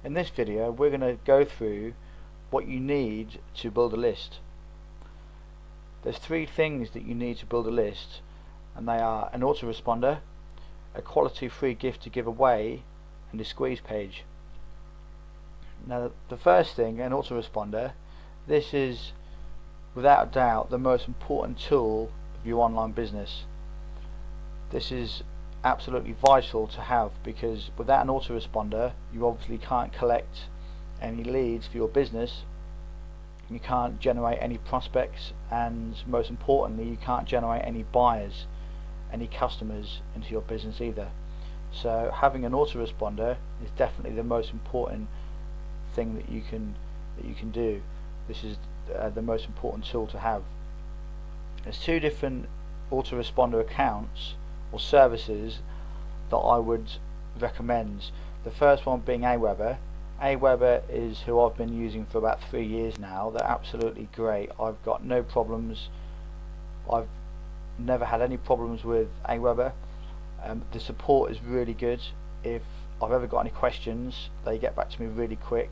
In this video we're going to go through what you need to build a list. There's three things that you need to build a list, and they are an autoresponder, a quality free gift to give away, and a squeeze page. Now the first thing, an autoresponder, this is without a doubt the most important tool of your online business. This is absolutely vital to have, because without an autoresponder you obviously can't collect any leads for your business, you can't generate any prospects, and most importantly you can't generate any buyers, any customers into your business either. So having an autoresponder is definitely the most important thing that you can do. This is the most important tool to have. There's two different autoresponder accounts or services that I would recommend. The first one being Aweber. Aweber is who I've been using for about 3 years now. They're absolutely great. I've got no problems. I've never had any problems with Aweber. The support is really good. If I've ever got any questions, they get back to me really quick.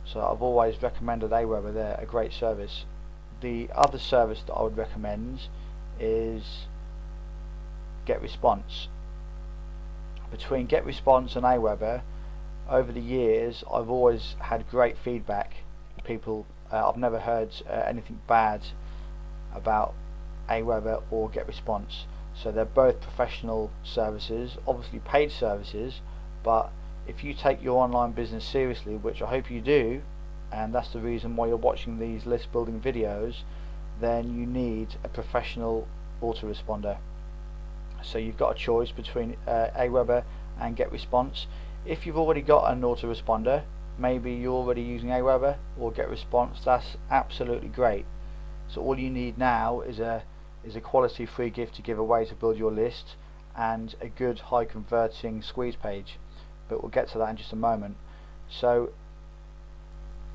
So I've always recommended Aweber. They're a great service. The other service that I would recommend is GetResponse. Between GetResponse and Aweber, over the years I've always had great feedback. People, I've never heard anything bad about Aweber or GetResponse. So they're both professional services, obviously paid services, but if you take your online business seriously, which I hope you do, and that's the reason why you're watching these list building videos, then you need a professional autoresponder. So you've got a choice between Aweber and GetResponse. If you've already got an autoresponder, maybe you're already using Aweber or GetResponse, that's absolutely great. So all you need now is a quality free gift to give away to build your list, and a good high converting squeeze page, but we'll get to that in just a moment. So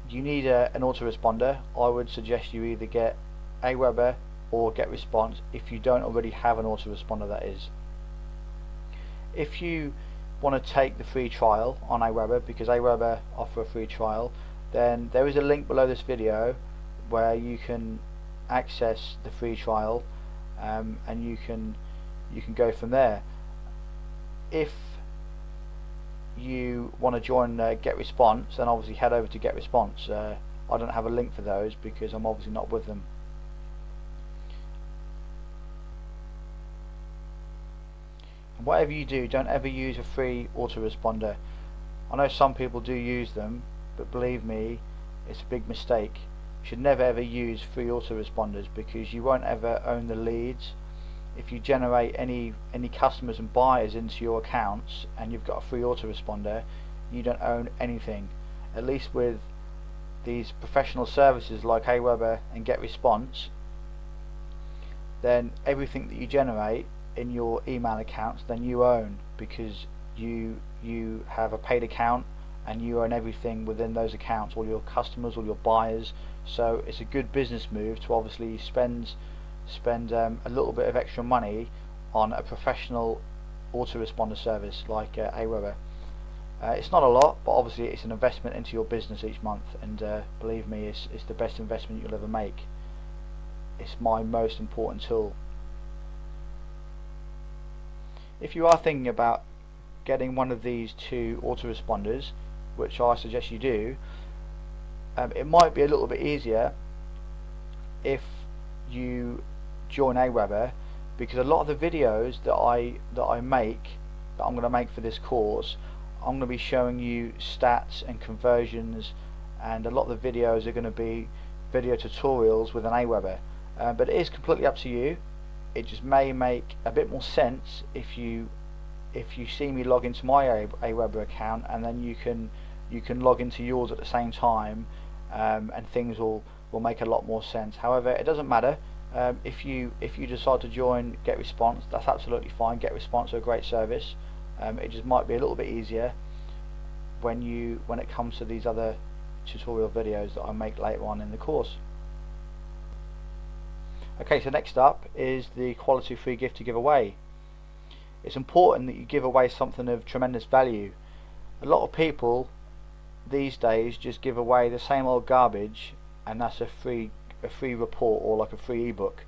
you need an autoresponder. I would suggest you either get Aweber or GetResponse if you don't already have an autoresponder, that is. If you want to take the free trial on Aweber, because Aweber offer a free trial, then there is a link below this video where you can access the free trial, and you can go from there. If you want to join GetResponse, then obviously head over to GetResponse. I don't have a link for those because I'm obviously not with them. And whatever you do, don't ever use a free autoresponder. I know some people do use them, but believe me, it's a big mistake. You should never ever use free autoresponders, because you won't ever own the leads. If you generate any customers and buyers into your accounts and you've got a free autoresponder, you don't own anything. At least with these professional services like Aweber and GetResponse, then everything that you generate in your email accounts, then you own, because you have a paid account and you own everything within those accounts, all your customers, all your buyers. So it's a good business move to obviously spend a little bit of extra money on a professional autoresponder service like Aweber. It's not a lot, but obviously it's an investment into your business each month, and believe me, it's the best investment you'll ever make. It's my most important tool. If you are thinking about getting one of these two autoresponders, which I suggest you do, it might be a little bit easier if you join Aweber, because a lot of the videos that I make, that I'm going to make for this course, I'm going to be showing you stats and conversions, and a lot of the videos are going to be video tutorials with an Aweber. But it is completely up to you. It just may make a bit more sense if you see me log into my Aweber account, and then you can log into yours at the same time, and things will make a lot more sense. However, it doesn't matter. If you decide to join GetResponse, that's absolutely fine. GetResponse are a great service. It just might be a little bit easier when it comes to these other tutorial videos that I make later on in the course. Okay, so next up is the quality free gift to give away. It's important that you give away something of tremendous value. A lot of people these days just give away the same old garbage, and that's a free report or like a free ebook.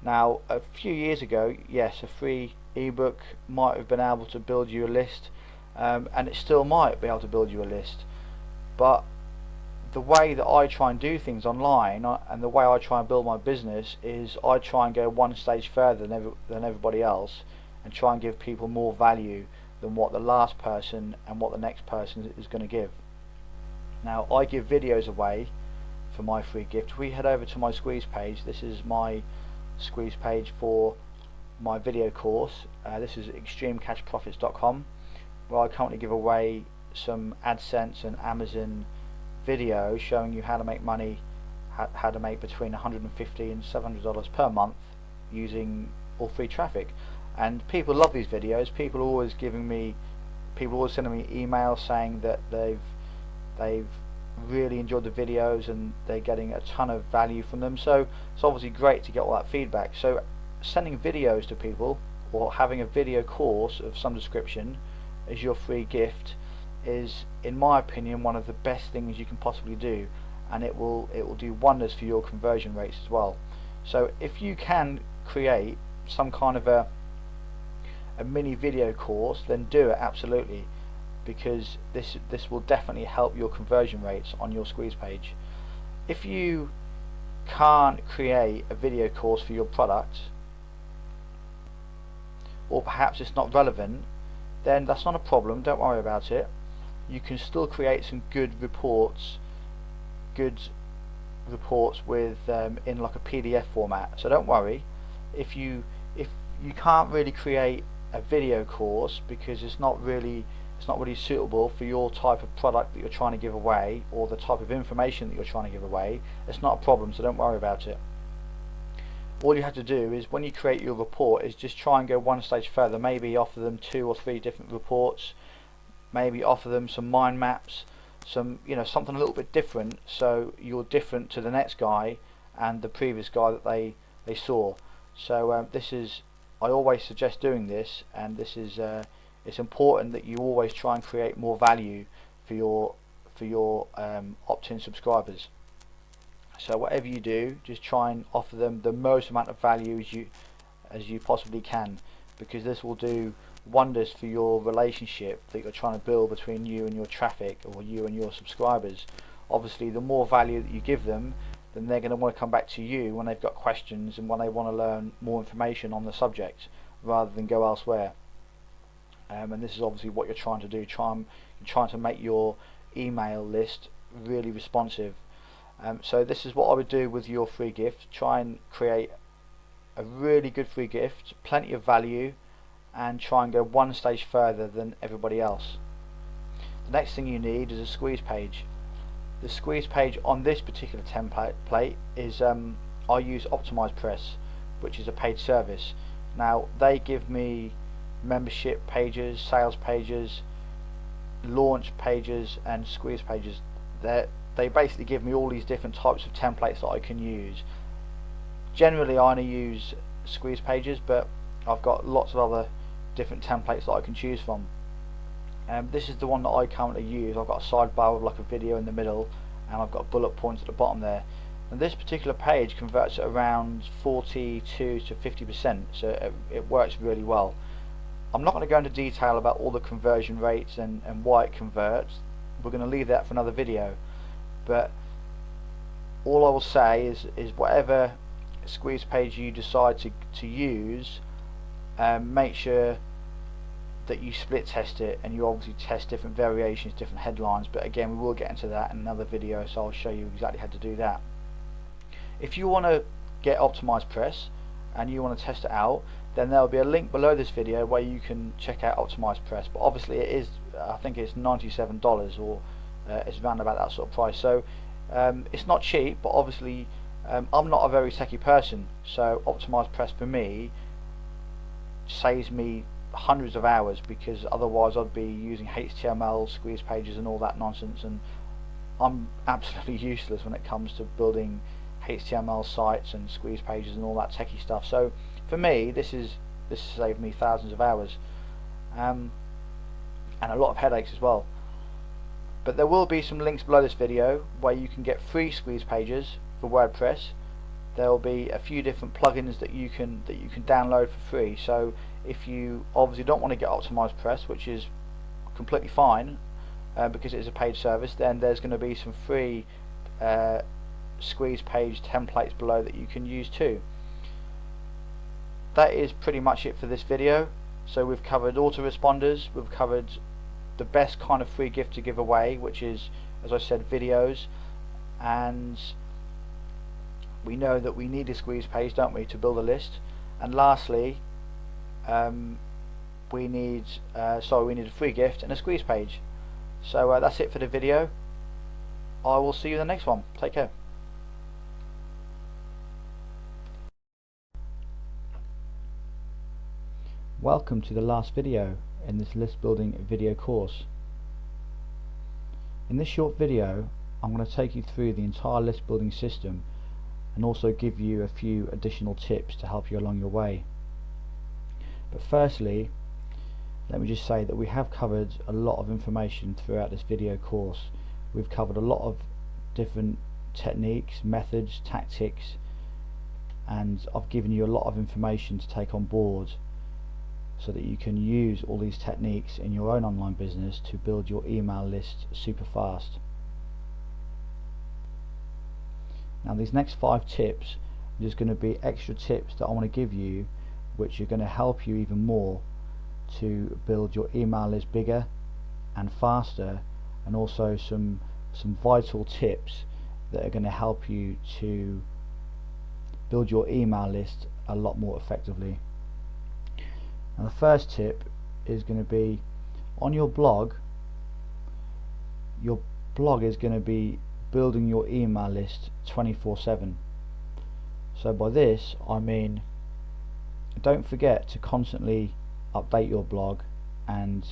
Now, a few years ago, yes, a free ebook might have been able to build you a list, and it still might be able to build you a list, but the way that I try and do things online, and the way I try and build my business, is I try and go one stage further than everybody else, and try and give people more value than what the last person and what the next person is going to give. Now, I give videos away for my free gift. If we head over to my squeeze page, this is my squeeze page for my video course. This is extremecashprofits.com, where I currently give away some AdSense and Amazon videos showing you how to make money, how to make between $150 and $700 per month using all free traffic. And people love these videos. People are always sending me emails saying that they've really enjoyed the videos and they're getting a ton of value from them. So it's obviously great to get all that feedback. So sending videos to people, or having a video course of some description as your free gift, is, in my opinion, one of the best things you can possibly do, and it will do wonders for your conversion rates as well. So if you can create some kind of a mini video course, then do it, absolutely, because this will definitely help your conversion rates on your squeeze page. If you can't create a video course for your product, or perhaps it's not relevant, then that's not a problem, don't worry about it. You can still create some good reports with in like a PDF format. So don't worry if you can't really create a video course because it's not really suitable for your type of product that you're trying to give away, or the type of information that you're trying to give away. It's not a problem, so don't worry about it. All you have to do is, when you create your report, is just try and go one stage further. Maybe offer them 2 or 3 different reports, maybe offer them some mind maps, something a little bit different, so you're different to the next guy and the previous guy that they saw. So I always suggest doing this, and this is it's important that you always try and create more value for your opt-in subscribers. So whatever you do, just try and offer them the most amount of value as you possibly can, because this will do wonders for your relationship that you're trying to build between you and your traffic, or you and your subscribers. Obviously, the more value that you give them, then they're going to want to come back to you when they've got questions and when they want to learn more information on the subject, rather than go elsewhere. And this is obviously what you're trying to do. You're trying to make your email list really responsive. So this is what I would do with your free gift. Try and create a really good free gift, plenty of value, and try and go one stage further than everybody else. The next thing you need is a squeeze page. The squeeze page on this particular template is I use OptimizePress, which is a paid service. Now, they give me membership pages, sales pages, launch pages, and squeeze pages. They basically give me all these different types of templates that I can use. Generally, I only use squeeze pages, but I've got lots of other different templates that I can choose from. This is the one that I currently use. I've got a sidebar with like a video in the middle, and I've got bullet points at the bottom there. And this particular page converts at around 42 to 50%, so it works really well. I'm not going to go into detail about all the conversion rates and why it converts. We're going to leave that for another video. But all I will say is whatever squeeze page you decide to use, make sure that you split test it, and you obviously test different variations, different headlines. But again, we will get into that in another video, so I'll show you exactly how to do that. If you want to get OptimizePress and you want to test it out, then there will be a link below this video where you can check out OptimizePress. But obviously it is, I think it's $97, or it's around about that sort of price. So it's not cheap, but obviously I'm not a very techie person, so OptimizePress for me saves me hundreds of hours, because otherwise I'd be using HTML, squeeze pages and all that nonsense, and I'm absolutely useless when it comes to building HTML sites and squeeze pages and all that techie stuff. So for me, this has saved me thousands of hours, and a lot of headaches as well. But there will be some links below this video where you can get free squeeze pages for WordPress. There will be a few different plugins that you can download for free. So if you obviously don't want to get Optimized Press, which is completely fine because it is a paid service, then there's going to be some free squeeze page templates below that you can use too. That is pretty much it for this video. So we've covered autoresponders, we've covered the best kind of free gift to give away, which is, as I said, videos, and we know that we need a squeeze page, don't we, to build a list. And lastly, we need a free gift and a squeeze page. So that's it for the video. I will see you in the next one. Take care. Welcome to the last video in this list building video course. In this short video, I'm going to take you through the entire list building system and also give you a few additional tips to help you along your way. But firstly, let me just say that we have covered a lot of information throughout this video course. We've covered a lot of different techniques, methods, tactics, and I've given you a lot of information to take on board so that you can use all these techniques in your own online business to build your email list super fast. Now these next 5 tips, there's going to be extra tips that I want to give you which are going to help you even more to build your email list bigger and faster, and also some vital tips that are going to help you to build your email list a lot more effectively. And the first tip is going to be on your blog. Your blog is going to be building your email list 24/7. So by this I mean, don't forget to constantly update your blog and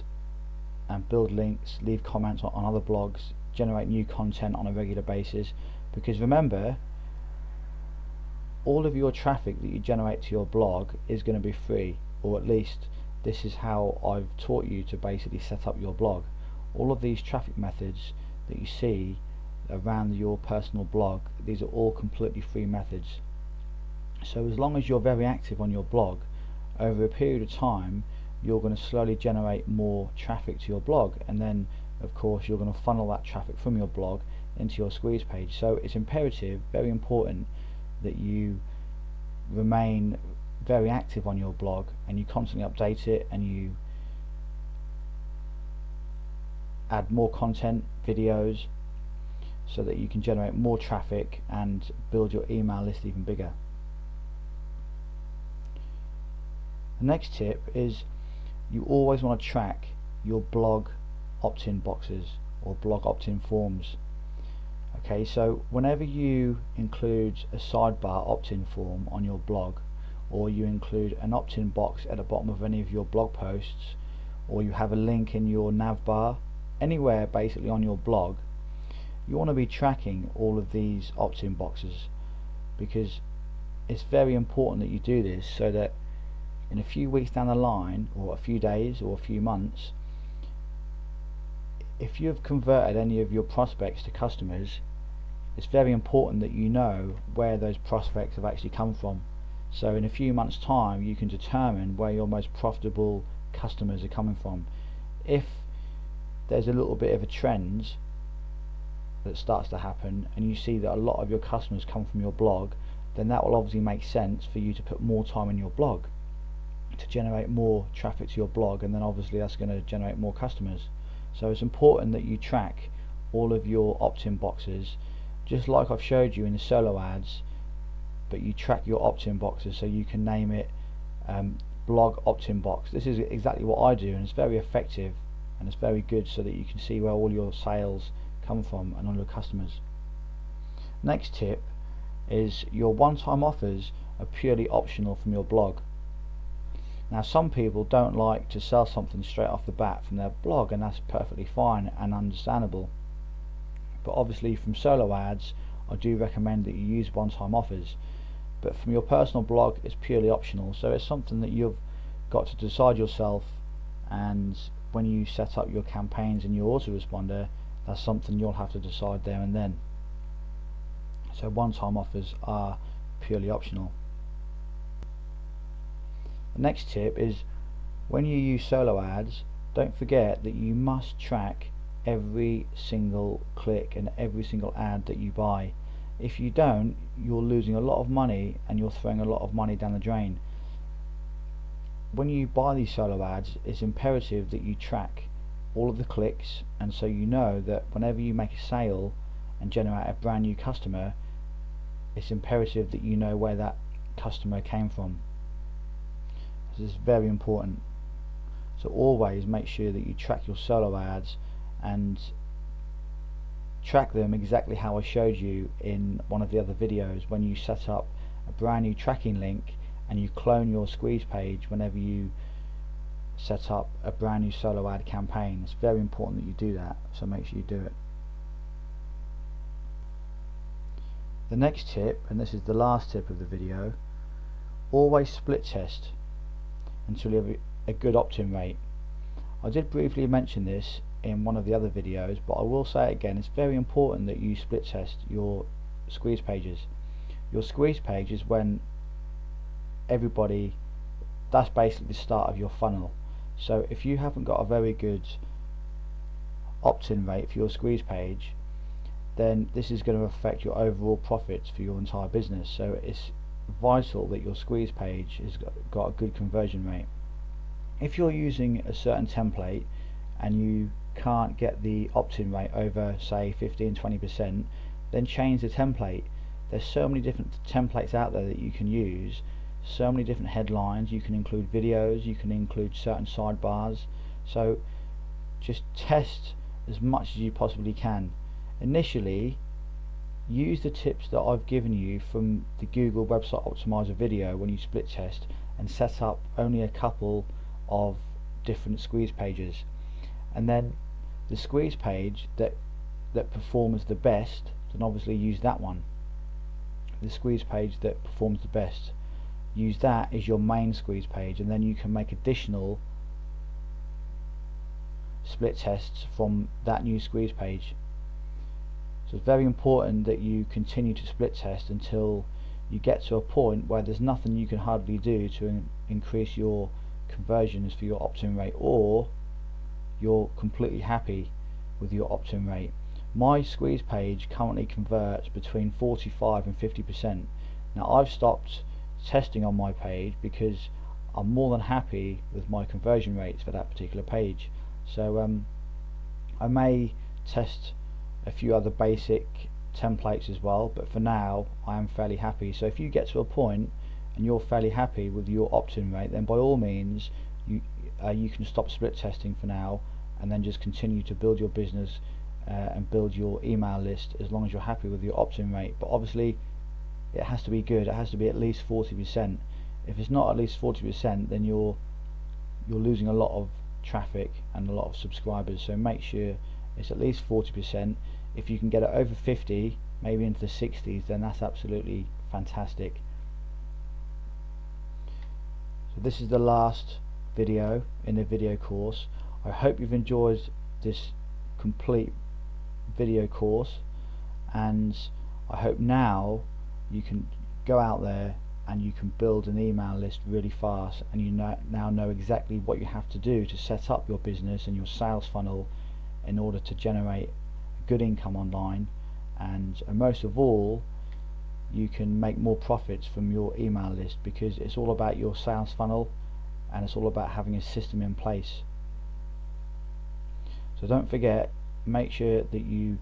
build links, leave comments on other blogs, generate new content on a regular basis, because remember, all of your traffic that you generate to your blog is going to be free, or at least this is how I've taught you to basically set up your blog. All of these traffic methods that you see around your personal blog, these are all completely free methods. So as long as you're very active on your blog, over a period of time you're going to slowly generate more traffic to your blog, and then of course you're going to funnel that traffic from your blog into your squeeze page. So it's imperative, very important, that you remain very active on your blog and you constantly update it and you add more content, videos, so that you can generate more traffic and build your email list even bigger. The next tip is you always want to track your blog opt-in boxes or blog opt-in forms. Okay, so whenever you include a sidebar opt-in form on your blog, or you include an opt-in box at the bottom of any of your blog posts, or you have a link in your nav bar, anywhere basically on your blog, you want to be tracking all of these opt-in boxes, because it's very important that you do this so that in a few weeks down the line, or a few days or a few months, if you've converted any of your prospects to customers, it's very important that you know where those prospects have actually come from. So in a few months time you can determine where your most profitable customers are coming from. If there's a little bit of a trend that starts to happen and you see that a lot of your customers come from your blog, then that will obviously make sense for you to put more time in your blog to generate more traffic to your blog, and then obviously that's going to generate more customers. So it's important that you track all of your opt-in boxes, just like I've showed you in the solo ads, but you track your opt-in boxes so you can name it blog opt-in box. This is exactly what I do, and it's very effective and it's very good so that you can see where all your sales come from and all your customers. Next tip is your one-time offers are purely optional from your blog. Now some people don't like to sell something straight off the bat from their blog, and that's perfectly fine and understandable, but obviously from solo ads I do recommend that you use one-time offers, but from your personal blog it's purely optional. So it's something that you've got to decide yourself, and when you set up your campaigns and your autoresponder, that's something you'll have to decide there and then. So one-time offers are purely optional. The next tip is, when you use solo ads, don't forget that you must track every single click and every single ad that you buy. If you don't, you're losing a lot of money and you're throwing a lot of money down the drain. When you buy these solo ads, it's imperative that you track all of the clicks, and so you know that whenever you make a sale and generate a brand new customer, it's imperative that you know where that customer came from. This is very important. So always make sure that you track your solo ads and track them exactly how I showed you in one of the other videos, when you set up a brand new tracking link and you clone your squeeze page whenever you set up a brand new solo ad campaign. It's very important that you do that, so make sure you do it. The next tip, and this is the last tip of the video, always split test until you have a good opt-in rate. I did briefly mention this in one of the other videos, but I will say it again. It's very important that you split test your squeeze pages. Your squeeze page is when that's basically the start of your funnel. So if you haven't got a very good opt-in rate for your squeeze page, then this is going to affect your overall profits for your entire business. So it's vital that your squeeze page has got a good conversion rate. If you're using a certain template and you can't get the opt-in rate over, say, 15-20%, then change the template. There's so many different templates out there that you can use, so many different headlines. You can include videos, you can include certain sidebars. So just test as much as you possibly can. Initially, use the tips that I've given you from the Google Website Optimizer video when you split test, and set up only a couple of different squeeze pages, and then the squeeze page that performs the best, then obviously use that one. The squeeze page that performs the best, use that as your main squeeze page, and then you can make additional split tests from that new squeeze page. So it's very important that you continue to split test until you get to a point where there's nothing you can hardly do to increase your conversions for your opt-in rate, or you're completely happy with your opt-in rate. My squeeze page currently converts between 45 and 50%. Now I've stopped testing on my page because I'm more than happy with my conversion rates for that particular page. So I may test a few other basic templates as well, but for now I am fairly happy. So if you get to a point and you're fairly happy with your opt-in rate, then by all means you can stop split testing for now, and then just continue to build your business and build your email list, as long as you're happy with your opt-in rate. But obviously it has to be good. It has to be at least 40%. If it's not at least 40%, then you're losing a lot of traffic and a lot of subscribers. So make sure it's at least 40%. If you can get it over 50, maybe into the 60s, then that's absolutely fantastic. So this is the last video in the video course. I hope you've enjoyed this complete video course, and I hope now you can go out there and you can build an email list really fast, and you now know exactly what you have to do to set up your business and your sales funnel in order to generate good income online, and most of all, you can make more profits from your email list, because it's all about your sales funnel and it's all about having a system in place. So don't forget, make sure that you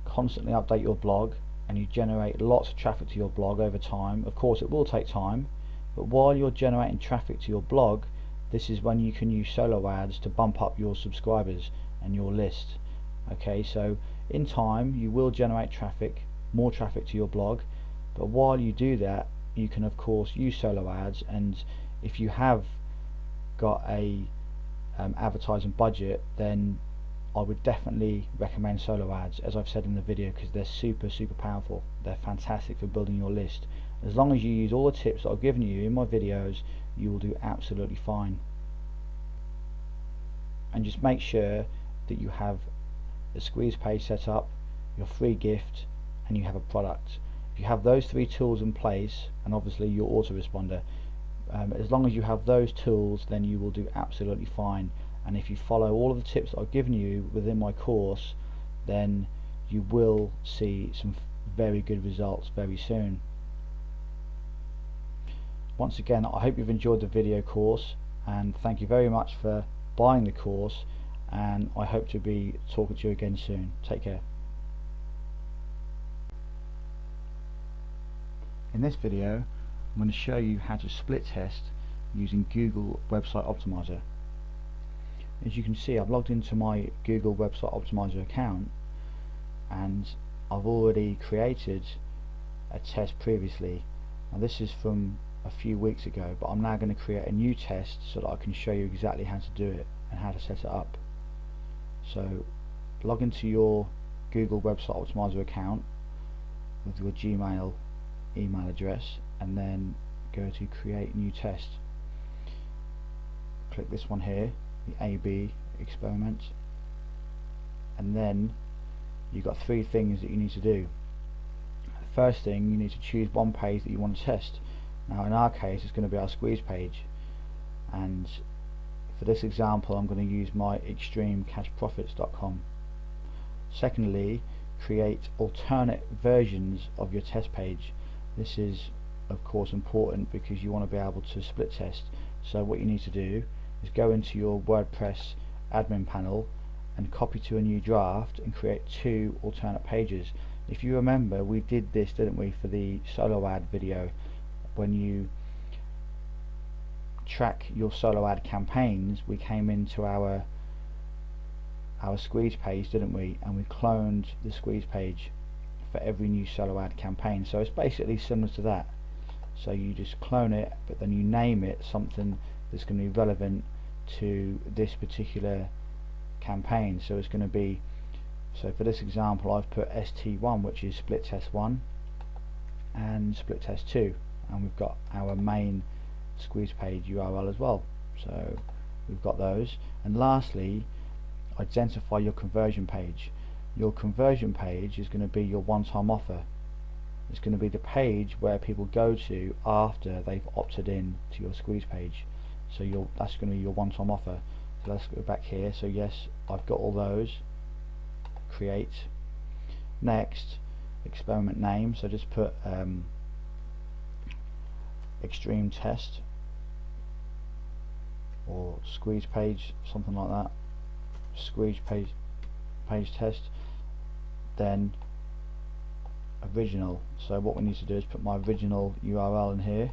constantly update your blog and you generate lots of traffic to your blog over time. Of course it will take time, but while you're generating traffic to your blog, this is when you can use solo ads to bump up your subscribers and your list. Okay, so in time you will generate traffic, more traffic to your blog, but while you do that, you can of course use solo ads. And if you have got a advertising budget, then I would definitely recommend solo ads, as I've said in the video, because they're super powerful. They're fantastic for building your list. As long as you use all the tips that I've given you in my videos, you will do absolutely fine. And just make sure that you have a squeeze page set up, your free gift, and you have a product. If you have those three tools in place, and obviously your autoresponder, as long as you have those tools, then you will do absolutely fine. And if you follow all of the tips that I've given you within my course, then you will see some very good results very soon. Once again, I hope you've enjoyed the video course, and thank you very much for buying the course, and I hope to be talking to you again soon. Take care. In this video, I'm going to show you how to split test using Google Website Optimizer. As you can see, I've logged into my Google Website Optimizer account, and I've already created a test previously. Now this is from a few weeks ago, but I'm now going to create a new test so that I can show you exactly how to do it and how to set it up. So log into your Google Website Optimizer account with your Gmail email address, and then go to create new test. Click this one here, the A/B experiment, and then you've got three things that you need to do. The first thing, you need to choose one page that you want to test. Now in our case it's going to be our squeeze page, and for this example I'm going to use my extremecashprofits.com. Secondly, create alternate versions of your test page. This is of course important because you want to be able to split test. So what you need to do is go into your WordPress admin panel and copy to a new draft and create two alternate pages. If you remember, we did this, didn't we, for the solo ad video. When you track your solo ad campaigns, we came into our squeeze page, didn't we, and we cloned the squeeze page for every new solo ad campaign. So it's basically similar to that. So you just clone it, but then you name it something that's going to be relevant to this particular campaign. So it's going to be, so for this example I've put ST1, which is split test 1, and split test 2, and we've got our main squeeze page URL as well. So we've got those. And lastly, identify your conversion page. Your conversion page is going to be your one-time offer. It's going to be the page where people go to after they've opted in to your squeeze page. So that's going to be your one-time offer. So let's go back here. So yes, I've got all those. Create. Next, experiment name. So just put extreme test or squeeze page, something like that. Squeeze page test. Then original. So what we need to do is put my original URL in here.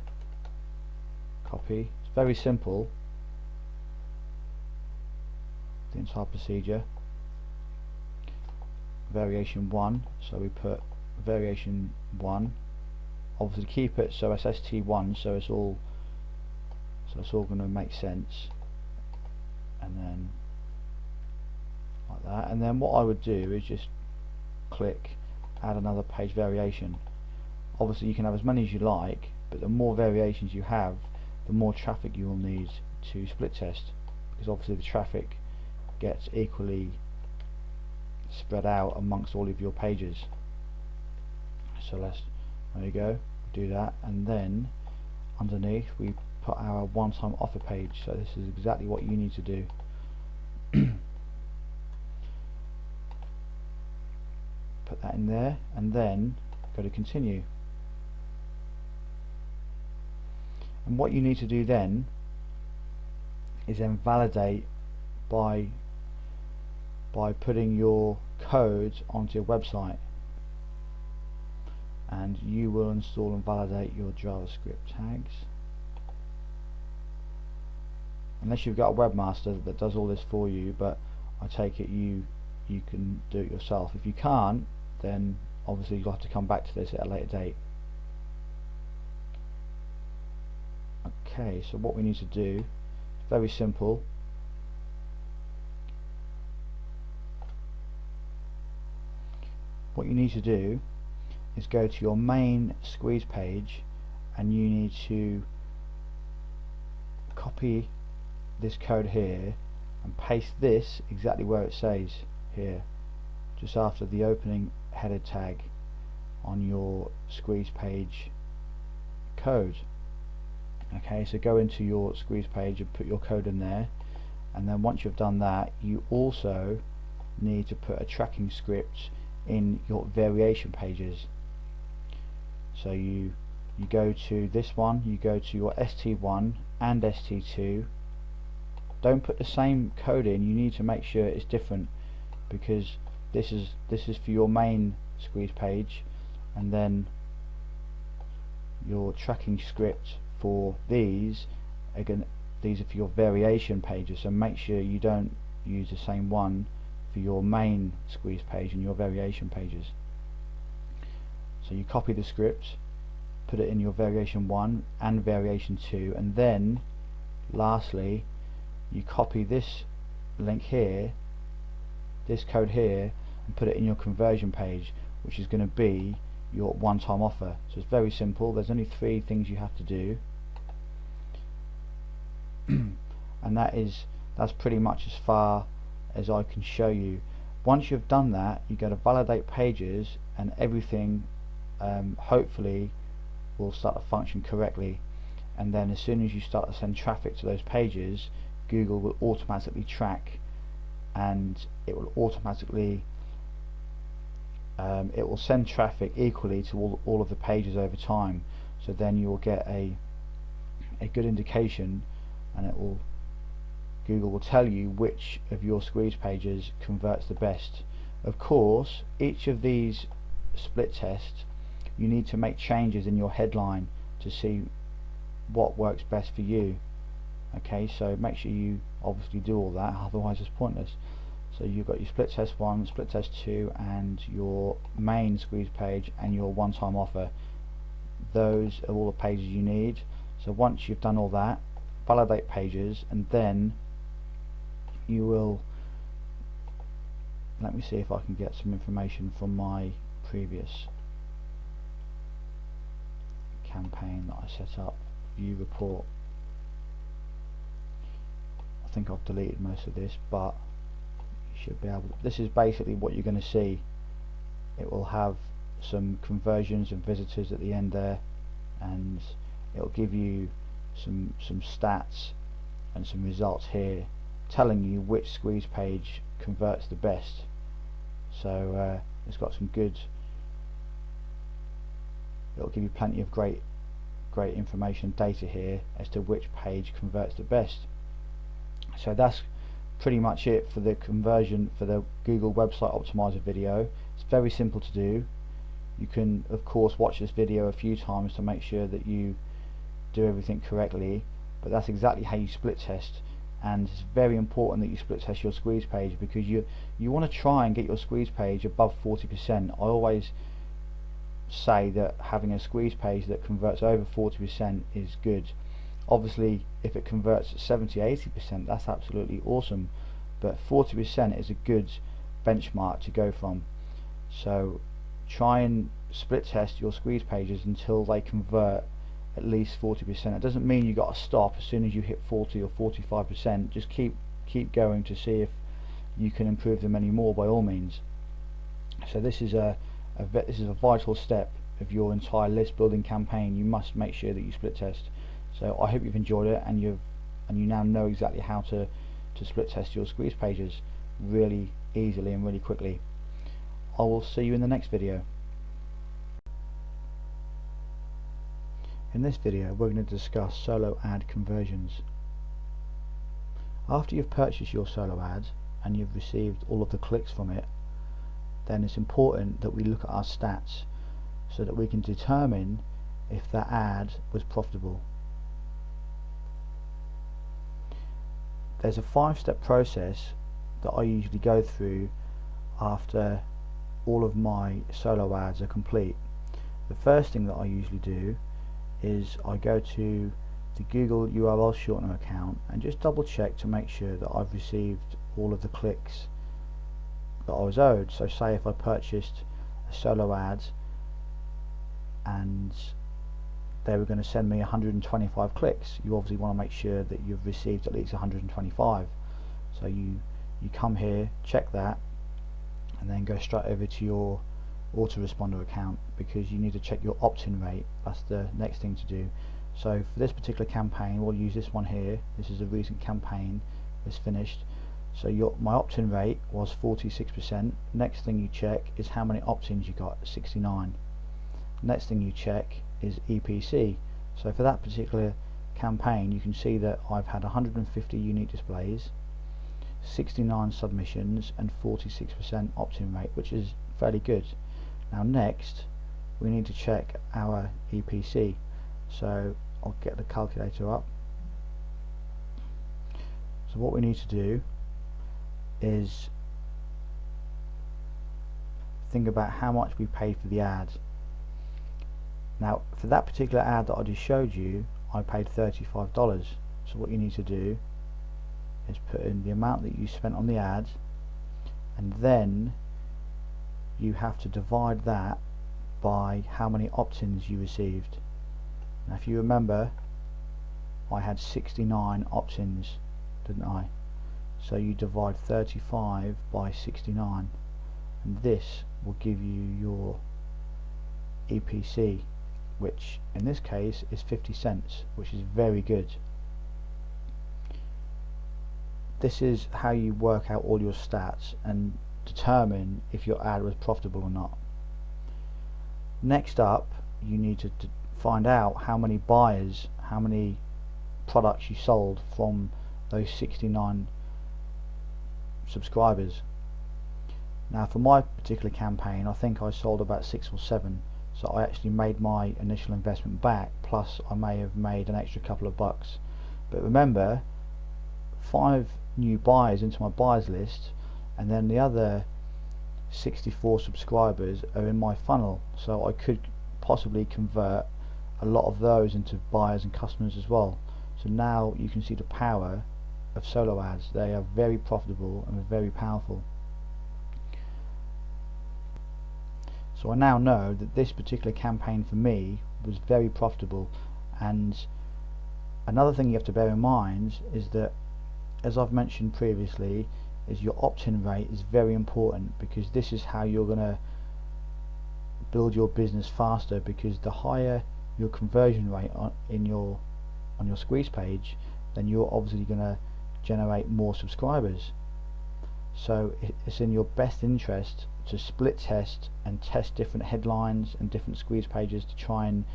Copy. It's very simple, the entire procedure. Variation 1, so we put variation 1. Obviously keep it so it's ST1, so it's all going to make sense. And then like that. And then what I would do is just click add another page variation. Obviously you can have as many as you like, but the more variations you have, the more traffic you will need to split test, because obviously the traffic gets equally spread out amongst all of your pages. So there you go, do that, and then underneath we put our one-time offer page. So this is exactly what you need to do. Put that in there, and then go to continue. And what you need to do then is then validate by putting your code onto your website, and you will install and validate your JavaScript tags. Unless you've got a webmaster that does all this for you, but I take it you can do it yourself. If you can't, then obviously you'll have to come back to this at a later date. Okay, so what we need to do is very simple. What you need to do is go to your main squeeze page, and you need to copy this code here and paste this exactly where it says here. just after the opening header tag on your squeeze page code. Okay, so go into your squeeze page and put your code in there, and then once you've done that, you also need to put a tracking script in your variation pages. So you go to this one, you go to your ST1 and ST2. Don't put the same code in, you need to make sure it's different, because this is for your main squeeze page, and then your tracking script for these are for your variation pages, so make sure you don't use the same one for your main squeeze page and your variation pages. So you copy the script, put it in your variation 1 and variation 2, and then lastly you copy this link here, this code here, and put it in your conversion page, which is going to be your one-time offer. So it's very simple. There's only 3 things you have to do, and that's pretty much as far as I can show you. Once you've done that, you go to validate pages, and everything hopefully will start to function correctly, and then as soon as you start to send traffic to those pages, Google will automatically track, and it will automatically it will send traffic equally to all of the pages over time. So then you will get a good indication, and Google will tell you which of your squeeze pages converts the best. Of course, each of these split tests, you need to make changes in your headline to see what works best for you. Okay, so make sure you obviously do all that, otherwise it's pointless. So you've got your split test 1, split test 2, and your main squeeze page and your one-time offer. Those are all the pages you need. So once you've done all that, validate pages, and then you will, let me see if I can get some information from my previous campaign that I set up. View report. I think I've deleted most of this, but you should be able to, this is basically what you're going to see. It will have some conversions and visitors at the end there, and it'll give you some stats and some results here telling you which squeeze page converts the best. So it's got some good, it'll give you plenty of great information data here as to which page converts the best. So that's pretty much it for the conversion for the Google Website Optimizer video. It's very simple to do. You can of course watch this video a few times to make sure that you do everything correctly, but that's exactly how you split test, and it's very important that you split test your squeeze page, because you want to try and get your squeeze page above 40%. I always say that having a squeeze page that converts over 40% is good. Obviously if it converts at 70-80%, that's absolutely awesome, but 40% is a good benchmark to go from. So try and split test your squeeze pages until they convert at least 40%. It doesn't mean you got to stop as soon as you hit 40 or 45%. Just keep going to see if you can improve them any more, by all means. So this is a vital step of your entire list building campaign. You must make sure that you split test. So I hope you've enjoyed it, and you now know exactly how to split test your squeeze pages really easily and really quickly. I will see you in the next video. In this video we're going to discuss solo ad conversions. After you've purchased your solo ad and you've received all of the clicks from it, then it's important that we look at our stats so that we can determine if that ad was profitable. There's a 5-step process that I usually go through after all of my solo ads are complete. The first thing that I usually do is I go to the Google URL shortener account and just double check to make sure that I've received all of the clicks that I was owed. So say if I purchased a solo ad and they were going to send me 125 clicks, you obviously want to make sure that you've received at least 125. So you come here, check that, and then go straight over to your Autoresponder account, because you need to check your opt-in rate. That's the next thing to do. So for this particular campaign, we'll use this one here. This is a recent campaign that's finished. So my opt-in rate was 46%. Next thing you check is how many opt-ins you got, 69. Next thing you check is EPC. So for that particular campaign, you can see that I've had 150 unique displays, 69 submissions, and 46% opt-in rate, which is fairly good. Now next we need to check our EPC. So I'll get the calculator up. So what we need to do is think about how much we paid for the ad. Now for that particular ad that I just showed you, I paid $35. So what you need to do is put in the amount that you spent on the ad, and then you have to divide that by how many opt-ins you received. Now if you remember, I had 69 opt-ins, didn't I? So you divide 35 by 69, and this will give you your EPC, which in this case is 50 cents, which is very good. This is how you work out all your stats and determine if your ad was profitable or not. Next up, you need to find out how many buyers, how many products you sold from those 69 subscribers. Now for my particular campaign, I think I sold about 6 or 7, so I actually made my initial investment back, plus I may have made an extra couple of bucks. But remember, 5 new buyers into my buyers list, and then the other 64 subscribers are in my funnel, so I could possibly convert a lot of those into buyers and customers as well. So now you can see the power of solo ads. They are very profitable and very powerful. So I now know that this particular campaign for me was very profitable. And another thing you have to bear in mind is that, as I've mentioned previously, is your opt-in rate is very important, because this is how you're going to build your business faster, because the higher your conversion rate on your squeeze page, then you're obviously going to generate more subscribers. So it's in your best interest to split test and test different headlines and different squeeze pages to try and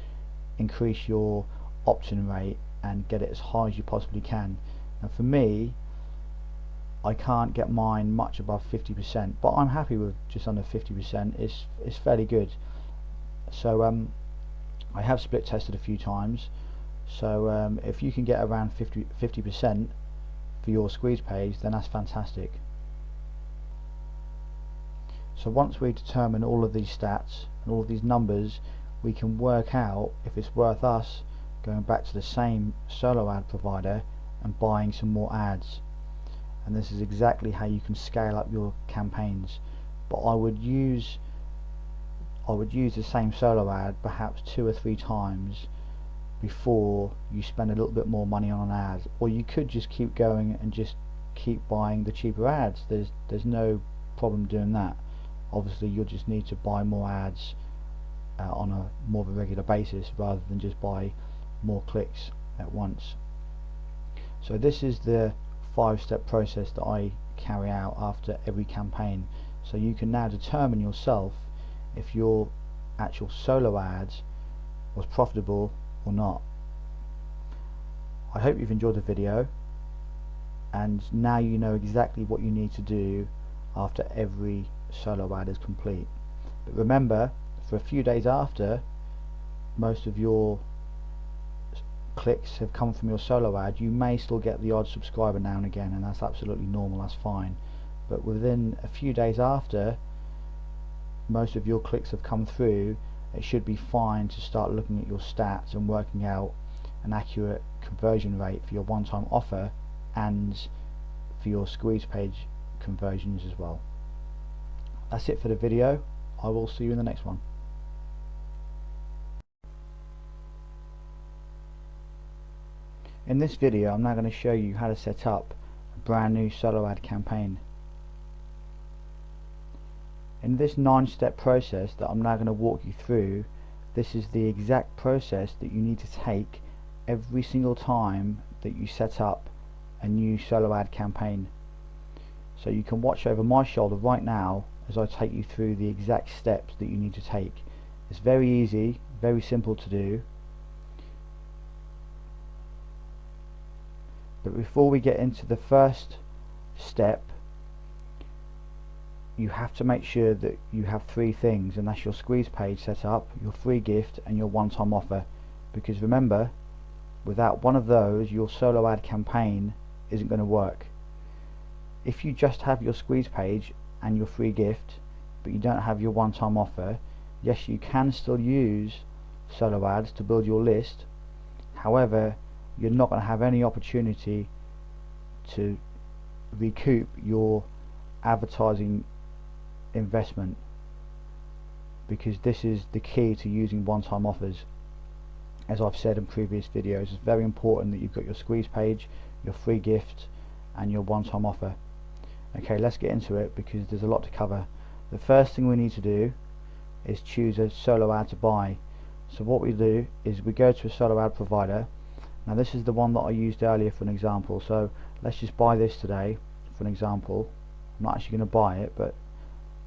increase your opt-in rate and get it as high as you possibly can. And for me, I can't get mine much above 50%, but I'm happy with just under 50%. It's fairly good. So I have split tested a few times, so if you can get around 50% for your squeeze page, then that's fantastic. So once we determine all of these stats and all of these numbers, we can work out if it's worth us going back to the same solo ad provider and buying some more ads. And this is exactly how you can scale up your campaigns. But I would use the same solo ad perhaps 2 or 3 times before you spend a little bit more money on an ad. Or you could just keep going and just keep buying the cheaper ads. There's no problem doing that. Obviously you'll just need to buy more ads on a more of a regular basis, rather than just buy more clicks at once. So this is the 5-step process that I carry out after every campaign. So you can now determine yourself if your actual solo ads was profitable or not. I hope you've enjoyed the video, and now you know exactly what you need to do after every solo ad is complete. But remember, for a few days after most of your clicks have come from your solo ad, you may still get the odd subscriber now and again, and that's absolutely normal, that's fine. But within a few days after most of your clicks have come through, it should be fine to start looking at your stats and working out an accurate conversion rate for your one-time offer and for your squeeze page conversions as well. That's it for the video. I will see you in the next one. In this video, I'm now going to show you how to set up a brand new solo ad campaign. In this 9-step process that I'm now going to walk you through, this is the exact process that you need to take every single time that you set up a new solo ad campaign. So you can watch over my shoulder right now as I take you through the exact steps that you need to take. It's very easy, very simple to do. But before we get into the first step, you have to make sure that you have 3 things, and that's your squeeze page set up, your free gift, and your one-time offer. Because remember, without one of those, your solo ad campaign isn't going to work. If you just have your squeeze page and your free gift, but you don't have your one-time offer, yes, you can still use solo ads to build your list. However, you're not going to have any opportunity to recoup your advertising investment, because this is the key to using one-time offers. As I've said in previous videos, it's very important that you've got your squeeze page, your free gift, and your one-time offer. Okay, let's get into it because there's a lot to cover. The first thing we need to do is choose a solo ad to buy. So what we do is we go to a solo ad provider. Now this is the one that I used earlier for an example, so let's just buy this today for an example. I'm not actually going to buy it, but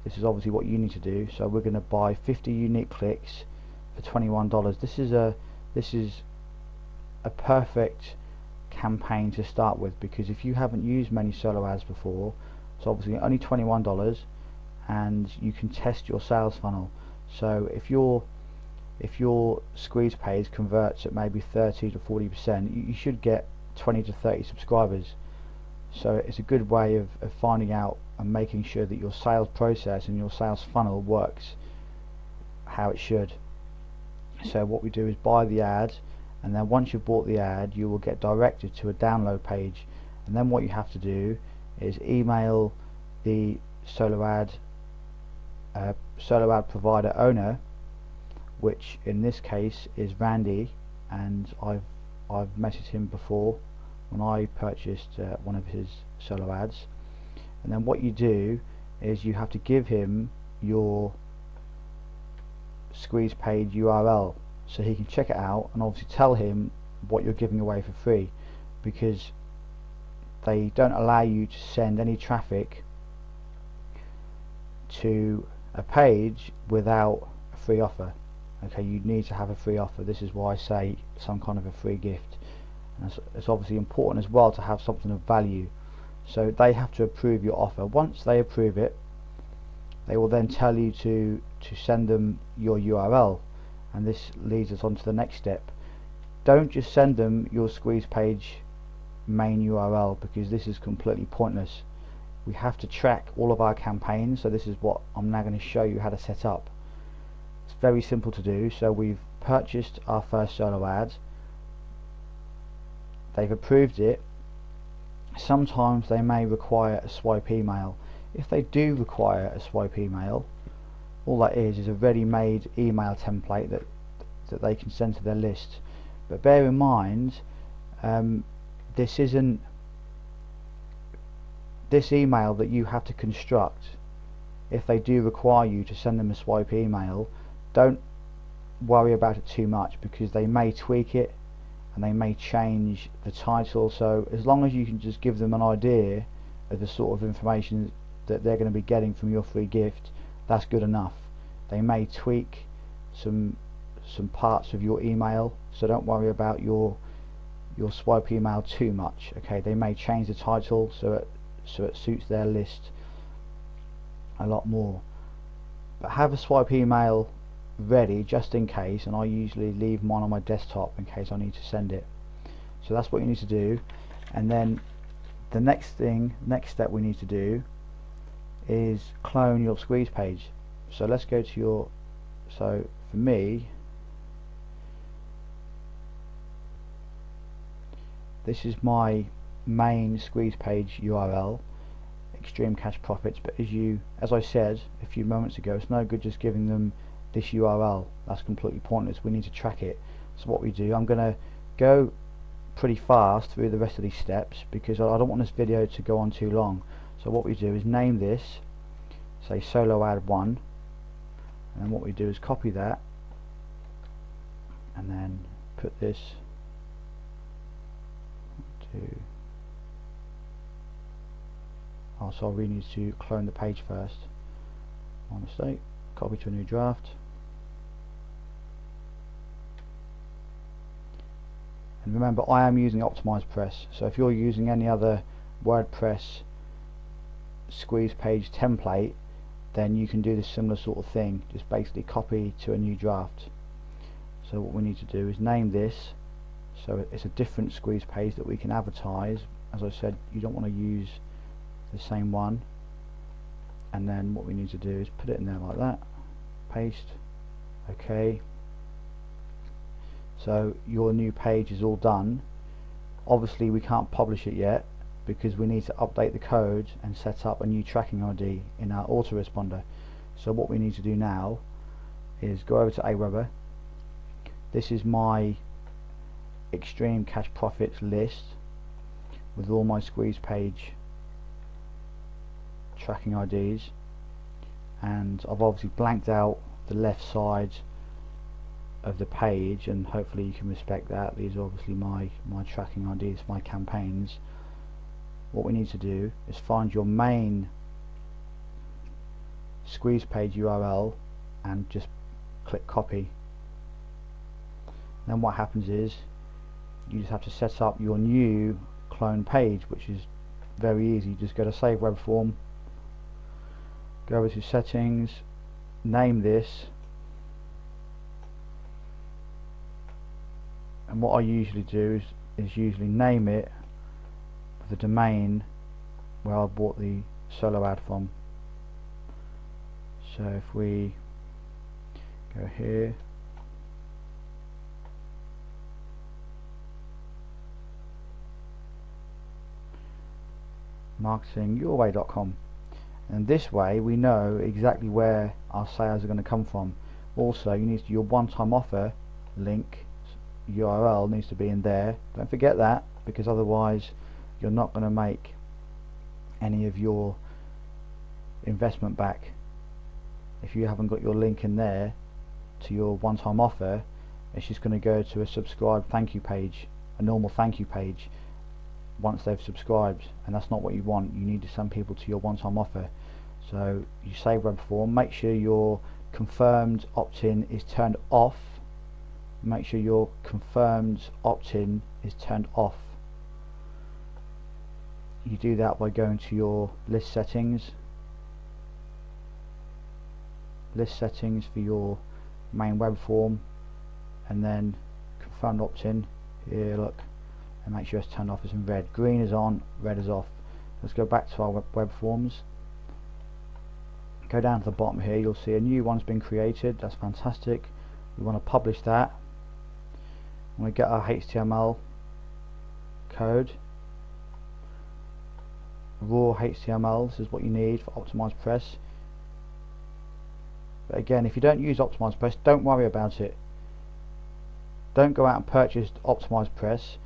this is obviously what you need to do. So we're going to buy 50 unique clicks for $21. This is a perfect campaign to start with, because if you haven't used many solo ads before, it's obviously only $21, and you can test your sales funnel. So if your squeeze page converts at maybe 30 to 40%, you should get 20 to 30 subscribers. So it's a good way of finding out and making sure that your sales process and your sales funnel works how it should. So what we do is buy the ad, and then once you've bought the ad, you will get directed to a download page, and then what you have to do is email the solo ad provider owner, which in this case is Randy, and I've messaged him before when I purchased one of his solo ads. And then what you do is you have to give him your squeeze page URL so he can check it out, and obviously tell him what you're giving away for free, because they don't allow you to send any traffic to a page without a free offer. Okay, you need to have a free offer. This is why I say some kind of a free gift. And it's obviously important as well to have something of value. So they have to approve your offer. Once they approve it, they will then tell you to send them your URL, and this leads us on to the next step. Don't just send them your squeeze page main URL, because this is completely pointless. We have to track all of our campaigns, so this is what I'm now going to show you how to set up. It's very simple to do. So we've purchased our first solo ad, they've approved it. Sometimes they may require a swipe email. If they do require a swipe email, all that is a ready-made email template that they can send to their list. But bear in mind, this email that you have to construct. If they do require you to send them a swipe email, don't worry about it too much, because they may tweak it and they may change the title. So as long as you can just give them an idea of the sort of information that they're going to be getting from your free gift, that's good enough. They may tweak some parts of your email, so don't worry about your swipe email too much. Okay, they may change the title so it suits their list a lot more, but have a swipe email ready just in case, and I usually leave mine on my desktop in case I need to send it. So that's what you need to do. And then the next step we need to do is clone your squeeze page. So let's go to your, so for me this is my main squeeze page URL, Extreme Cash Profits. But as I said a few moments ago, it's no good just giving them this URL. That's completely pointless. We need to track it. So what we do, I'm going to go pretty fast through the rest of these steps because I don't want this video to go on too long. So what we do is name this say solo ad 1, and then what we do is copy that and then put this to so we need to clone the page first. My mistake. Copy to a new draft, and remember I am using Optimized Press, so if you're using any other WordPress squeeze page template, then you can do this similar sort of thing, just basically copy to a new draft. So what we need to do is name this so it's a different squeeze page that we can advertise. As I said, you don't want to use the same one, and then what we need to do is put it in there like that, paste, okay. So your new page is all done. Obviously we can't publish it yet because we need to update the code and set up a new tracking ID in our autoresponder. So what we need to do now is go over to Aweber. This is my extreme cash profits list with all my squeeze page tracking IDs, and I've obviously blanked out the left side of the page, and hopefully you can respect that. These are obviously my tracking IDs, my campaigns. What we need to do is find your main squeeze page URL and just click copy. Then what happens is you just have to set up your new clone page, which is very easy. Just go to Save Web Form, go over to Settings, name this, and what I usually do is usually name it with the domain where I bought the solo ad from. So if we go here, marketingyourway.com, and this way we know exactly where our sales are going to come from. Also, you need your one-time offer link URL needs to be in there. Don't forget that, because otherwise you're not going to make any of your investment back. If you haven't got your link in there to your one-time offer, it's just going to go to a subscribe thank you page, a normal thank you page, once they've subscribed, and that's not what you want. You need to send people to your one-time offer. So you save web form, make sure your confirmed opt-in is turned off. Make sure your confirmed opt-in is turned off. You do that by going to your list settings for your main web form, and then confirmed opt-in here, look, and make sure it's turned off. It's in red. Green is on, red is off. Let's go back to our web forms. Go down to the bottom here, you'll see a new one's been created. That's fantastic. We want to publish that. We get our HTML code, raw HTML. This is what you need for Optimized Press. But again, if you don't use Optimized Press, don't worry about it. Don't go out and purchase Optimized Press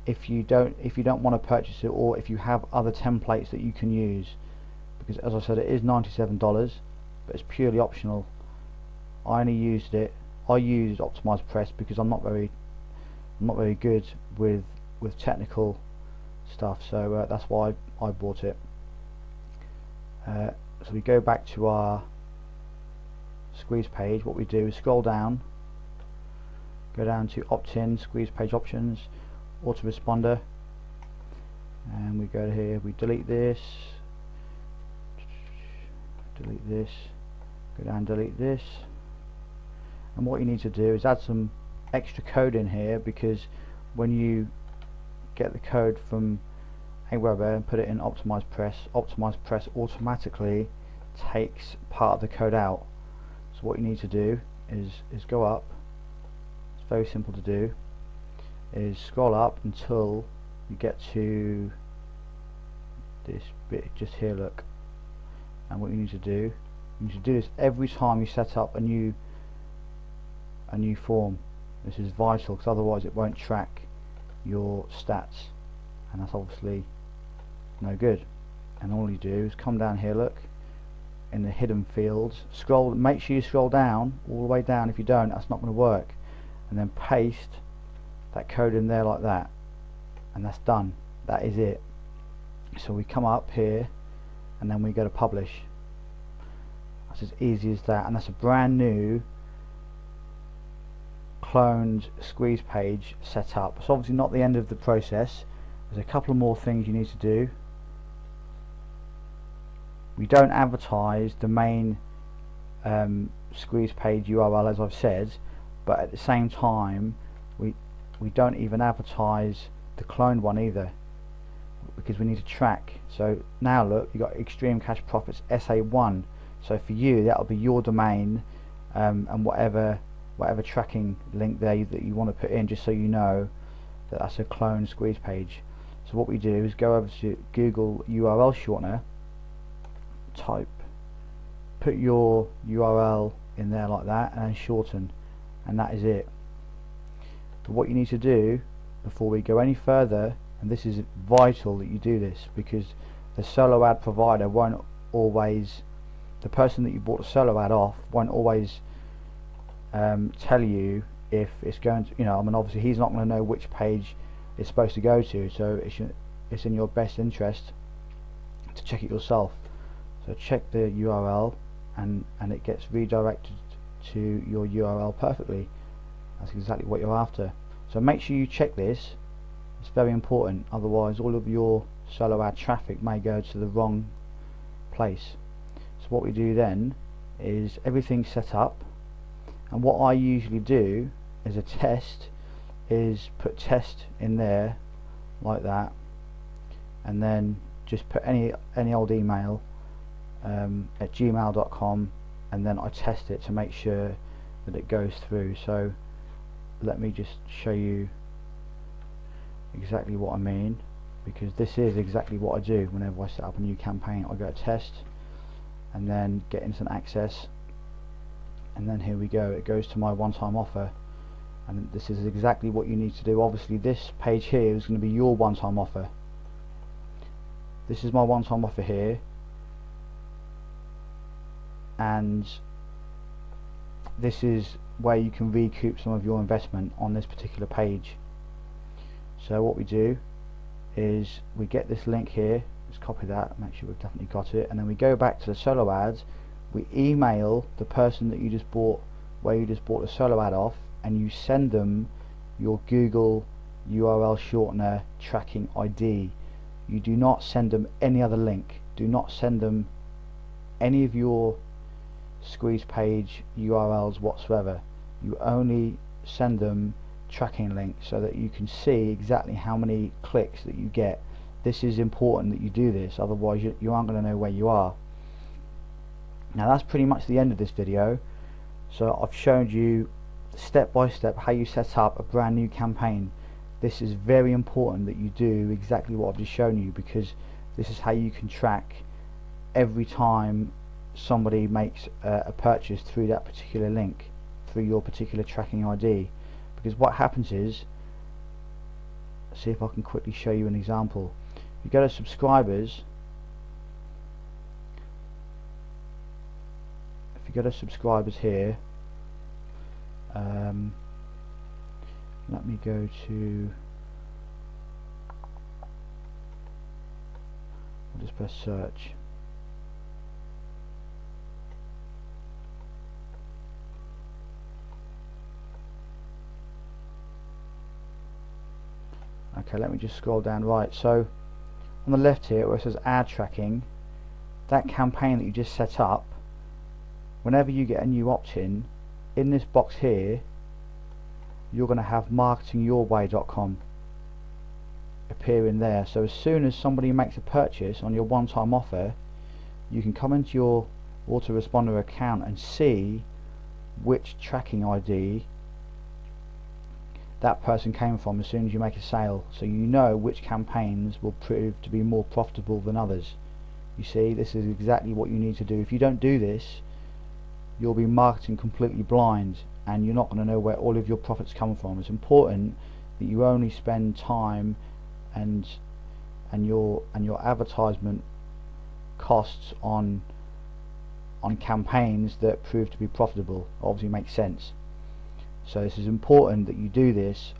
if you don't want to purchase it, or if you have other templates that you can use, because as I said, it is $97, but it's purely optional. I used Optimized Press because I'm not very good with technical stuff, so that's why I bought it. So we go back to our squeeze page. What we do is scroll down, go down to opt-in, squeeze page options, autoresponder, and we go here, we delete this, go down, delete this, and what you need to do is add some extra code in here, because when you get the code from Aweber and put it in Optimized Press automatically takes part of the code out. So what you need to do is go up. It's very simple to do. Is scroll up until you get to this bit just here, look, and what you need to do this every time you set up a new form. This is vital, because otherwise it won't track your stats, and that's obviously no good. And all you do is come down here, look, in the hidden fields, make sure you scroll down, all the way down. If you don't, that's not going to work. And then paste that code in there like that, and that's done. That is it. So we come up here and then we go to publish. That's as easy as that, and that's a brand new cloned squeeze page set up. It's obviously not the end of the process. There's a couple of more things you need to do. We don't advertise the main squeeze page URL, as I've said, but at the same time we don't even advertise the cloned one either, because we need to track. So now look, you've got Extreme Cash Profits SA1. So for you, that'll be your domain, and whatever tracking link there that you want to put in, just so you know that that's a clone squeeze page. So what we do is go over to Google URL shortener, put your URL in there like that, and then shorten, and that is it. But what you need to do before we go any further, and this is vital that you do this, because the solo ad provider won't always, the person that you bought the solo ad off won't always tell you if it's going to, I mean, obviously he's not going to know which page it's supposed to go to, so it's in your best interest to check it yourself. So check the URL, and it gets redirected to your URL perfectly. That's exactly what you're after. So make sure you check this. It's very important, otherwise all of your solo ad traffic may go to the wrong place. So what we do then is everything's set up, and what I usually do as a test is put test in there like that, and then just put any old email at gmail.com, and then I test it to make sure that it goes through. So let me just show you exactly what I mean, because this is exactly what I do whenever I set up a new campaign. I go to test and then get instant access, and then here we go, it goes to my one-time offer, and this is exactly what you need to do. Obviously this page here is going to be your one-time offer. This is my one-time offer here, and this is where you can recoup some of your investment on this particular page. So what we do is we get this link here, let's copy that, make sure we've definitely got it, and then we go back to the solo ads, we email the person that you just bought, where you just bought the solo ad off, and you send them your Google URL shortener tracking ID. You do not send them any other link. Do not send them any of your squeeze page URLs whatsoever. You only send them tracking links so that you can see exactly how many clicks that you get. This is important that you do this, otherwise you aren't going to know where you are. Now that's pretty much the end of this video. So I've shown you step by step how you set up a brand new campaign. This is very important that you do exactly what I've just shown you, because this is how you can track every time somebody makes a purchase through that particular link, through your particular tracking ID. Because what happens is, see if I can quickly show you an example. You go to subscribers, if you go to subscribers here, let me go to, I'll just press search. Okay, let me just scroll down. Right, so on the left here where it says ad tracking, that campaign that you just set up, whenever you get a new opt-in, in this box here you're going to have marketingyourway.com appear in there. So as soon as somebody makes a purchase on your one-time offer, you can come into your Autoresponder account and see which tracking ID that person came from as soon as you make a sale, so you know which campaigns will prove to be more profitable than others. You see, this is exactly what you need to do. If you don't do this, you'll be marketing completely blind, and you're not going to know where all of your profits come from. It's important that you only spend time and your advertisement costs on on campaigns that prove to be profitable. Obviously makes sense. So this is important that you do this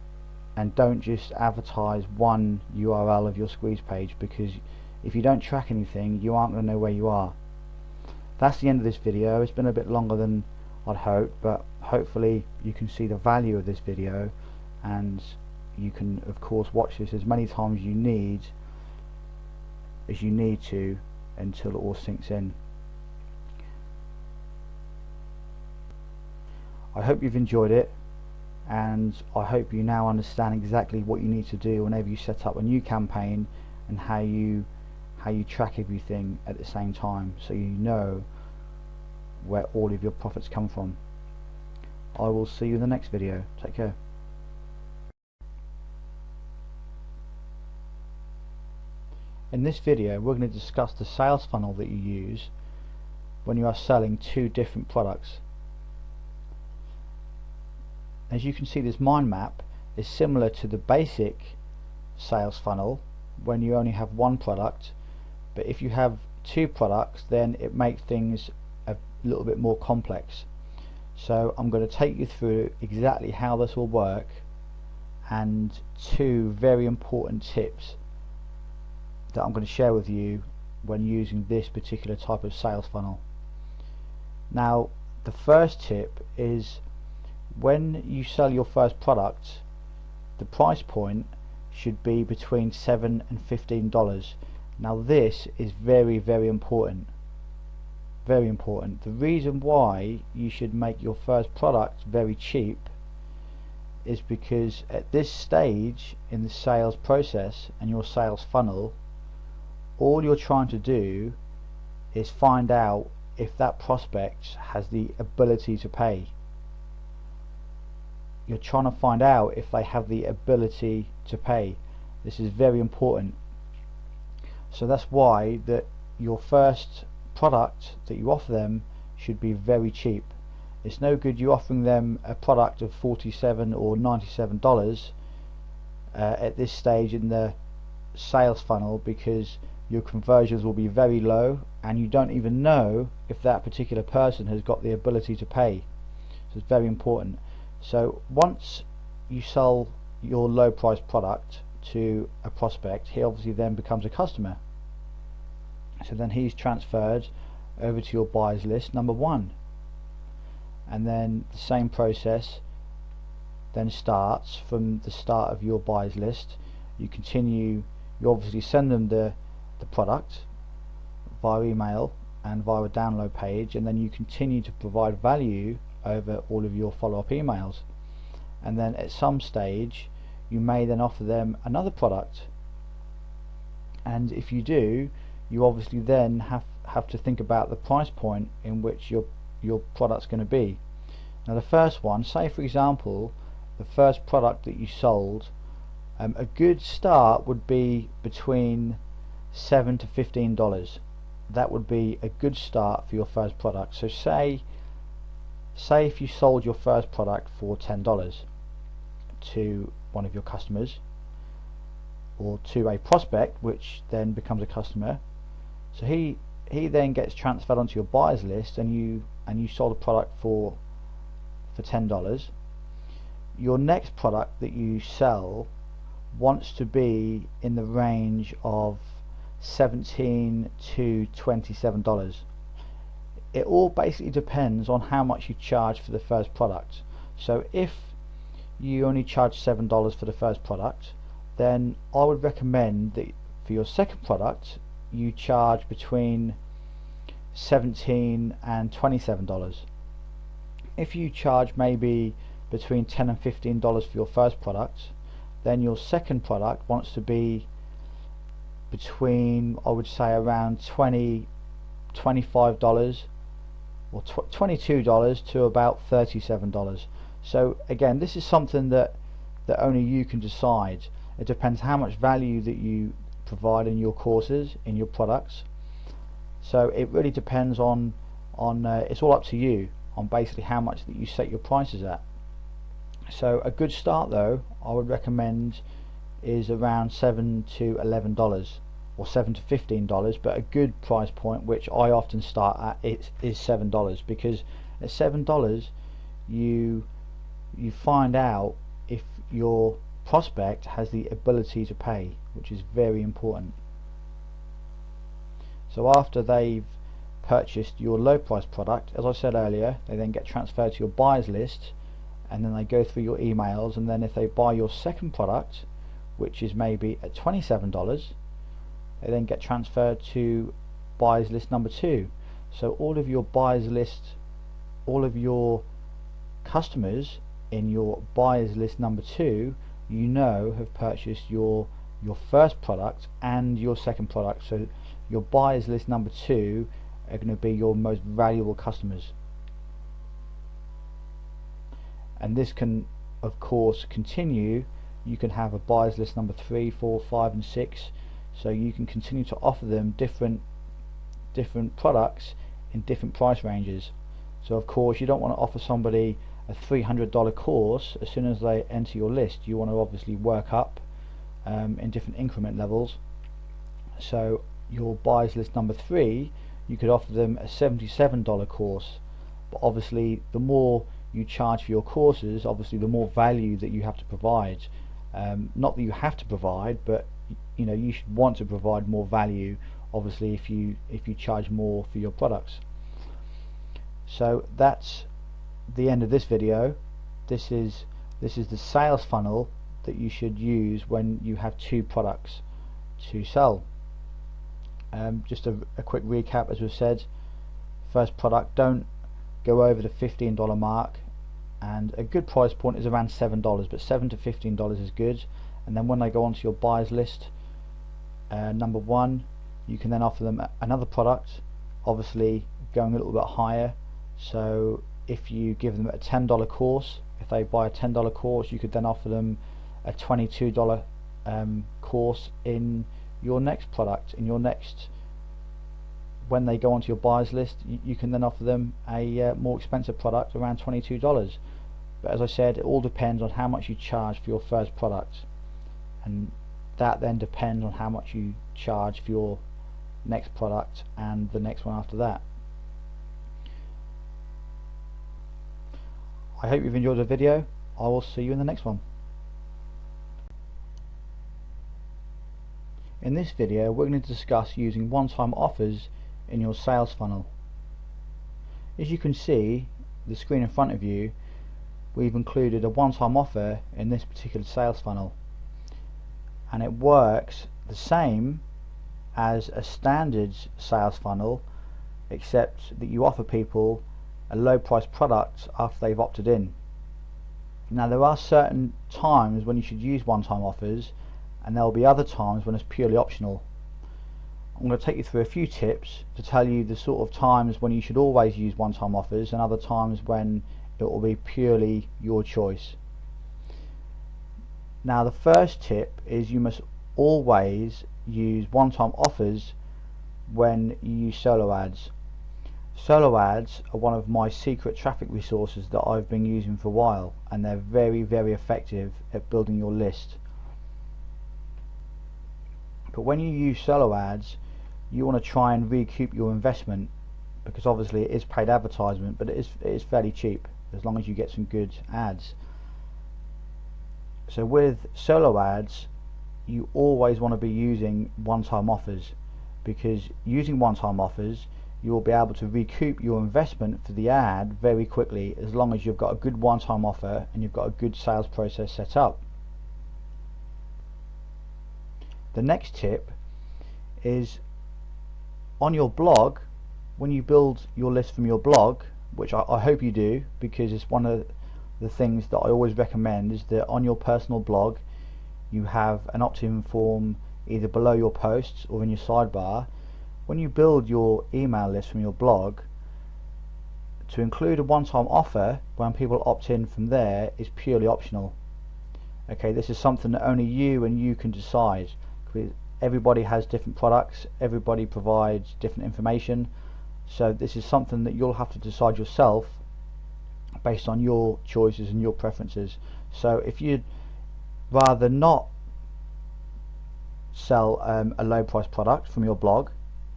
and don't just advertise one URL of your squeeze page, because if you don't track anything, you aren't going to know where you are. That's the end of this video. It's been a bit longer than I'd hoped, but hopefully you can see the value of this video, and you can of course watch this as many times as you need to until it all sinks in. I hope you've enjoyed it, and I hope you now understand exactly what you need to do whenever you set up a new campaign, and how you track everything at the same time, so you know where all of your profits come from. I will see you in the next video. Take care. In this video we're going to discuss the sales funnel that you use when you are selling two different products. As you can see, this mind map is similar to the basic sales funnel when you only have one product, but if you have two products then it makes things a little bit more complex. So I'm going to take you through exactly how this will work, and two very important tips that I'm going to share with you when using this particular type of sales funnel. Now, the first tip is, when you sell your first product, the price point should be between $7 and $15. Now this is very, very important. Very important. The reason why you should make your first product very cheap is because at this stage in the sales process and your sales funnel, all you're trying to do is find out if that prospect has the ability to pay. You're trying to find out if they have the ability to pay. This is very important. So that's why that your first product that you offer them should be very cheap. It's no good you offering them a product of $47 or $97 at this stage in the sales funnel, because your conversions will be very low and you don't even know if that particular person has got the ability to pay. So it's very important. So once you sell your low price product to a prospect, he obviously then becomes a customer. So then he's transferred over to your buyers list number one, and then the same process then starts from the start of your buyers list. You continue, you obviously send them the product via email and via a download page, and then you continue to provide value over all of your follow-up emails, and then at some stage you may then offer them another product, and if you do, you obviously then have to think about the price point in which your product's going to be. Now the first one, say for example the first product that you sold, a good start would be between $7 to $15. That would be a good start for your first product. So say if you sold your first product for $10 to one of your customers, or to a prospect which then becomes a customer, so he then gets transferred onto your buyers list, and you sold a product for $10. Your next product that you sell wants to be in the range of $17 to $27. It all basically depends on how much you charge for the first product. So if you only charge $7 for the first product, then I would recommend that for your second product you charge between $17 and $27. If you charge maybe between $10 and $15 for your first product, then your second product wants to be between, I would say, around $25 or $22 to about $37. So again, this is something that only you can decide. It depends how much value that you provide in your courses, in your products. So it really depends on it's all up to you on basically how much that you set your prices at. So a good start though, I would recommend, is around $7 to $11, or $7 to $15, but a good price point which I often start at is $7, because at $7 you find out if your prospect has the ability to pay, which is very important. So after they've purchased your low price product, as I said earlier, they then get transferred to your buyers list, and then they go through your emails, and then if they buy your second product, which is maybe at $27, they then get transferred to buyers list number 2. So all of your buyers list, all of your customers in your buyers list number 2, you know, have purchased your first product and your second product. So your buyers list number 2 are going to be your most valuable customers. And this can of course continue. You can have a buyers list number 3, 4, 5 and 6, so you can continue to offer them different products in different price ranges. So of course you don't want to offer somebody a $300 course as soon as they enter your list. You want to obviously work up in different increment levels. So your buyers list number 3, you could offer them a $77 course, but obviously the more you charge for your courses, obviously the more value that you have to provide. Not that you have to provide, but you know, you should want to provide more value, obviously, if you charge more for your products. So that's the end of this video. This is the sales funnel that you should use when you have 2 products to sell. Just a quick recap, as we've said. First product, don't go over the $15 mark, and a good price point is around $7, but $7 to $15 is good. And then when they go onto your buyers list, number 1, you can then offer them another product, obviously going a little bit higher. So if you give them a $10 course, if they buy a $10 course, you could then offer them a $22 course in your next product. In your next, when they go onto your buyers list, you can then offer them a more expensive product around $22. But as I said, it all depends on how much you charge for your first product, and that then depends on how much you charge for your next product and the next one after that. I hope you've enjoyed the video. I will see you in the next one. In this video we're going to discuss using one-time offers in your sales funnel. As you can see, the screen in front of you, we've included a one-time offer in this particular sales funnel, and it works the same as a standard sales funnel, except that you offer people a low price product after they've opted in. Now there are certain times when you should use one-time offers, and there will be other times when it's purely optional. I'm going to take you through a few tips to tell you the sort of times when you should always use one-time offers and other times when it will be purely your choice. Now the first tip is you must always use one-time offers when you use solo ads. Solo ads are one of my secret traffic resources that I've been using for a while, and they're very, very effective at building your list. But when you use solo ads, you want to try and recoup your investment, because obviously it is paid advertisement, but it is fairly cheap as long as you get some good ads. So with solo ads, you always want to be using one-time offers, because using one-time offers, you will be able to recoup your investment for the ad very quickly, as long as you've got a good one-time offer and you've got a good sales process set up. The next tip is on your blog. When you build your list from your blog, which I hope you do, because it's one of the things that I always recommend, is that on your personal blog you have an opt-in form either below your posts or in your sidebar. When you build your email list from your blog, to include a one-time offer when people opt in from there is purely optional. Okay, this is something that only you and you can decide. Everybody has different products, everybody provides different information, so this is something that you'll have to decide yourself based on your choices and your preferences. So if you'd rather not sell a low price product from your blog,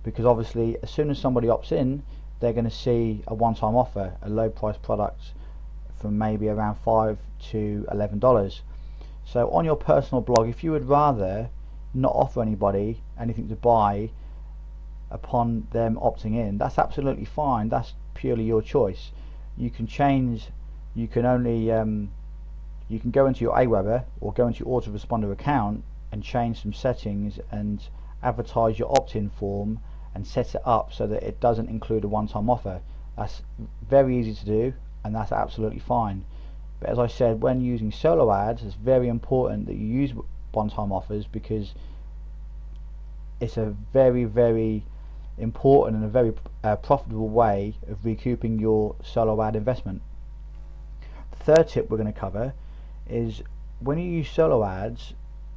because obviously as soon as somebody opts in, they're going to see a one-time offer, a low price product from maybe around $5 to $11. So on your personal blog, if you would rather not offer anybody anything to buy upon them opting in, that's absolutely fine. That's purely your choice. You can change, you can only you can go into your Aweber or go into your Autoresponder account and change some settings and advertise your opt-in form and set it up so that it doesn't include a one-time offer. That's very easy to do, and that's absolutely fine. But as I said, when using solo ads, it's very important that you use one-time offers, because it's a very important and a very profitable way of recouping your solo ad investment. The third tip we're going to cover is when you use solo ads,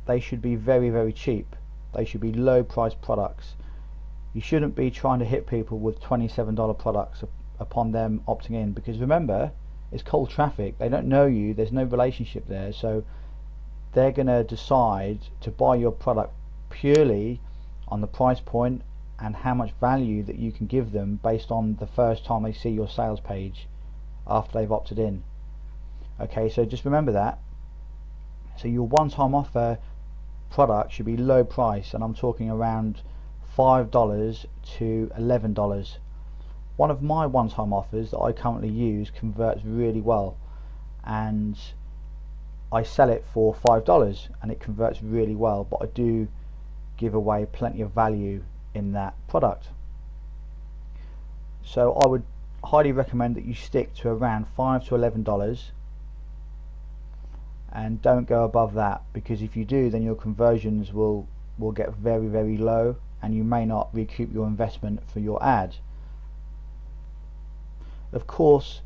they should be very cheap. They should be low price products. You shouldn't be trying to hit people with $27 products upon them opting in, because remember, it's cold traffic. They don't know you, there's no relationship there, so they're going to decide to buy your product purely on the price point and how much value that you can give them based on the first time they see your sales page after they've opted in. Okay, so just remember that. So your one-time offer product should be low price, and I'm talking around $5 to $11. One of my one-time offers that I currently use converts really well, and I sell it for $5 and it converts really well, but I do give away plenty of value in that product. So I would highly recommend that you stick to around $5 to $11 and don't go above that, because if you do, then your conversions will get very low and you may not recoup your investment for your ad. Of course,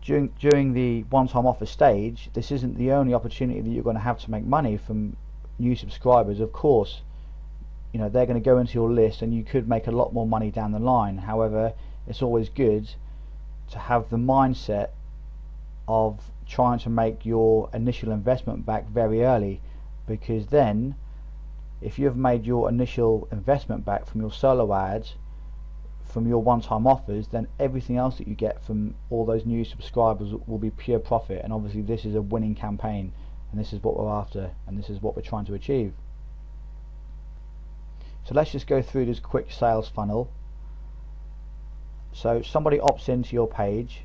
during the one-time offer stage, this isn't the only opportunity that you're going to have to make money from new subscribers. Of course, you know, they're going to go into your list and you could make a lot more money down the line. However, it's always good to have the mindset of trying to make your initial investment back very early, because then if you've made your initial investment back from your solo ads, from your one-time offers, then everything else that you get from all those new subscribers will be pure profit. And obviously this is a winning campaign, and this is what we're after, and this is what we're trying to achieve. So let's just go through this quick sales funnel. So somebody opts into your page,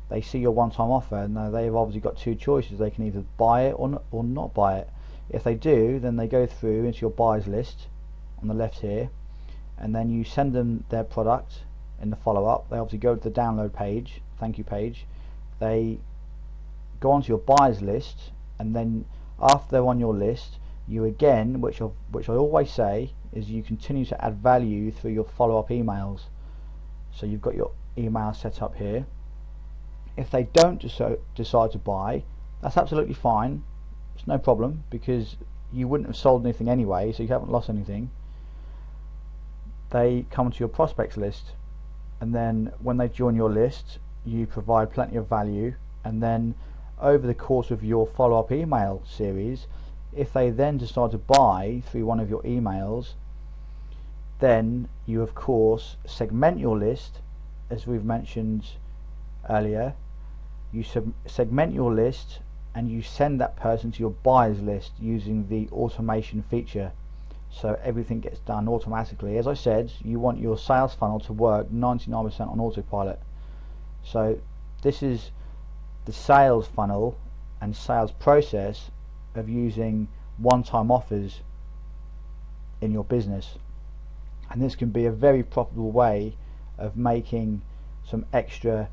they see your one-time offer, and now they've obviously got two choices. They can either buy it or not buy it. If they do, then they go through into your buyers list on the left here, and then you send them their product in the follow-up. They obviously go to the download page, thank you page, they go onto your buyers list, and then after they're on your list, you again, which I always say, is you continue to add value through your follow-up emails. So you've got your email set up here. If they don't decide to buy, that's absolutely fine. It's no problem, because you wouldn't have sold anything anyway, so you haven't lost anything. They come to your prospects list, and then when they join your list, you provide plenty of value, and then over the course of your follow-up email series, if they then decide to buy through one of your emails, then you of course segment your list, as we've mentioned earlier. You segment your list and you send that person to your buyers list using the automation feature, so everything gets done automatically. As I said, you want your sales funnel to work 99% on autopilot. So this is the sales funnel and sales process of using one-time offers in your business, and this can be a very profitable way of making some extra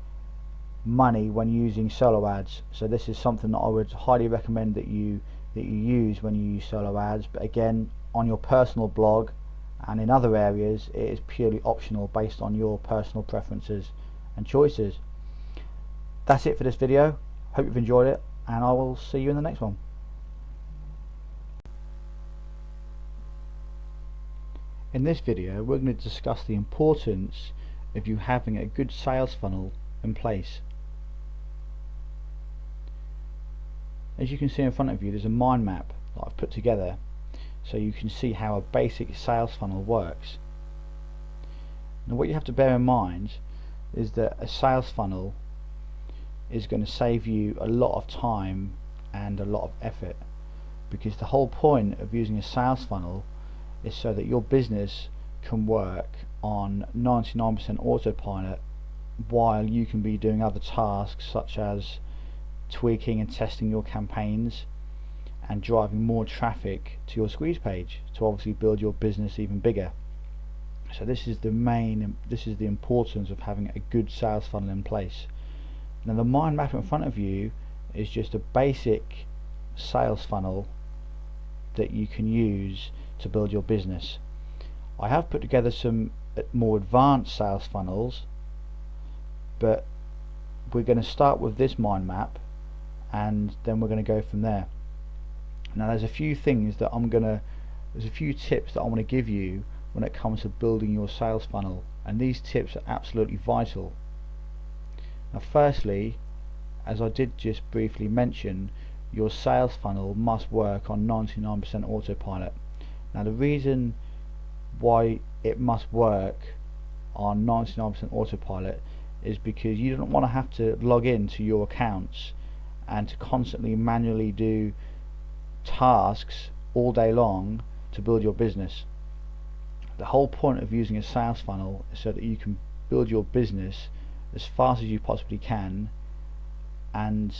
money when using solo ads. So this is something that I would highly recommend that you use when you use solo ads, but again, on your personal blog and in other areas, it is purely optional based on your personal preferences and choices. That's it for this video. Hope you've enjoyed it, and I will see you in the next one. In this video, we're going to discuss the importance of you having a good sales funnel in place. As you can see in front of you, there's a mind map that I've put together. so you can see how a basic sales funnel works. Now what you have to bear in mind is that a sales funnel is going to save you a lot of time and a lot of effort, because the whole point of using a sales funnel is so that your business can work on 99% autopilot while you can be doing other tasks such as tweaking and testing your campaigns and driving more traffic to your squeeze page to obviously build your business even bigger. So this is the importance of having a good sales funnel in place. Now the mind map in front of you is just a basic sales funnel that you can use to build your business. I have put together some more advanced sales funnels, but we're going to start with this mind map and then we're going to go from there. Now there's a few tips that I want to give you when it comes to building your sales funnel, and these tips are absolutely vital. Now firstly, as I did just briefly mention, your sales funnel must work on 99% autopilot. Now the reason why it must work on 99% autopilot is because you don't want to have to log into your accounts and to constantly manually do tasks all day long to build your business. The whole point of using a sales funnel is so that you can build your business as fast as you possibly can and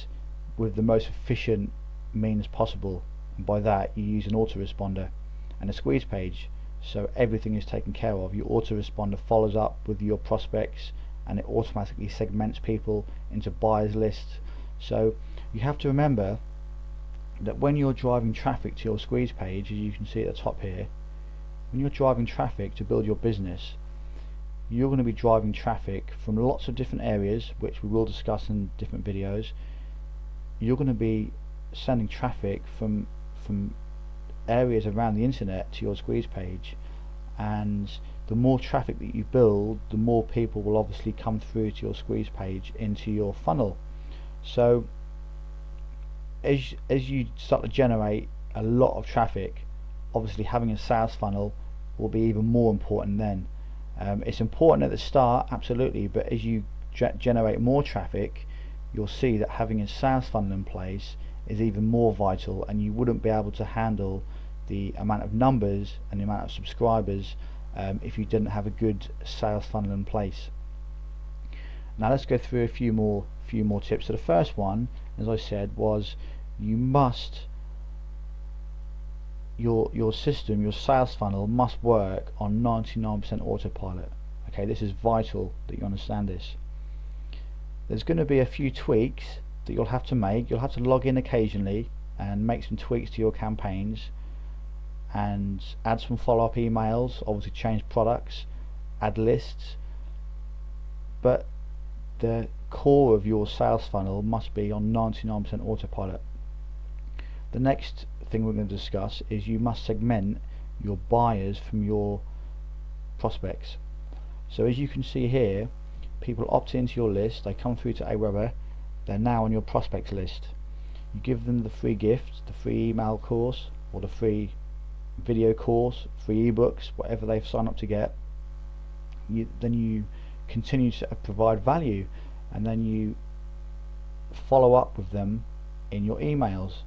with the most efficient means possible, and by that you use an autoresponder and a squeeze page, so everything is taken care of. Your autoresponder follows up with your prospects and it automatically segments people into buyers lists. So you have to remember that when you're driving traffic to your squeeze page, as you can see at the top here, when you're driving traffic to build your business, you're going to be driving traffic from lots of different areas, which we will discuss in different videos. You're going to be sending traffic from areas around the internet to your squeeze page, and the more traffic that you build, the more people will obviously come through to your squeeze page into your funnel. So as you start to generate a lot of traffic, obviously having a sales funnel will be even more important then. It's important at the start, absolutely, but as you generate more traffic, you'll see that having a sales funnel in place is even more vital, and you wouldn't be able to handle the amount of numbers and the amount of subscribers if you didn't have a good sales funnel in place. Now let's go through a few more tips. So the first one, as I said, was your system, your sales funnel must work on 99% autopilot. Okay, this is vital that you understand this. There's going to be a few tweaks that you'll have to make. You'll have to log in occasionally and make some tweaks to your campaigns and add some follow-up emails, obviously change products, add lists, but the core of your sales funnel must be on 99% autopilot. The next thing we're going to discuss is you must segment your buyers from your prospects. So as you can see here, people opt into your list, they come through to Aweber, they're now on your prospects list. You give them the free gift, the free email course, or the free video course, free ebooks, whatever they've signed up to get. Then you continue to provide value, and then you follow up with them in your emails.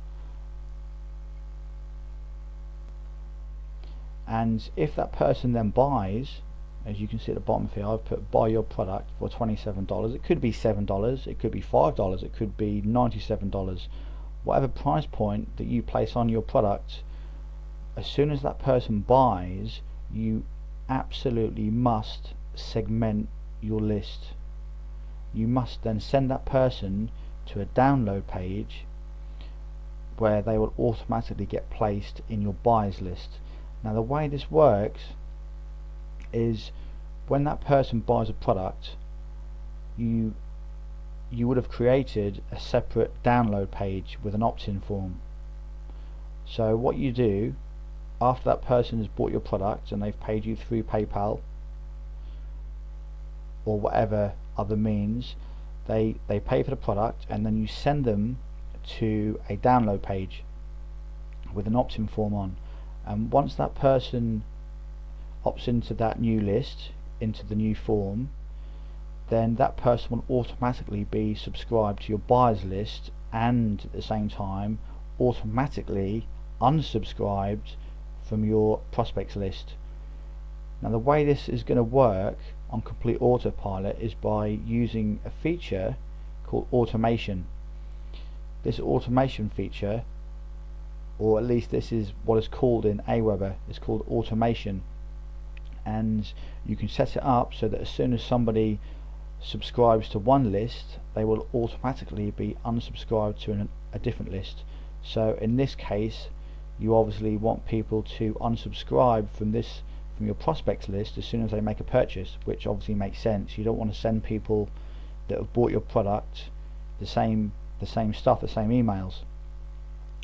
And if that person then buys, as you can see at the bottom here, I've put buy your product for $27. It could be $7, it could be $5, it could be $97. Whatever price point that you place on your product, as soon as that person buys, you absolutely must segment your list. You must then send that person to a download page where they will automatically get placed in your buyers list. Now the way this works is when that person buys a product, you would have created a separate download page with an opt-in form. So what you do after that person has bought your product and they've paid you through PayPal or whatever other means, they pay for the product, and then you send them to a download page with an opt-in form on. and once that person opts into that new list, into the new form, then that person will automatically be subscribed to your buyers list, and at the same time automatically unsubscribed from your prospects list. Now the way this is going to work on complete autopilot is by using a feature called automation. This automation feature, or at least this is what is called in Aweber, is called automation, and you can set it up so that as soon as somebody subscribes to one list, they will automatically be unsubscribed to a different list. So in this case, you obviously want people to unsubscribe from your prospects list as soon as they make a purchase, which obviously makes sense. You don't want to send people that have bought your product the same stuff, the same emails.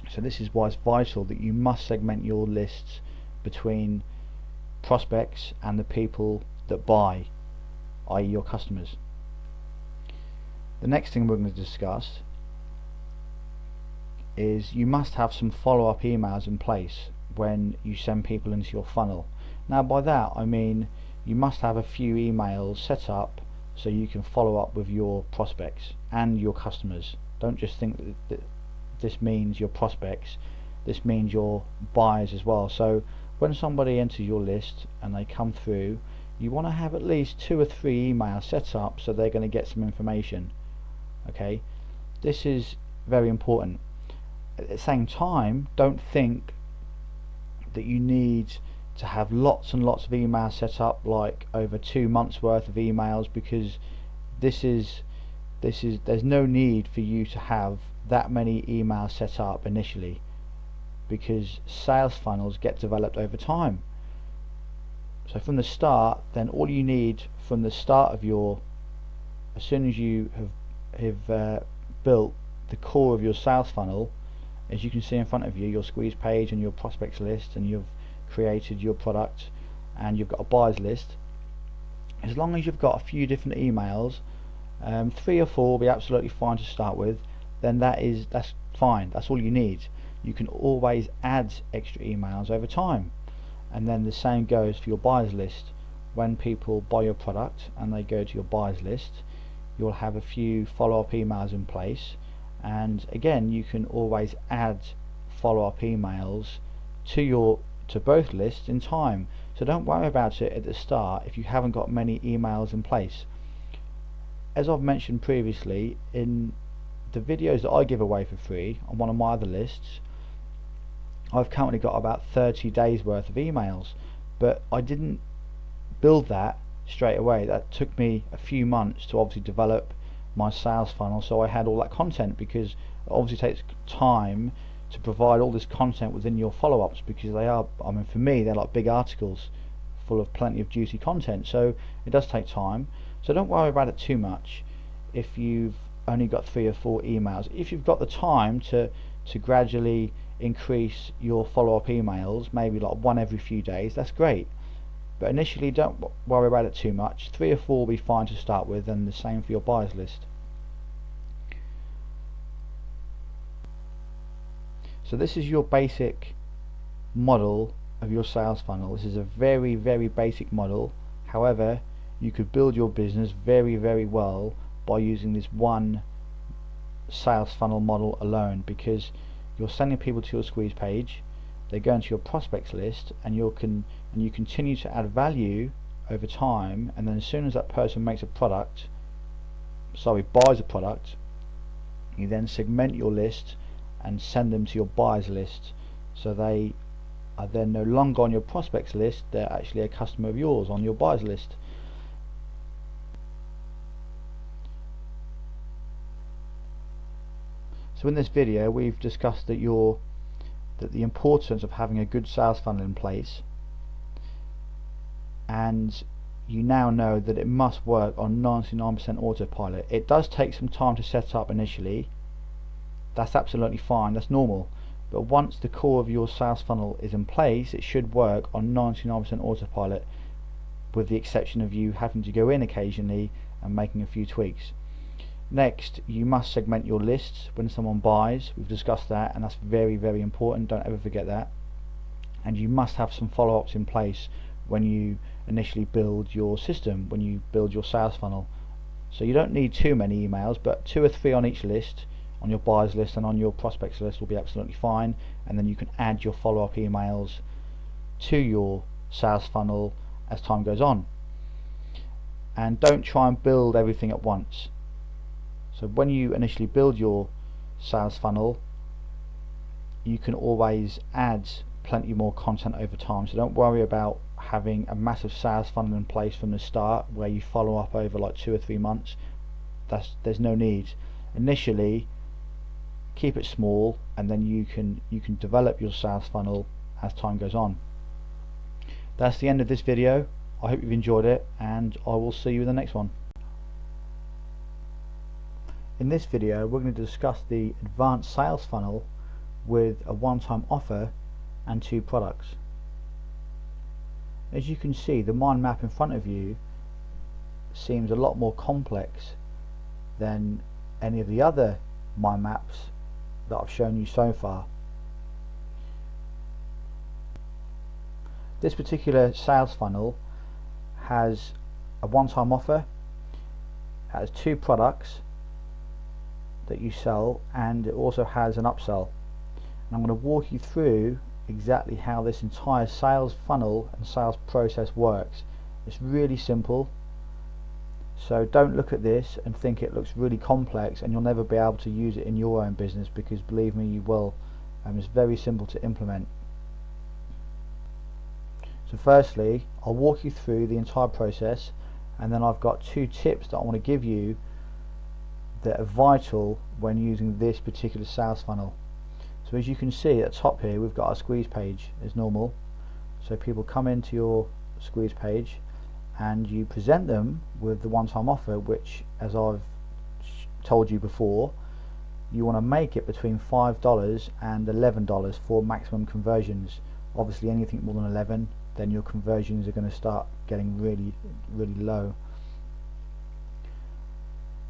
So this is why it's vital that you must segment your lists between prospects and the people that buy, i.e. your customers. The next thing we're going to discuss is you must have some follow-up emails in place when you send people into your funnel. Now by that I mean you must have a few emails set up so you can follow up with your prospects and your customers. Don't just think that this means your prospects, this means your buyers as well. So when somebody enters your list and they come through, you want to have at least 2 or 3 emails set up so they're going to get some information. Okay, this is very important. At the same time, don't think that you need to have lots and lots of emails set up, like over 2 months worth of emails, because there's no need for you to have that many emails set up initially, because sales funnels get developed over time. So from the start, then all you need from the start of as soon as you have built the core of your sales funnel, as you can see in front of you, your squeeze page and your prospects list, and you've created your product and you've got a buyers list. As long as you've got a few different emails, 3 or 4 will be absolutely fine to start with, then that's fine, that's all you need. You can always add extra emails over time, and then the same goes for your buyers list. When people buy your product and they go to your buyers list, you'll have a few follow-up emails in place, and again you can always add follow-up emails to both lists in time. So don't worry about it at the start if you haven't got many emails in place. As I've mentioned previously, in the videos that I give away for free on one of my other lists, I've currently got about 30 days worth of emails, but I didn't build that straight away. That took me a few months to obviously develop my sales funnel, so I had all that content, because it obviously takes time to provide all this content within your follow-ups, because they are, I mean, for me they're like big articles full of plenty of juicy content, so it does take time. So don't worry about it too much if you've only got 3 or 4 emails. If you've got the time to gradually increase your follow-up emails, maybe like 1 every few days, that's great, but initially don't worry about it too much. 3 or 4 will be fine to start with, and the same for your buyers list. So this is your basic model of your sales funnel. This is a very, very basic model. However, you could build your business very, very well by using this one sales funnel model alone, because you're sending people to your squeeze page, they go into your prospects list, and you continue to add value over time, and then as soon as that person buys a product, you then segment your list and send them to your buyers list, so they are then no longer on your prospects list, they're actually a customer of yours on your buyers list. So in this video we've discussed that the importance of having a good sales funnel in place, and you now know that it must work on 99% autopilot. It does take some time to set up initially, that's absolutely fine, that's normal, but once the core of your sales funnel is in place, it should work on 99% autopilot, with the exception of you having to go in occasionally and making a few tweaks. Next, you must segment your lists when someone buys. We've discussed that, and that's very, very important, don't ever forget that. and you must have some follow-ups in place when you initially build your system, when you build your sales funnel. So you don't need too many emails, but 2 or 3 on each list, on your buyers list and on your prospects list, will be absolutely fine. And then you can add your follow-up emails to your sales funnel as time goes on. And don't try and build everything at once. So when you initially build your sales funnel, you can always add plenty more content over time. So don't worry about having a massive sales funnel in place from the start where you follow up over like 2 or 3 months. There's no need. Initially, keep it small, and then you can develop your sales funnel as time goes on. That's the end of this video. I hope you've enjoyed it, and I will see you in the next one. In this video, we're going to discuss the advanced sales funnel with a one-time offer and 2 products. As you can see, the mind map in front of you seems a lot more complex than any of the other mind maps that I've shown you so far. This particular sales funnel has a one-time offer, has 2 products that you sell, and it also has an upsell. And I'm going to walk you through exactly how this entire sales funnel and sales process works. It's really simple, so don't look at this and think it looks really complex and you'll never be able to use it in your own business, because believe me, you will. It's very simple to implement. So firstly, I'll walk you through the entire process, and then I've got 2 tips that I want to give you that are vital when using this particular sales funnel. So as you can see at the top here, we've got our squeeze page as normal. So people come into your squeeze page and you present them with the one-time offer, which, as I've told you before, you want to make it between $5 and $11 for maximum conversions. Obviously anything more than 11, then your conversions are going to start getting really low.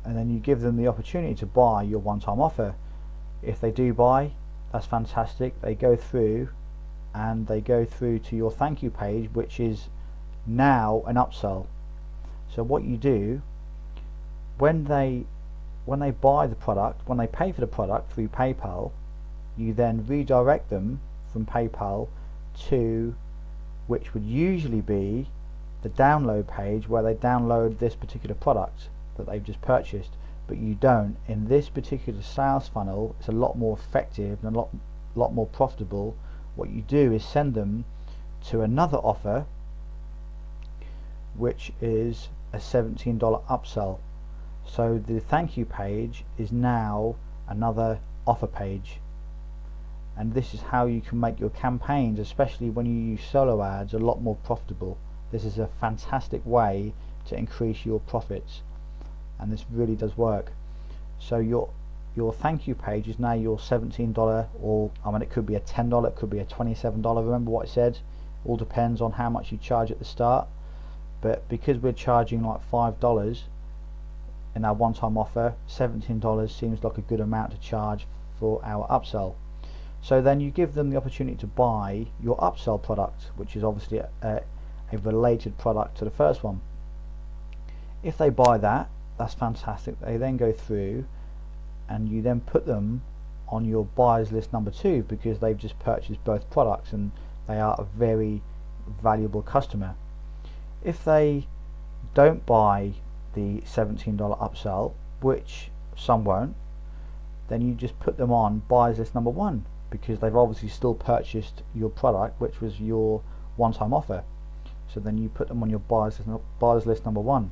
And then you give them the opportunity to buy your one-time offer. If they do buy, that's fantastic. They go through and they go through to your thank you page, which is now an upsell. So what you do when they buy the product, when they pay for the product through PayPal, you then redirect them from PayPal to, which would usually be the download page where they download this particular product that they've just purchased. But you don't. In this particular sales funnel, it's a lot more effective and a lot more profitable. What you do is send them to another offer, which is a $17 upsell. So the thank you page is now another offer page. And this is how you can make your campaigns, especially when you use solo ads, a lot more profitable. This is a fantastic way to increase your profits, and this really does work. So your thank you page is now your $17, or I mean, it could be a $10, it could be a $27. Remember what I said, all depends on how much you charge at the start. But because we're charging like $5 in our one-time offer, $17 seems like a good amount to charge for our upsell. So then you give them the opportunity to buy your upsell product, which is obviously a related product to the first one. If they buy that, that's fantastic. They then go through and you then put them on your buyers list number 2, because they've just purchased both products and they are a very valuable customer. If they don't buy the $17 upsell, which some won't, then you just put them on buyers list number 1, because they've obviously still purchased your product, which was your one-time offer. So then you put them on your buyers list number 1.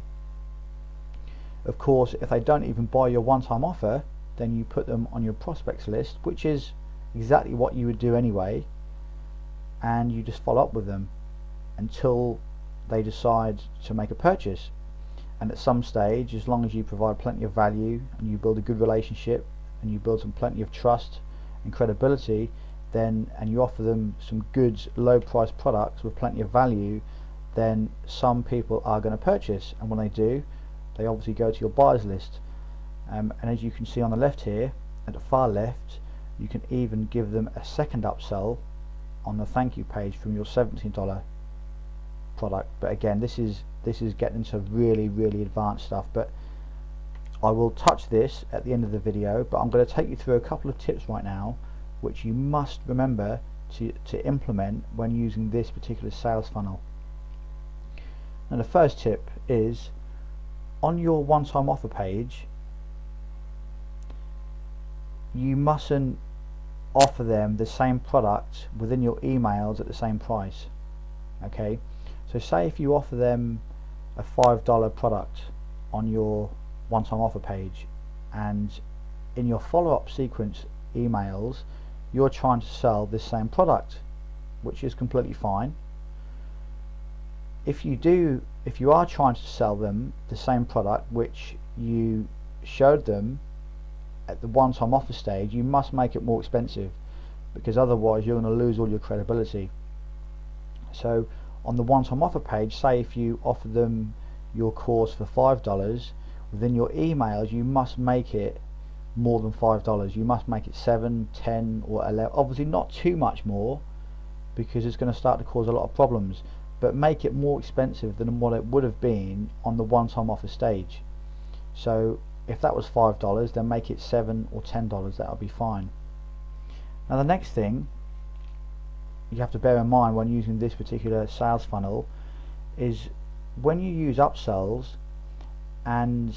Of course, if they don't even buy your one-time offer, then you put them on your prospects list, which is exactly what you would do anyway, and you just follow up with them until they decide to make a purchase. And at some stage, as long as you provide plenty of value and you build a good relationship and you build plenty of trust and credibility, then, and you offer them some good low price products with plenty of value, then some people are going to purchase. And when they do, they obviously go to your buyers list. And as you can see on the left here, at the far left, you can even give them a second upsell on the thank you page from your $17 product. But again, this is getting into really advanced stuff, but I will touch this at the end of the video. But I'm going to take you through a couple of tips right now which you must remember to implement when using this particular sales funnel. And the first tip is, on your one-time offer page, you mustn't offer them the same product within your emails at the same price. Okay, so say if you offer them a $5 product on your one-time offer page, and in your follow-up sequence emails you're trying to sell this same product, which is completely fine. If you are trying to sell them the same product which you showed them at the one-time offer stage, you must make it more expensive, because otherwise you're going to lose all your credibility. So on the one-time offer page, say if you offer them your course for $5, within your emails you must make it more than $5. You must make it $7, $10 or $11. Obviously not too much more, because it's going to start to cause a lot of problems, but make it more expensive than what it would have been on the one-time offer stage. So if that was $5, then make it $7 or $10. That'll be fine. Now the next thing you have to bear in mind when using this particular sales funnel is, when you use upsells and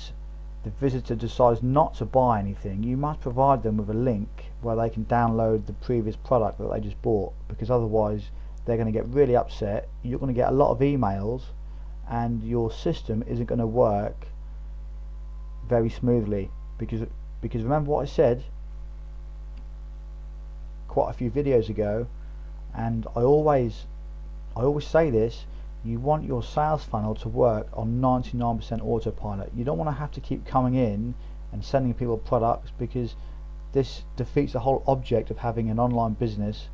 the visitor decides not to buy anything, you must provide them with a link where they can download the previous product that they just bought, because otherwise they're going to get really upset. You're going to get a lot of emails and your system isn't going to work very smoothly, because remember what I said quite a few videos ago, and I always say this: you want your sales funnel to work on 99% autopilot. You don't want to have to keep coming in and sending people products, because this defeats the whole object of having an online business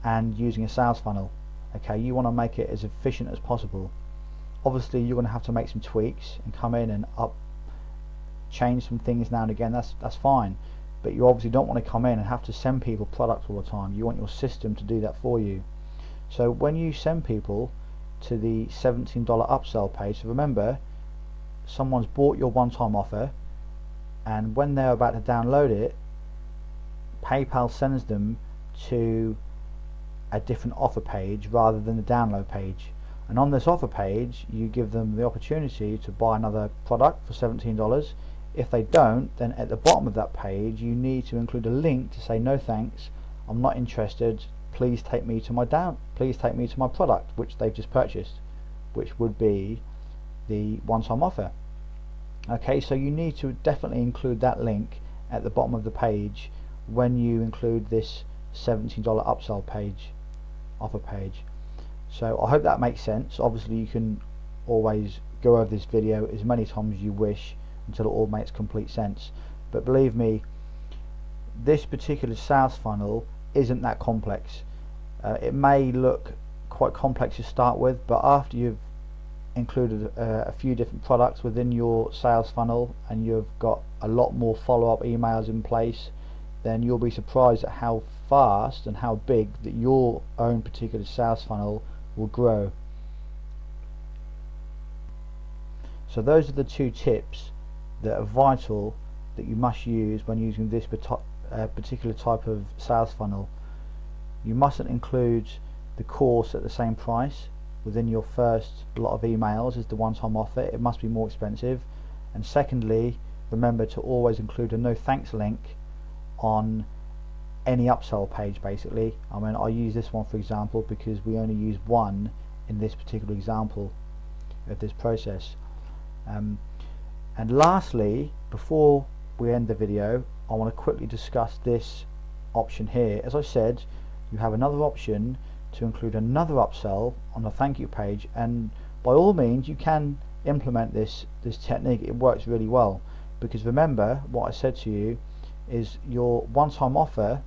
and using a sales funnel. Okay, you want to make it as efficient as possible. Obviously you're going to have to make some tweaks and come in and change some things now and again. That's fine, but you obviously don't want to come in and have to send people products all the time. You want your system to do that for you. So when you send people to the $17 upsell page, so remember, someone's bought your one-time offer, and when they're about to download it, PayPal sends them to a different offer page rather than the download page. And on this offer page you give them the opportunity to buy another product for $17. If they don't, then at the bottom of that page you need to include a link to say, no thanks, I'm not interested, please take me to my product, which they've just purchased, which would be the one-time offer. Okay, so you need to definitely include that link at the bottom of the page when you include this $17 upsell page, offer page. So I hope that makes sense. Obviously you can always go over this video as many times as you wish until it all makes complete sense, but believe me, this particular sales funnel isn't that complex. It may look quite complex to start with, but after you've included a few different products within your sales funnel and you've got a lot more follow-up emails in place, then you'll be surprised at how fast and how big that your own particular sales funnel will grow. So those are the two tips that are vital that you must use when using this particular type of sales funnel. You mustn't include the course at the same price within your first lot of emails as the one-time offer. It must be more expensive. And secondly, remember to always include a no thanks link on any upsell page. Basically, I mean, I use this one for example because we only use one in this particular example of this process. And lastly, before we end the video, I want to quickly discuss this option here. As I said, you have another option to include another upsell on the thank you page, and by all means you can implement this technique. It works really well, because remember what I said to you is your one-time offer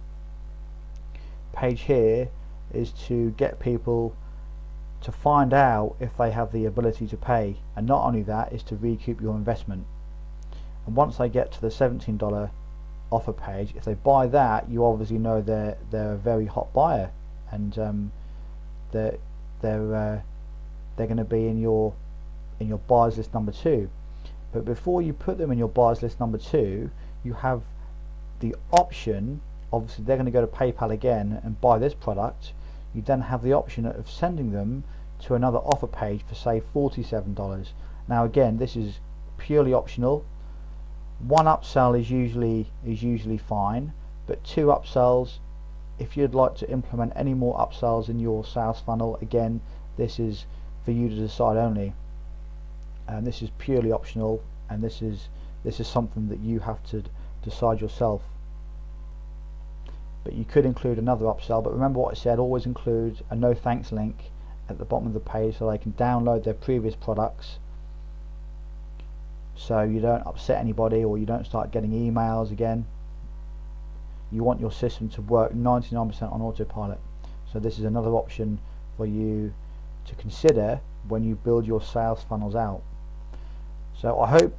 page here is to get people to find out if they have the ability to pay, and not only that, is to recoup your investment. And once they get to the $17 offer page, if they buy that, you obviously know they're a very hot buyer, and they're going to be in your buyers list number 2. But before you put them in your buyers list number 2, you have the option, obviously they're going to go to PayPal again and buy this product. You then have the option of sending them to another offer page for say $47. Now again, this is purely optional. 1 upsell is usually fine, but 2 upsells, if you'd like to implement any more upsells in your sales funnel, again, this is for you to decide only, and this is purely optional, and this is something that you have to decide yourself. But you could include another upsell, but remember what I said, always include a no thanks link at the bottom of the page so they can download their previous products, so you don't upset anybody or you don't start getting emails again. You want your system to work 99% on autopilot. So this is another option for you to consider when you build your sales funnels out. So I hope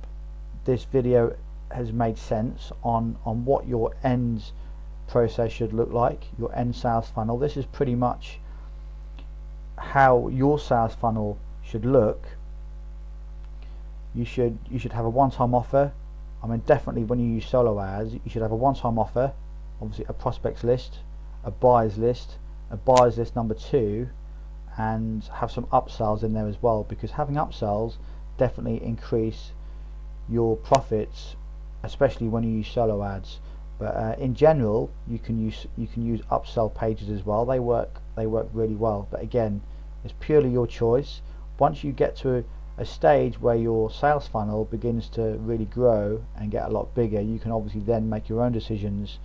this video has made sense on what your end process should look like, your end sales funnel. This is pretty much how your sales funnel should look. You should have a one-time offer. I mean, definitely when you use solo ads, you should have a one-time offer, obviously a prospects list, a buyers list, a buyers list number 2, and have some upsells in there as well, because having upsells definitely increase your profits, especially when you use solo ads. But in general, you can use upsell pages as well. They work really well. But again, it's purely your choice. Once you get to a stage where your sales funnel begins to really grow and get a lot bigger, you can obviously then make your own decisions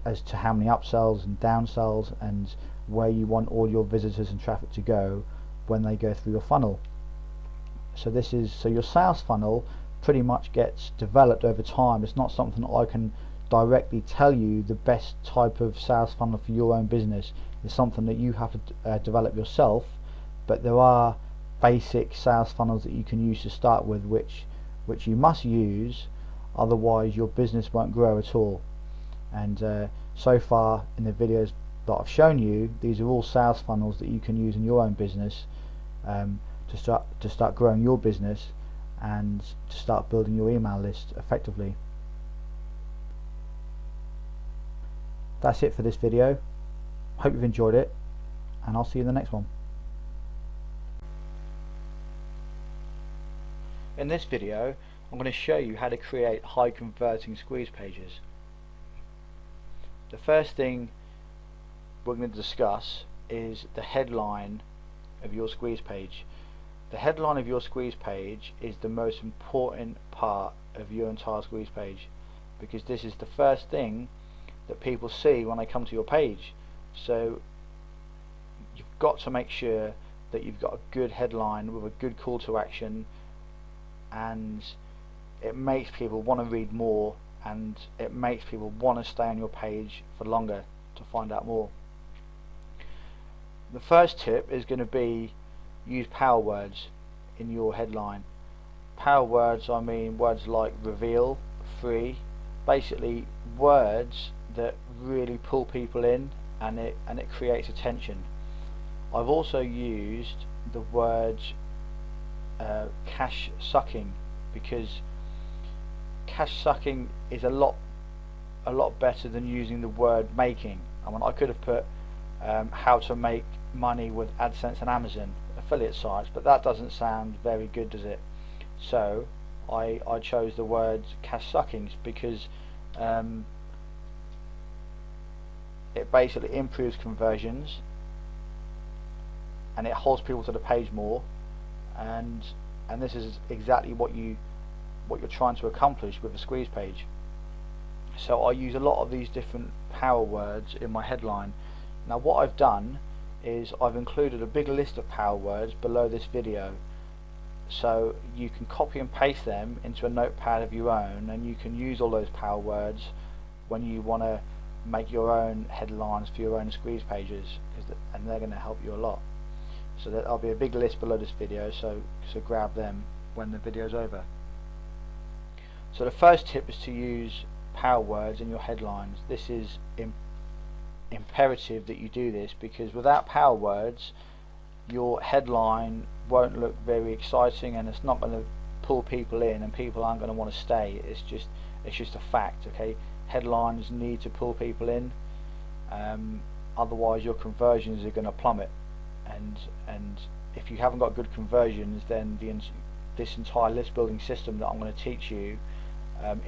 as to how many upsells and downsells and where you want all your visitors and traffic to go when they go through your funnel. So your sales funnel pretty much gets developed over time. It's not something that I can directly tell you the best type of sales funnel for your own business. It's something that you have to develop yourself, but there are basic sales funnels that you can use to start with, which you must use, otherwise your business won't grow at all. And so far in the videos that I've shown you, these are all sales funnels that you can use in your own business to start growing your business and to start building your email list effectively. That's it for this video. Hope you've enjoyed it, and I'll see you in the next one. In this video, I'm going to show you how to create high converting squeeze pages. The first thing we're going to discuss is the headline of your squeeze page. The headline of your squeeze page is the most important part of your entire squeeze page, because this is the first thing that people see when they come to your page. So you've got to make sure that you've got a good headline with a good call to action, and it makes people want to read more, and it makes people want to stay on your page for longer to find out more. The first tip is going to be use power words in your headline. Power words, I mean words like reveal, free, basically words that really pull people in, and it creates attention. I've also used the words cash sucking, because cash sucking is a lot better than using the word making. I mean, I could have put how to make money with AdSense and Amazon affiliate sites, but that doesn't sound very good, does it? So I chose the words cash suckings because it basically improves conversions and it holds people to the page more, and this is exactly what you're trying to accomplish with a squeeze page. So I use a lot of these different power words in my headline. Now what I've done is I've included a big list of power words below this video, so you can copy and paste them into a notepad of your own, and you can use all those power words when you want to make your own headlines for your own squeeze pages, and they're going to help you a lot. So there'll be a big list below this video, so grab them when the video's over. So the first tip is to use power words in your headlines. This is imperative that you do this, because without power words your headline won't look very exciting, and it's not going to pull people in, and people aren't going to want to stay. It's just a fact. Okay, headlines need to pull people in, otherwise your conversions are going to plummet, and if you haven't got good conversions, then this entire list building system that I'm going to teach you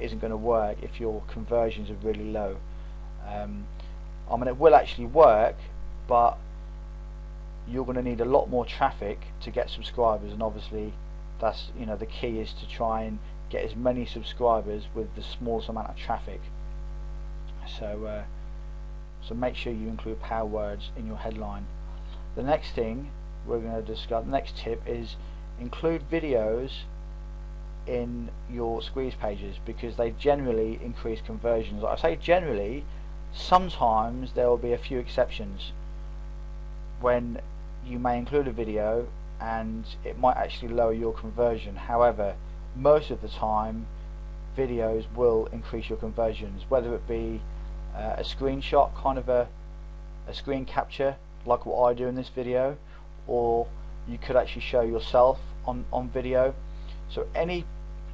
isn't going to work if your conversions are really low. I mean, it will actually work, but you're going to need a lot more traffic to get subscribers, and obviously that's, you know, the key is to try and get as many subscribers with the smallest amount of traffic. So so make sure you include power words in your headline. The next thing we're going to discuss, the next tip, is include videos in your squeeze pages, because they generally increase conversions. Like I say, generally, sometimes there will be a few exceptions when you may include a video and it might actually lower your conversion. However, most of the time videos will increase your conversions, whether it be a screenshot, kind of a screen capture like what I do in this video, or you could actually show yourself on video. So any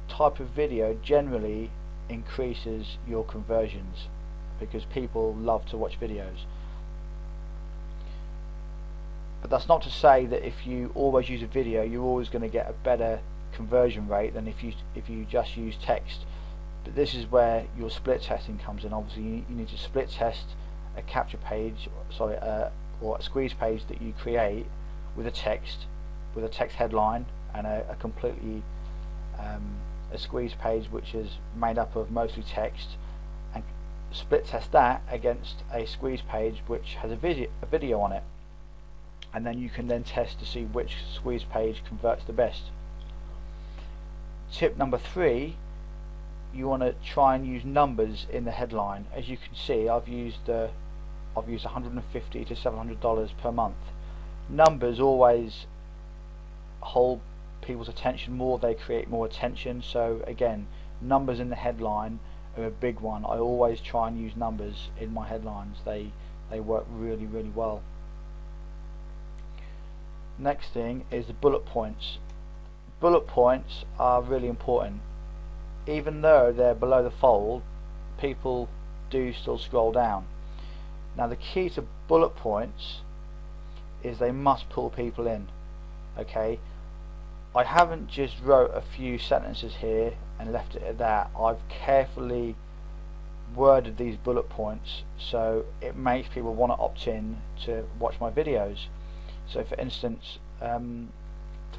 type of video generally increases your conversions, because people love to watch videos. But that's not to say that if you always use a video you're always going to get a better conversion rate than if you just use text. But this is where your split testing comes in. Obviously you need to split test a capture page, or a squeeze page that you create with a text headline, and a completely a squeeze page which is made up of mostly text, and split test that against a squeeze page which has a video on it, and then you can then test to see which squeeze page converts the best. Tip number 3, you want to try and use numbers in the headline. As you can see, I've used $150 to $700 per month. Numbers always hold people's attention more, they create more attention. So again, numbers in the headline are a big one. I always try and use numbers in my headlines. They work really, really well. Next thing is the bullet points. Bullet points are really important. Even though they're below the fold, people do still scroll down. Now the key to bullet points is they must pull people in. Okay, I haven't just wrote a few sentences here and left it at that. I've carefully worded these bullet points so it makes people want to opt in to watch my videos. So for instance, the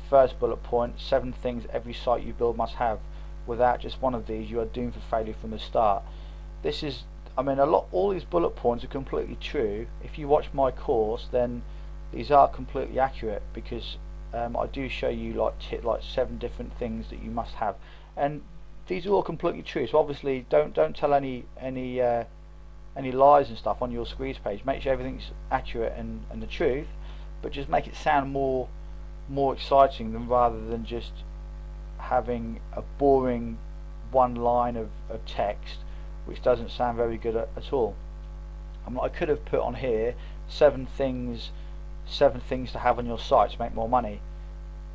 first bullet point, 7 things every site you build must have. Without just one of these you are doomed for failure from the start. This is, I mean, all these bullet points are completely true. If you watch my course, then these are completely accurate, because I do show you like 7 different things that you must have, and these are all completely true. So obviously don't tell any lies and stuff on your squeeze page. Make sure everything's accurate and the truth, but just make it sound more exciting rather than just having a boring one line of text which doesn't sound very good at all. I could have put on here 7 things to have on your site to make more money.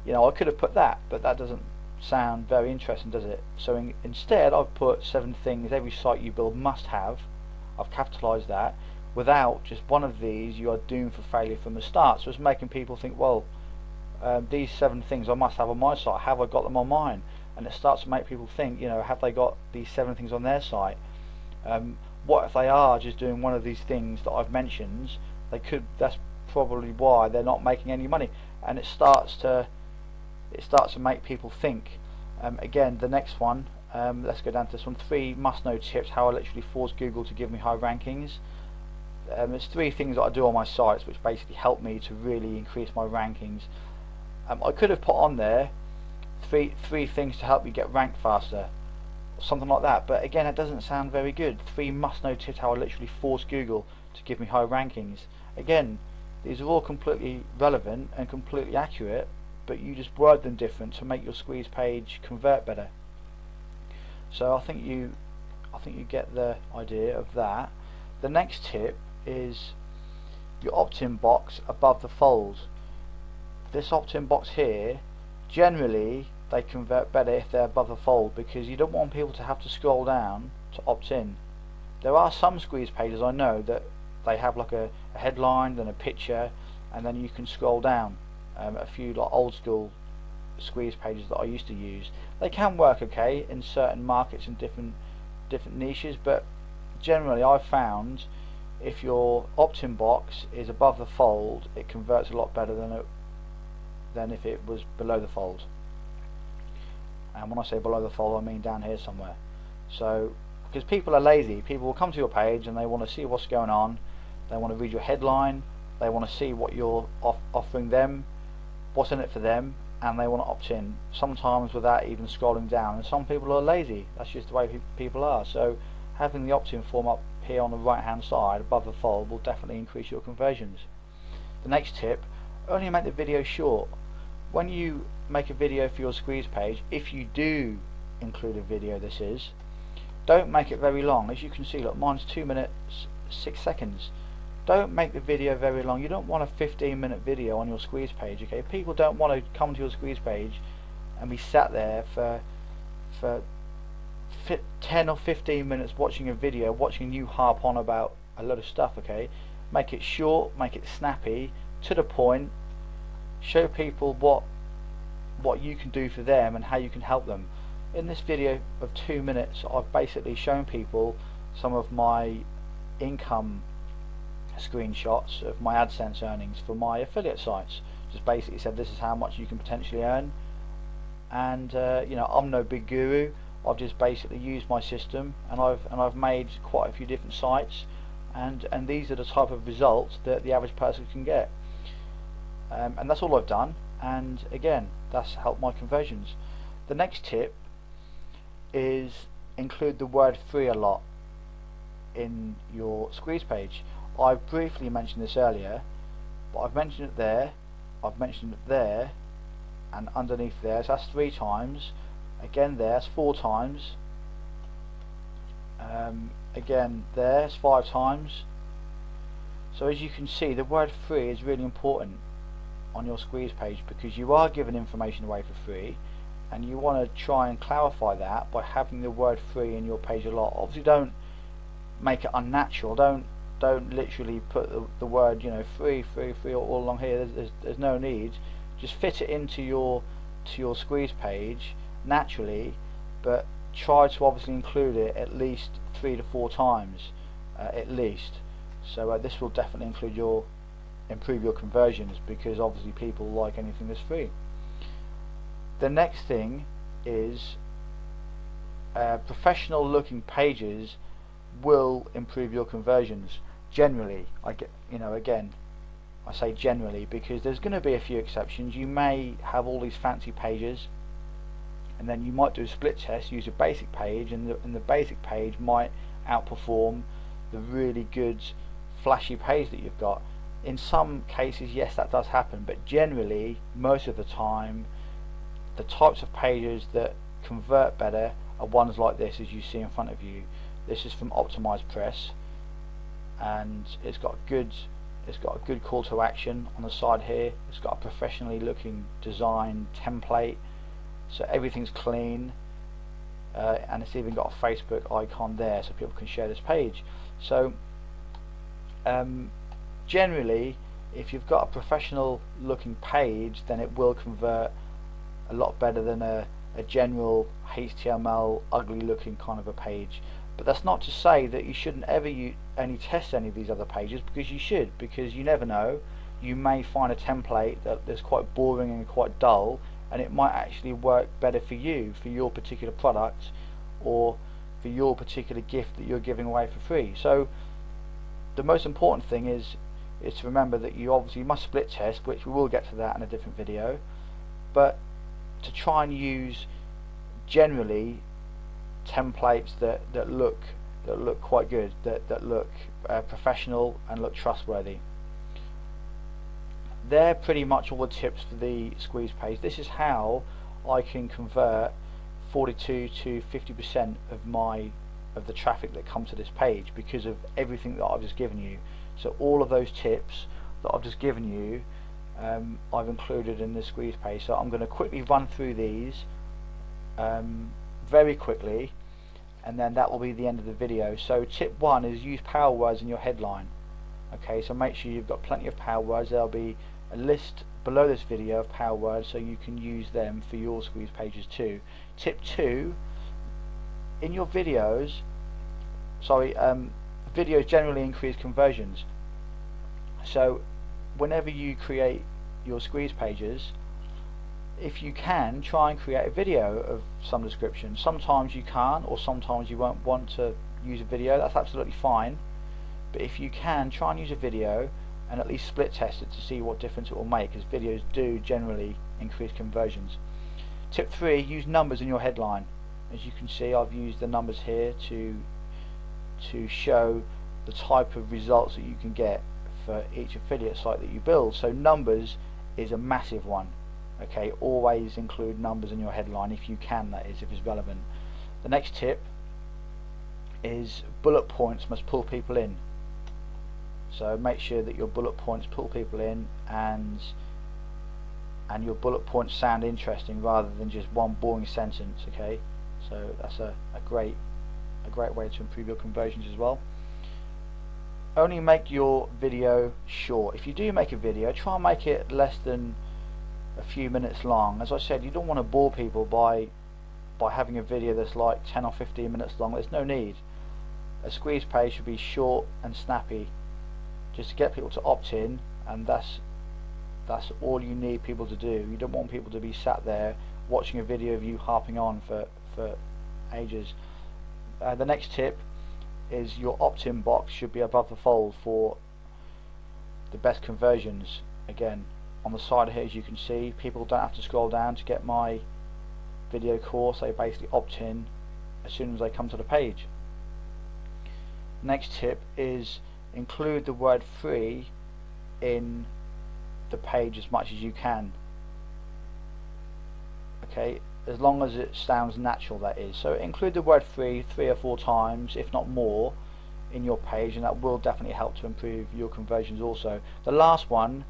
You know, I could have put that, but that doesn't sound very interesting, does it? So instead I've put 7 things every site you build must have. I've capitalized that. Without just one of these you are doomed for failure from the start. So it's making people think, well, these 7 things I must have on my site, have I got them on mine? And it starts to make people think, you know, have they got these 7 things on their site? What if they are just doing one of these things that I've mentioned? That's probably why they're not making any money. And it starts to make people think. Again, the next one, let's go down to this one, 3 must-know tips how I literally force Google to give me high rankings. There's 3 things that I do on my sites which basically help me to really increase my rankings. I could have put on there three things to help you get ranked faster, something like that, but again it doesn't sound very good. 3 must-know tips how I literally force Google to give me high rankings. Again, these are all completely relevant and completely accurate, but you just word them different to make your squeeze page convert better. So I think I think you get the idea of that. The next tip is your opt-in box above the fold. This opt-in box here, generally they convert better if they're above the fold, because you don't want people to have to scroll down to opt in. There are some squeeze pages I know that they have like a headline, then a picture, and then you can scroll down. A few like old school squeeze pages that I used to use, they can work okay in certain markets and different niches, but generally I've found if your opt-in box is above the fold, it converts a lot better than if it was below the fold. And when I say below the fold, I mean down here somewhere. So, because people are lazy, people will come to your page and they want to see what's going on, they want to read your headline, they want to see what you're offering them, what's in it for them, and they want to opt in, sometimes without even scrolling down. And some people are lazy, that's just the way people are. So having the opt-in form up here on the right hand side above the fold will definitely increase your conversions. The next tip, only make the video short. When you make a video for your squeeze page, if you do include a video, this is, don't make it very long. As you can see, look, mine's 2 minutes 6 seconds. Don't make the video very long. You don't want a 15-minute video on your squeeze page, okay? People don't want to come to your squeeze page and be sat there for 10 or 15 minutes watching a video, watching you harp on about a lot of stuff, okay? Make it short, make it snappy, to the point, show people what you can do for them and how you can help them. In this video of 2 minutes, I've basically shown people some of my income screenshots of my AdSense earnings for my affiliate sites. Just basically said this is how much you can potentially earn, and you know, I'm no big guru. I've just basically used my system, and I've made quite a few different sites, and these are the type of results that the average person can get. And that's all I've done, and again, that's helped my conversions. The next tip is include the word free a lot in your squeeze page. I briefly mentioned this earlier, but I've mentioned it there, I've mentioned it there, and underneath there, so that's 3 times. Again there, that's 4 times. Again there, it's 5 times. So as you can see, the word free is really important on your squeeze page, because you are giving information away for free, and you want to try and clarify that by having the word free in your page a lot. Obviously don't make it unnatural, don't literally put the word, you know, free all along here. There's no need. Just fit it into your squeeze page naturally, but try to obviously include it at least 3 to 4 times at least. So this will definitely improve your conversions, because obviously people like anything that's free. The next thing is professional looking pages will improve your conversions generally. Again, I say generally because there's going to be a few exceptions. You may have all these fancy pages, and then you might do a split test, use a basic page, and the basic page might outperform the really good flashy page that you've got. In some cases, yes, that does happen, but generally, most of the time, the types of pages that convert better are ones like this, as you see in front of you. This is from Optimized Press, and it's got a good call to action on the side here. It's got a professionally looking design template, so everything's clean, and it's even got a Facebook icon there, so people can share this page. So generally, if you've got a professional looking page, then it will convert a lot better than a general HTML ugly looking kind of a page. But that's not to say that you shouldn't ever only test any of these other pages, because you should, because you never know, you may find a template that's quite boring and quite dull, and it might actually work better for you, for your particular product, or for your particular gift that you're giving away for free. So the most important thing is to remember that you obviously must split test, which we will get to that in a different video, but to try and use generally templates that look quite good, that look professional and look trustworthy. They're pretty much all the tips for the squeeze page. This is how I can convert 42 to 50% of my of the traffic that comes to this page because of everything that I've just given you. So all of those tips that I've just given you, I've included in the squeeze page. So I'm going to quickly run through these very quickly, and then that will be the end of the video. So tip 1 is use power words in your headline. Okay, so make sure you've got plenty of power words. There'll be a list below this video of power words, so you can use them for your squeeze pages too. Tip 2, in your videos, videos generally increase conversions. So whenever you create your squeeze pages, if you can, try and create a video of some description. Sometimes you can't, or sometimes you won't want to use a video. That's absolutely fine, but if you can, try and use a video and at least split test it to see what difference it will make, because videos do generally increase conversions. Tip 3, use numbers in your headline. As you can see, I've used the numbers here to show the type of results that you can get for each affiliate site that you build. So numbers is a massive one. Okay, always include numbers in your headline if you can, that is, if it's relevant. The next tip is bullet points must pull people in. So make sure that your bullet points pull people in, and your bullet points sound interesting rather than just one boring sentence. Okay, so that's a great way to improve your conversions as well. Only make your video short. If you do make a video, try and make it less than a few minutes long. As I said, you don't want to bore people by having a video that's like 10 or 15 minutes long. There's no need. A squeeze page should be short and snappy, just to get people to opt in, and that's all you need people to do. You don't want people to be sat there watching a video of you harping on for ages. The next tip is your opt-in box should be above the fold for the best conversions. Again, on the side here, as you can see, people don't have to scroll down to get my video course. They basically opt in as soon as they come to the page. Next tip is include the word free in the page as much as you can. Okay, as long as it sounds natural, that is. So include the word free 3 or 4 times, if not more, in your page, and that will definitely help to improve your conversions also. The last one,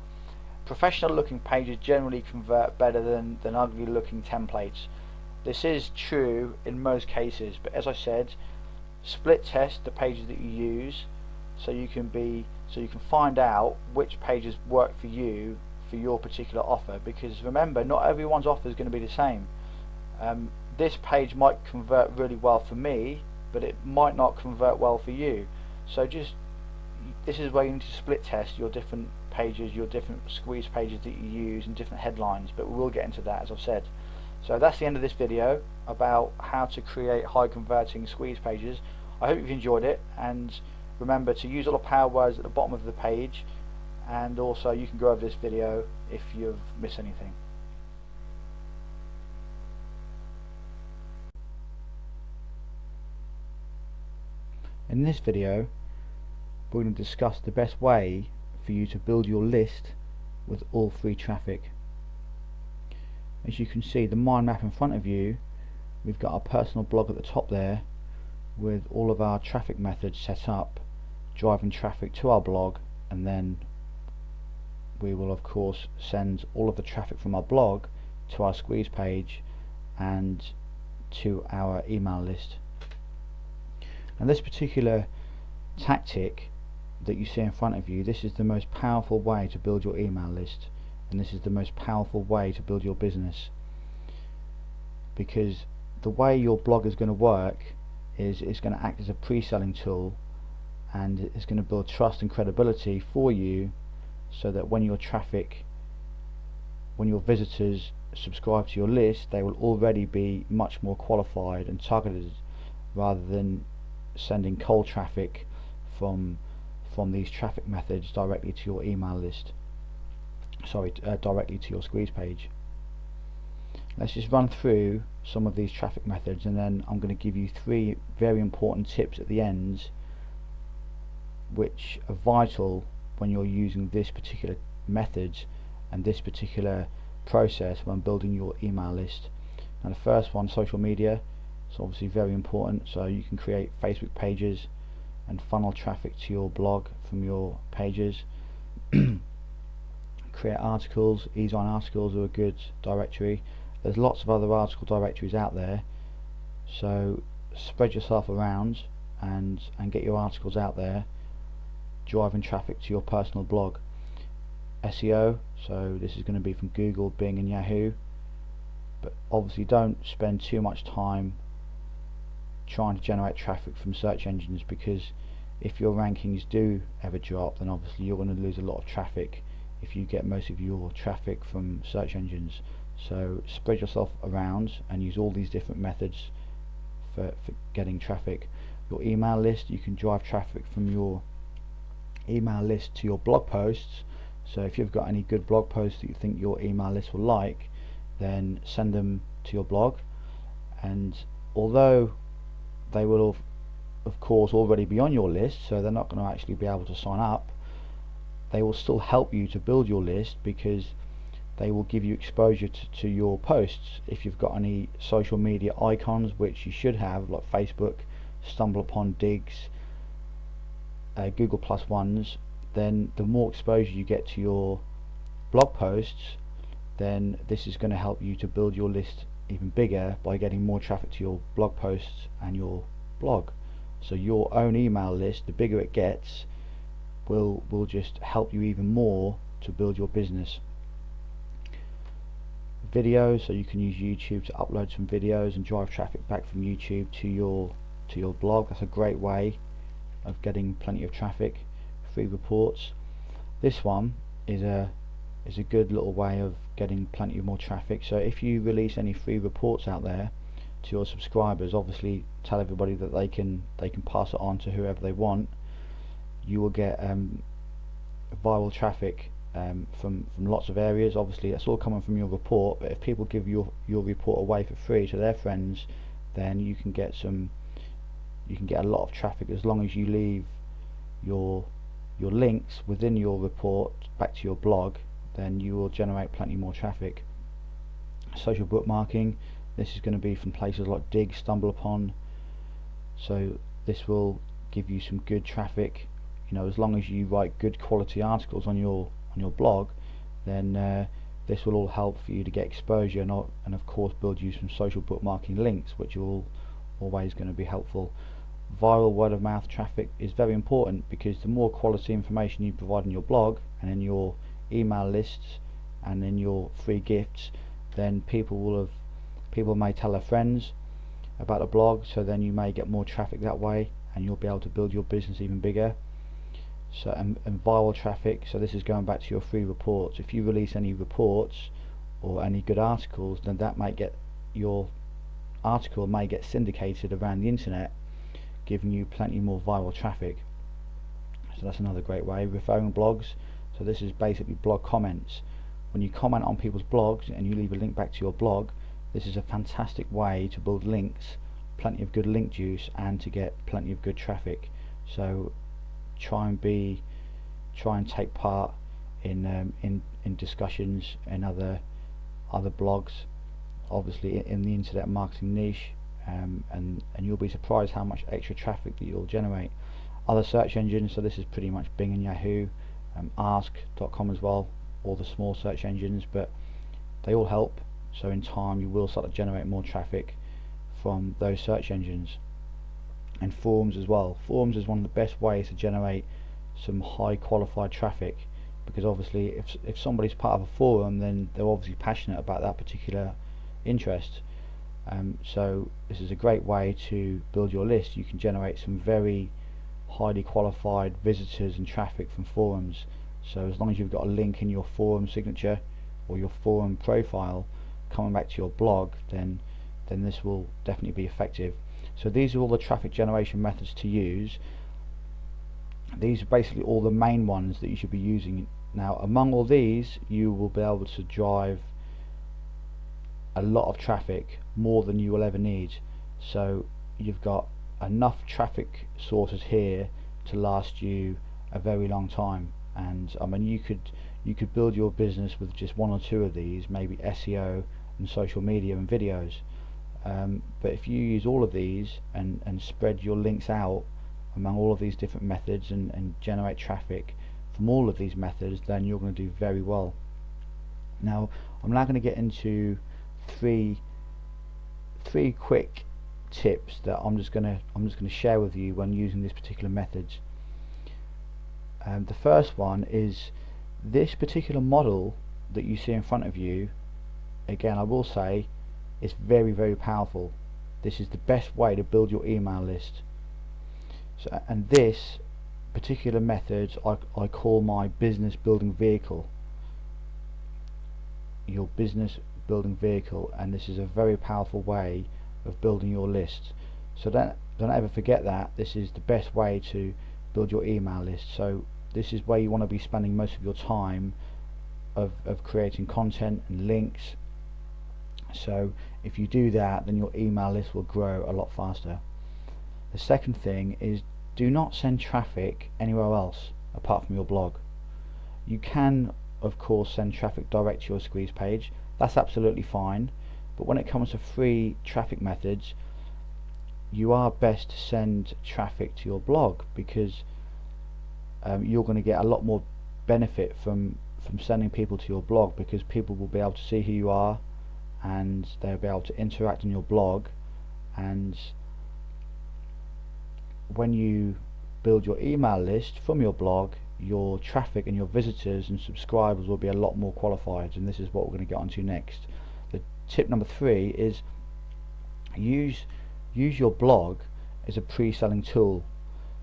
professional looking pages generally convert better than ugly looking templates. This is true in most cases, but as I said, split test the pages that you use so you can find out which pages work for you for your particular offer, because remember, not everyone's offer is going to be the same. This page might convert really well for me, but it might not convert well for you. So this is where you need to split test your different pages, your different squeeze pages that you use, and different headlines, but we will get into that, as I've said. So that's the end of this video about how to create high converting squeeze pages. I hope you've enjoyed it, and remember to use all the power words at the bottom of the page, and also you can go over this video if you've missed anything. In this video, we're going to discuss the best way for you to build your list with all free traffic. As you can see, the mind map in front of you, we've got our personal blog at the top there with all of our traffic methods set up, driving traffic to our blog, and then we will of course send all of the traffic from our blog to our squeeze page and to our email list. And this particular tactic that you see in front of you, this is the most powerful way to build your email list, and this is the most powerful way to build your business, because the way your blog is going to work is it's going to act as a pre-selling tool, and it's going to build trust and credibility for you, so that when your visitors subscribe to your list, they will already be much more qualified and targeted, rather than sending cold traffic from these traffic methods directly to your email list, directly to your squeeze page. Let's just run through some of these traffic methods, and then I'm going to give you 3 very important tips at the end which are vital when you're using this particular method and this particular process when building your email list. Now, the first one, social media. It's obviously very important. So you can create Facebook pages and funnel traffic to your blog from your pages. Create articles. Ease on articles are a good directory. There's lots of other article directories out there, so spread yourself around and get your articles out there, driving traffic to your personal blog. SEO, so this is going to be from Google, Bing and Yahoo, but obviously don't spend too much time trying to generate traffic from search engines, because if your rankings do ever drop, then obviously you're going to lose a lot of traffic if you get most of your traffic from search engines. So spread yourself around and use all these different methods for getting traffic. Your email list, you can drive traffic from your email list to your blog posts. So if you've got any good blog posts that you think your email list will like, then send them to your blog, and although they will of course already be on your list, so they're not going to actually be able to sign up, they will still help you to build your list, because they will give you exposure to your posts. If you've got any social media icons, which you should have, like Facebook, StumbleUpon, Digs, Google Plus ones, then the more exposure you get to your blog posts, then this is going to help you to build your list even bigger by getting more traffic to your blog posts and your blog. So your own email list, the bigger it gets, will just help you even more to build your business. Videos, so you can use YouTube to upload some videos and drive traffic back from YouTube to your blog. That's a great way of getting plenty of traffic. Free reports. This one is a good little way of getting plenty more traffic. So if you release any free reports out there to your subscribers, obviously tell everybody that they can pass it on to whoever they want. You will get viral traffic from lots of areas. Obviously that's all coming from your report, but if people give your report away for free to their friends, then you can get a lot of traffic, as long as you leave your links within your report back to your blog, then you will generate plenty more traffic. Social bookmarking, this is going to be from places like Dig, StumbleUpon, so this will give you some good traffic. You know, as long as you write good quality articles on your blog, then this will all help for you to get exposure, and of course build you some social bookmarking links, which are always going to be helpful. Viral word of mouth traffic is very important, because the more quality information you provide in your blog and in your email lists and in your free gifts, then people may tell their friends about a blog, so then you may get more traffic that way and you'll be able to build your business even bigger. So and viral traffic, so this is going back to your free reports. If you release any reports or any good articles, then that might get your article may get syndicated around the internet, giving you plenty more viral traffic. So that's another great way. Referring blogs, so this is basically blog comments. When you comment on people's blogs and you leave a link back to your blog, this is a fantastic way to build links, plenty of good link juice, and to get plenty of good traffic. So try and take part in discussions and other blogs, obviously in the internet marketing niche, and you'll be surprised how much extra traffic that you'll generate. Other search engines, so this is pretty much Bing and Yahoo, ask.com as well, all the small search engines, but they all help. So in time you will start to generate more traffic from those search engines. And forums as well. Forums is one of the best ways to generate some high qualified traffic, because obviously if somebody's part of a forum, then they're obviously passionate about that particular interest. So this is a great way to build your list. You can generate some very highly qualified visitors and traffic from forums. So as long as you've got a link in your forum signature or your forum profile coming back to your blog, then this will definitely be effective. So these are all the traffic generation methods to use. These are basically all the main ones that you should be using. Now among all these, you will be able to drive a lot of traffic, more than you will ever need. So you've got enough traffic sources here to last you a very long time. And I mean, you could build your business with just one or two of these, maybe SEO and social media and videos. but if you use all of these and spread your links out among all of these different methods and generate traffic from all of these methods, then you're going to do very well. Now I'm now going to get into three quick tips that I'm just going to share with you when using this particular methods. The first one is this particular model that you see in front of you. Again, I will say it's very, very powerful. This is the best way to build your email list. So, and this particular method I call my business building vehicle. Your business building vehicle, and this is a very powerful way of building your list. So don't ever forget that this is the best way to build your email list. So this is where you want to be spending most of your time of creating content and links. So if you do that, then your email list will grow a lot faster. The second thing is, do not send traffic anywhere else apart from your blog. You can of course send traffic direct to your squeeze page, that's absolutely fine, but when it comes to free traffic methods, you are best to send traffic to your blog, because you're going to get a lot more benefit from sending people to your blog, because people will be able to see who you are and they'll be able to interact in your blog. And when you build your email list from your blog, your traffic and your visitors and subscribers will be a lot more qualified, and this is what we're going to get onto next. The tip number 3 is use your blog as a pre-selling tool.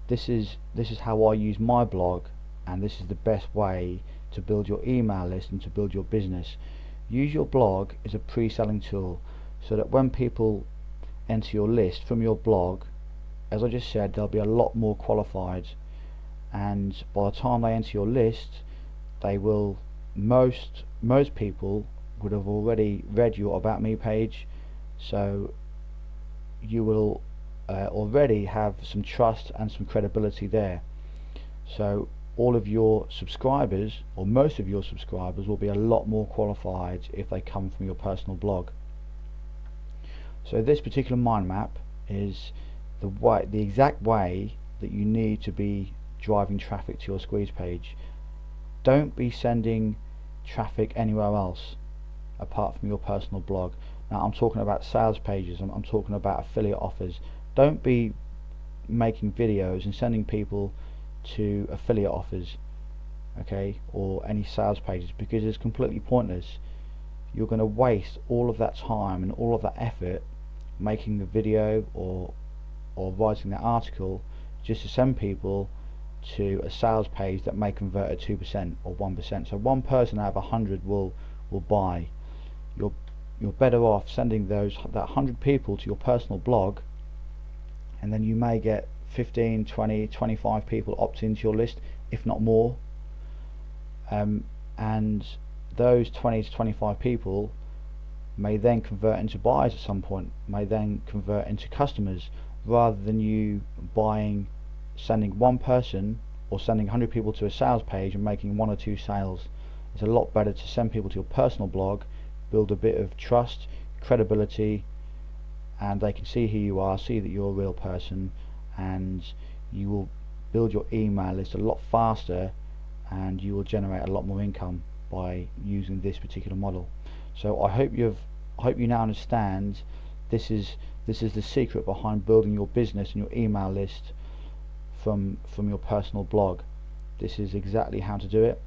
This is how I use my blog, and this is the best way to build your email list and to build your business. Use your blog as a pre-selling tool, so that when people enter your list from your blog, as I just said, they'll be a lot more qualified, and by the time they enter your list, they will most people would have already read your About Me page, so you will already have some trust and some credibility there. So all of your subscribers, or most of your subscribers, will be a lot more qualified if they come from your personal blog. So this particular mind map is the exact way that you need to be driving traffic to your squeeze page. Don't be sending traffic anywhere else apart from your personal blog. Now I'm talking about sales pages, I'm talking about affiliate offers. Don't be making videos and sending people to affiliate offers, okay, or any sales pages, because it's completely pointless. You're going to waste all of that time and all of that effort making the video or writing that article just to send people to a sales page that may convert at 2% or 1%. So one person out of 100 will buy. You're better off sending that 100 people to your personal blog, and then you may get 15, 20, 25 people opt into your list, if not more, and those 20 to 25 people may then convert into buyers at some point, may then convert into customers, rather than you sending one person or sending 100 people to a sales page and making 1 or 2 sales. It's a lot better to send people to your personal blog, build a bit of trust, credibility, and they can see who you are, see that you're a real person, and you will build your email list a lot faster, and you will generate a lot more income by using this particular model. So I hope you now understand this is the secret behind building your business and your email list from your personal blog. This is exactly how to do it.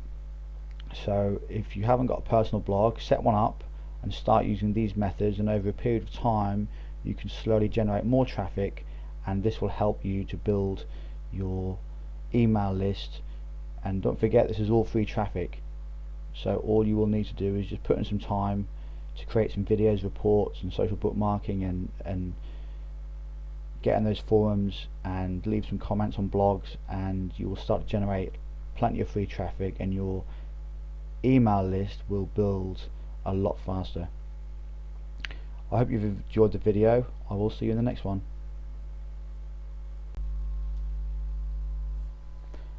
So if you haven't got a personal blog, set one up and start using these methods, and over a period of time you can slowly generate more traffic, and this will help you to build your email list. And don't forget, this is all free traffic, so all you will need to do is just put in some time to create some videos, reports and social bookmarking, and get in those forums and leave some comments on blogs, and you will start to generate plenty of free traffic, and your email list will build a lot faster. I hope you've enjoyed the video. I will see you in the next one.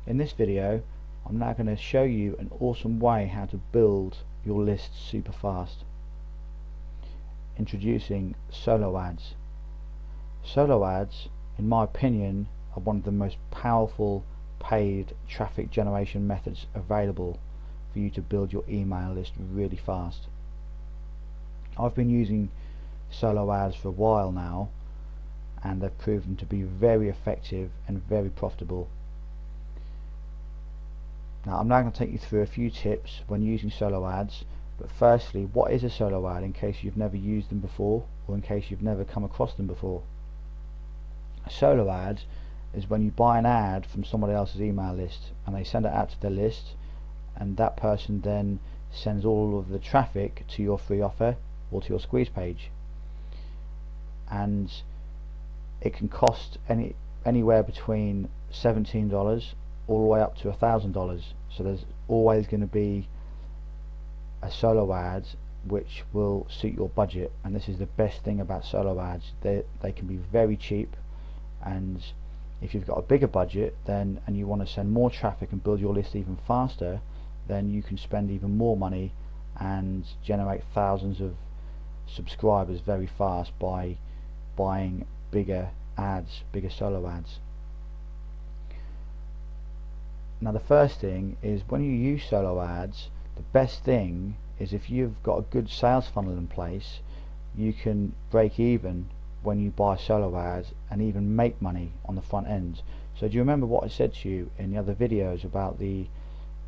In this video, I'm now going to show you an awesome way how to build your list super fast. introducing solo ads. Solo ads, in my opinion, are one of the most powerful paid traffic generation methods available for you to build your email list really fast. I've been using solo ads for a while now, and they've proven to be very effective and very profitable. Now I'm now going to take you through a few tips when using solo ads, but firstly, what is a solo ad in case you've never used them before, or in case you've never come across them before. A solo ad is when you buy an ad from somebody else's email list and they send it out to their list, and that person then sends all of the traffic to your free offer or to your squeeze page, and it can cost anywhere between $17 all the way up to $1,000. So there's always going to be a solo ad which will suit your budget, and this is the best thing about solo ads. They can be very cheap, and if you've got a bigger budget and you want to send more traffic and build your list even faster, then you can spend even more money and generate thousands of subscribers very fast by buying bigger ads, bigger solo ads. Now the first thing is, when you use solo ads, the best thing is if you've got a good sales funnel in place, you can break even when you buy solo ads and even make money on the front end. So do you remember what I said to you in the other videos about the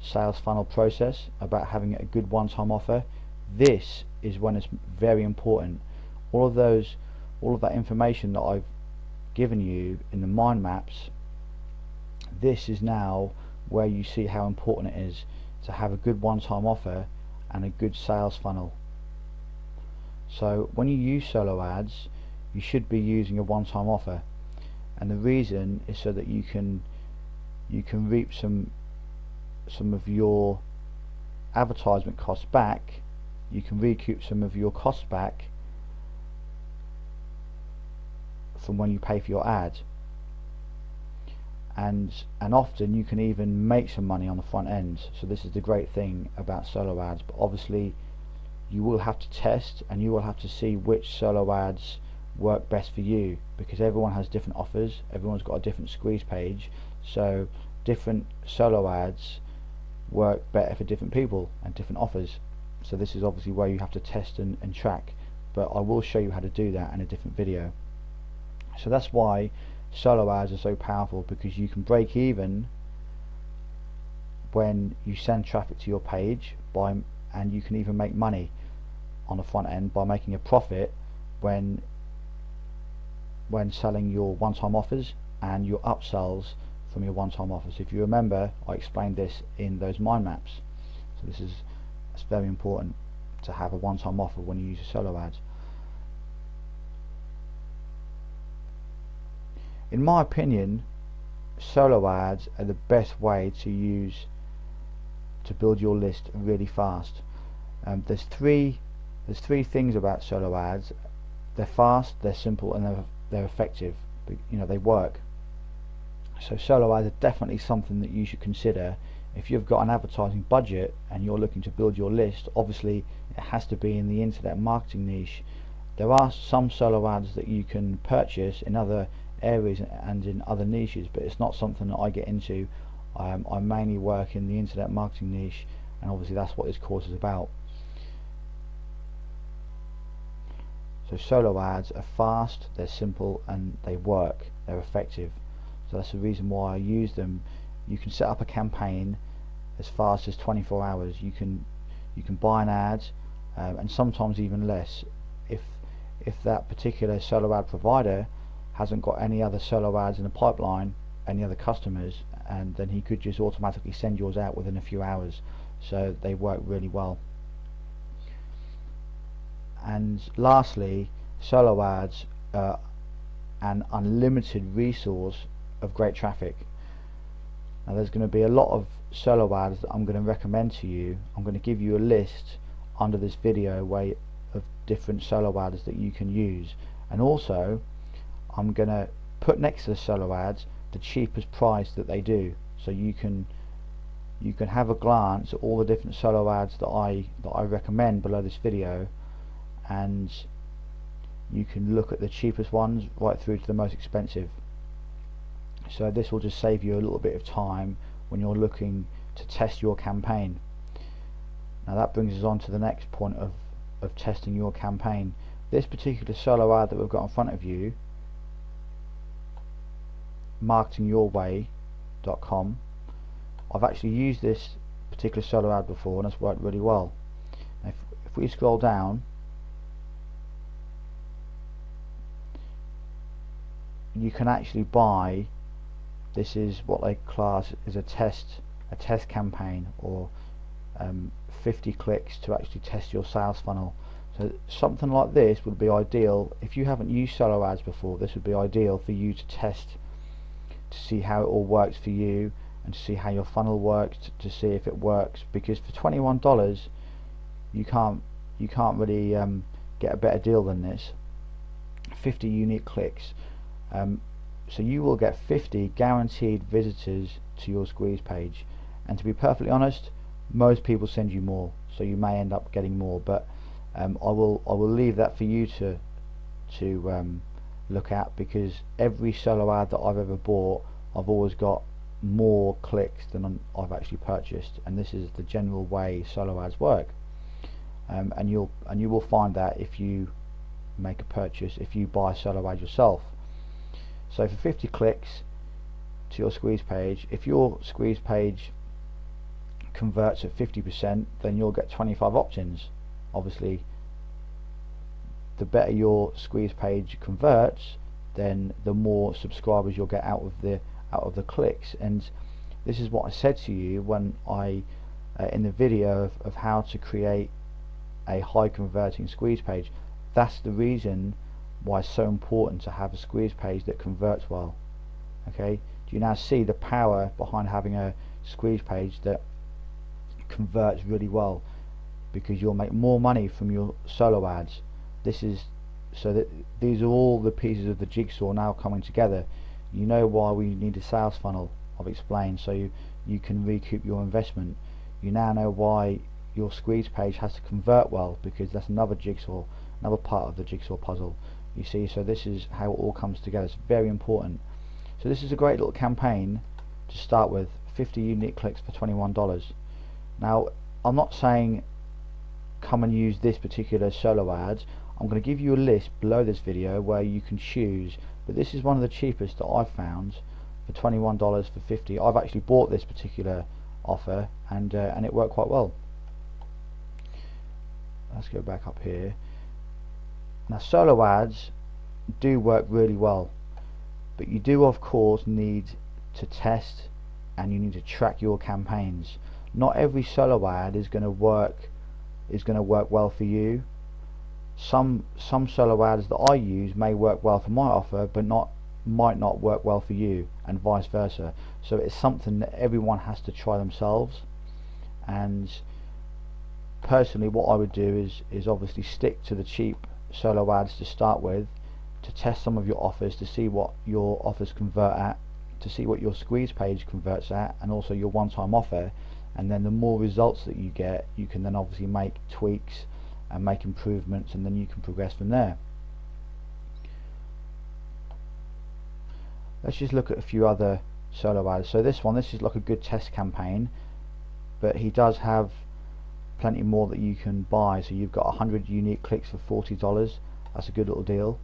sales funnel process, about having a good one-time offer? This is when it's very important. All of that information that I've given you in the mind maps, this is now where you see how important it is to have a good one-time offer and a good sales funnel. So when you use solo ads, you should be using a one-time offer, and the reason is so that you can reap some of your advertisement costs back. You can recoup some of your costs back from when you pay for your ad, and often you can even make some money on the front end. So this is the great thing about solo ads, but obviously you will have to test and you will have to see which solo ads work best for you, because everyone has different offers, everyone's got a different squeeze page, so different solo ads work better for different people and different offers. So this is obviously where you have to test and track, but I will show you how to do that in a different video. So that's why solo ads are so powerful, because you can break even when you send traffic to your page and you can even make money on the front end by making a profit when selling your one-time offers and your upsells from your one-time offers. If you remember, I explained this in those mind maps. So it's very important to have a one-time offer when you use a solo ad. In my opinion, solo ads are the best way to use to build your list really fast. There's three things about solo ads. They're fast, they're simple, and they're effective. They work. So solo ads are definitely something that you should consider if you've got an advertising budget and you're looking to build your list. Obviously it has to be in the internet marketing niche. There are some solo ads that you can purchase in other areas and in other niches, but it's not something that I get into. I mainly work in the internet marketing niche, and obviously that's what this course is about. So solo ads are fast, they're simple, and they work, they're effective. So that's the reason why I use them. You can set up a campaign as fast as 24 hours. You can buy an ad, and sometimes even less. If that particular solo ad provider hasn't got any other solo ads in the pipeline, any other customers, and then he could just automatically send yours out within a few hours. So they work really well. And lastly, solo ads are an unlimited resource of great traffic. Now there's going to be a lot of solo ads that I'm going to recommend to you. I'm going to give you a list under this video of different solo ads that you can use, and also I'm going to put next to the solo ads the cheapest price that they do, so you can have a glance at all the different solo ads that I recommend below this video, and you can look at the cheapest ones right through to the most expensive. So this will just save you a little bit of time when you're looking to test your campaign. Now that brings us on to the next point of testing your campaign. This particular solo ad that we've got in front of you, marketingyourway.com, I've actually used this particular solo ad before and it's worked really well. Now if we scroll down, you can actually buy, this is what they class as a test campaign, or 50 clicks to actually test your sales funnel. So something like this would be ideal if you haven't used solo ads before. This would be ideal for you to test, to see how it all works for you, and to see how your funnel works, to see if it works, because for $21 you can't really get a better deal than this. 50 unique clicks, so you will get 50 guaranteed visitors to your squeeze page, and to be perfectly honest, most people send you more, so you may end up getting more, but I will leave that for you to look at, because every solo ad that I've ever bought, I've always got more clicks than I've actually purchased, and this is the general way solo ads work. And you will find that if you make a purchase, if you buy a solo ad yourself. So for 50 clicks to your squeeze page, if your squeeze page converts at 50%, then you'll get 25 opt-ins. Obviously, the better your squeeze page converts, then the more subscribers you'll get out of the clicks. And this is what I said to you when I in the video of how to create a high converting squeeze page. That's the reason why it's so important to have a squeeze page that converts well. Okay, do you now see the power behind having a squeeze page that converts really well? Because you'll make more money from your solo ads. This is so that these are all the pieces of the jigsaw now coming together. You know why we need a sales funnel, I've explained, so you can recoup your investment. You now know why your squeeze page has to convert well, because that's another jigsaw, another part of the jigsaw puzzle. You see, so this is how it all comes together. It's very important. So this is a great little campaign to start with. 50 unique clicks for $21. Now, I'm not saying come and use this particular solo ad. I'm going to give you a list below this video where you can choose, but this is one of the cheapest that I've found for $21 for 50. I've actually bought this particular offer, and it worked quite well. Let's go back up here. Now, solo ads do work really well, but you do of course need to test, and you need to track your campaigns. Not every solo ad is going to work well for you. Some solo ads that I use may work well for my offer, but might not work well for you, and vice versa. So it's something that everyone has to try themselves. And personally, what I would do is obviously stick to the cheap solo ads to start with, to test some of your offers, to see what your offers convert at, to see what your squeeze page converts at, and also your one-time offer. And then the more results that you get, you can then obviously make tweaks and make improvements, and then you can progress from there. Let's just look at a few other solo ads. So this is like a good test campaign, but he does have plenty more that you can buy. So you've got 100 unique clicks for $40. That's a good little deal,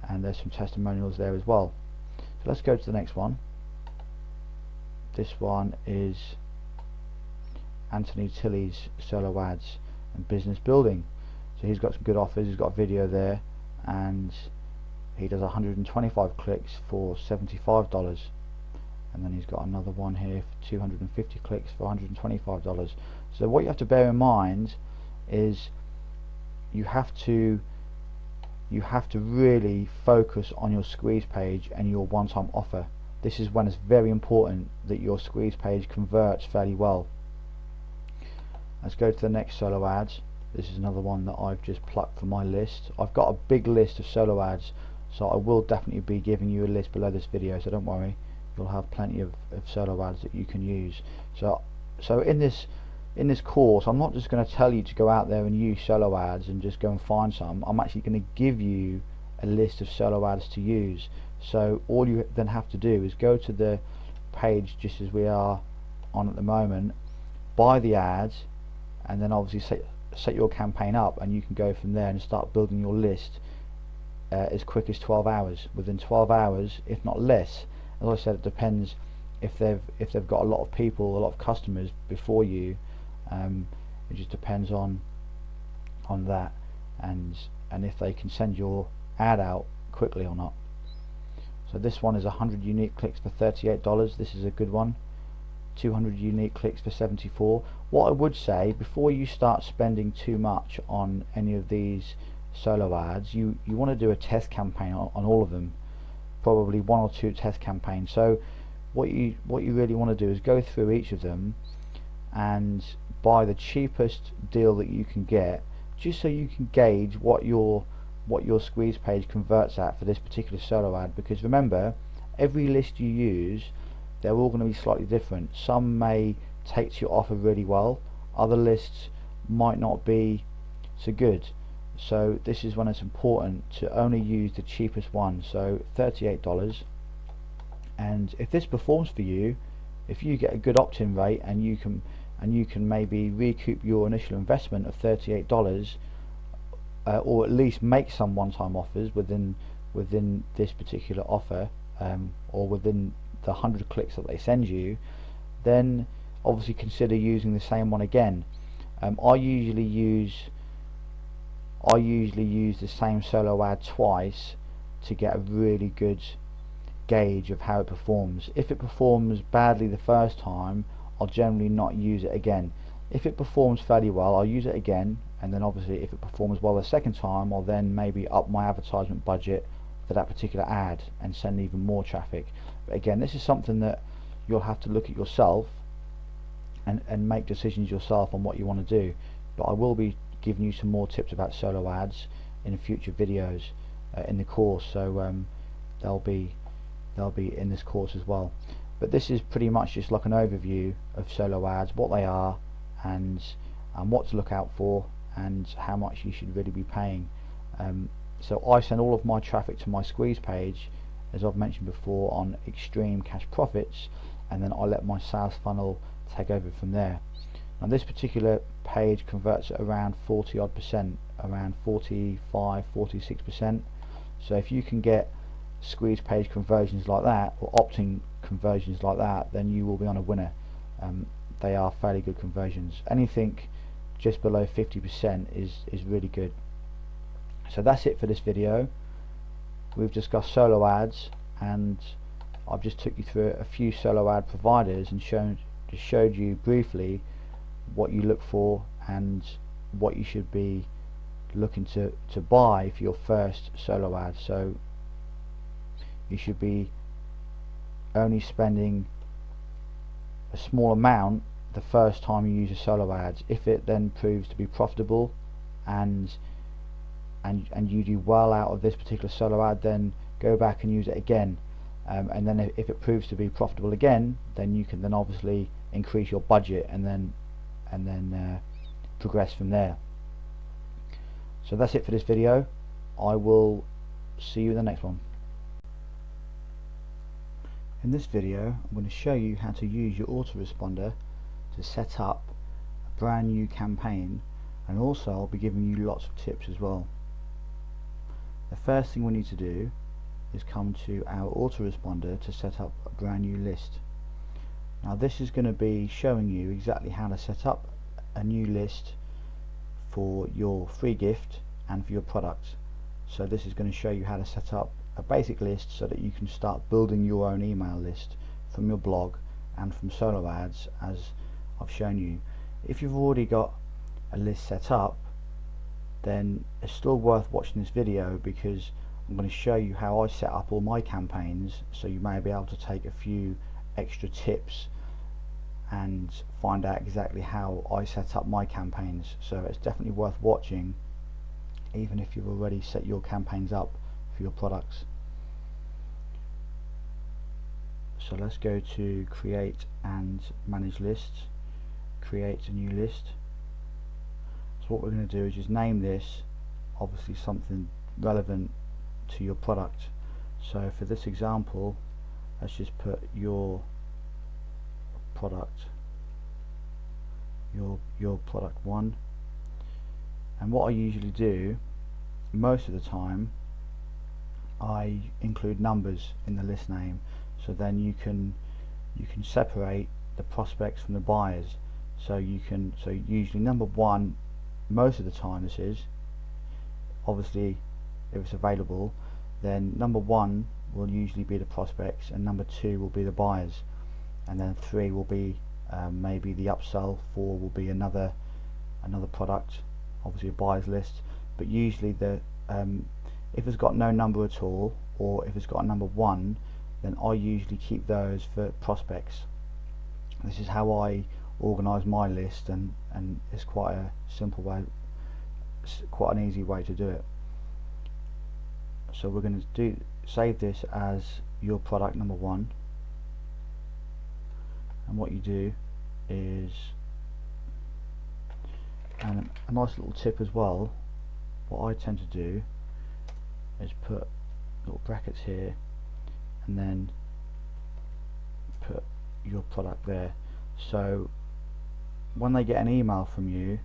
and there's some testimonials there as well. So let's go to the next one. This one is Anthony Tilley's solo ads and business building. So he's got some good offers. He's got a video there, and he does 125 clicks for $75, and then he's got another one here for 250 clicks for $125. So what you have to bear in mind is you have to really focus on your squeeze page and your one-time offer. This is when it's very important that your squeeze page converts fairly well. Let's go to the next solo ads. This is another one that I've just plucked from my list. I've got a big list of solo ads, so I will definitely be giving you a list below this video, so don't worry, you'll have plenty of solo ads that you can use. So in this course, I'm not just going to tell you to go out there and use solo ads and just go and find some. I'm actually going to give you a list of solo ads to use. So all you then have to do is go to the page just as we are on at the moment, buy the ads, and then obviously set your campaign up, and you can go from there and start building your list as quick as 12 hours. Within 12 hours, if not less. As I said, it depends if they've got a lot of people, a lot of customers before you. It just depends on that, and if they can send your ad out quickly or not. So this one is 100 unique clicks for $38. This is a good one. 200 unique clicks for $74. What I would say, before you start spending too much on any of these solo ads, you want to do a test campaign on all of them, probably 1 or 2 test campaigns. So what you really want to do is go through each of them and buy the cheapest deal that you can get, just so you can gauge what your squeeze page converts at for this particular solo ad. Because remember, every list you use, they're all going to be slightly different. Some may take to your offer really well, other lists might not be so good. So this is when it's important to only use the cheapest one. So $38, and if this performs for you, if you get a good opt-in rate and you can maybe recoup your initial investment of $38, or at least make some one-time offers within this particular offer, or within the 100 clicks that they send you, then obviously consider using the same one again. I usually use the same solo ad twice to get a really good gauge of how it performs. If it performs badly the first time, I'll generally not use it again. If it performs fairly well, I'll use it again, and then obviously if it performs well the second time, I'll then maybe up my advertisement budget for that particular ad and send even more traffic. But again, this is something that you'll have to look at yourself and make decisions yourself on what you want to do. But I will be giving you some more tips about solo ads in future videos in the course, so they'll be in this course as well. But this is pretty much just like an overview of solo ads, what they are, and what to look out for, and how much you should really be paying. So I send all of my traffic to my squeeze page, as I've mentioned before, on extreme cash profits, and then I let my sales funnel take over from there. Now this particular page converts at around 40 odd percent, around 45-46%. So if you can get squeeze page conversions like that, or opt-in conversions like that, then you will be on a winner. They are fairly good conversions. Anything just below 50% is really good. So that's it for this video. We've discussed solo ads, and I've just took you through a few solo ad providers and showed you briefly what you look for and what you should be looking to buy for your first solo ad. So you should be only spending a small amount the first time you use a solo ad. If it then proves to be profitable and you do well out of this particular solo ad, then go back and use it again, and then if it proves to be profitable again, then you can then obviously increase your budget and then progress from there. So that's it for this video. I will see you in the next one. In this video, I'm going to show you how to use your autoresponder to set up a brand new campaign, and also I'll be giving you lots of tips as well. The first thing we need to do is come to our autoresponder to set up a brand new list. Now this is going to be showing you exactly how to set up a new list for your free gift and for your product. So this is going to show you how to set up a basic list so that you can start building your own email list from your blog and from solo ads, as I've shown you. If you've already got a list set up, then it's still worth watching this video, because I'm going to show you how I set up all my campaigns, so you may be able to take a few extra tips and find out exactly how I set up my campaigns. So it's definitely worth watching, even if you've already set your campaigns up for your products. So let's go to create and manage lists, create a new list. So what we're going to do is just name this obviously something relevant to your product. So for this example, let's just put your product, your product 1. And what I usually do most of the time, I include numbers in the list name, so then you can separate the prospects from the buyers. So usually number 1, most of the time this is, obviously if it's available, then number 1 will usually be the prospects, and number 2 will be the buyers, and then 3 will be maybe the upsell, 4 will be another product, obviously a buyers list. But usually if it's got no number at all, or if it's got a number 1, then I usually keep those for prospects. This is how I organise my list, and it's quite a simple way, quite an easy way to do it. So we're going to save this as your product number 1, and what you do is, and a nice little tip as well, what I tend to do is put little brackets here and then put your product there, so when they get an email from you,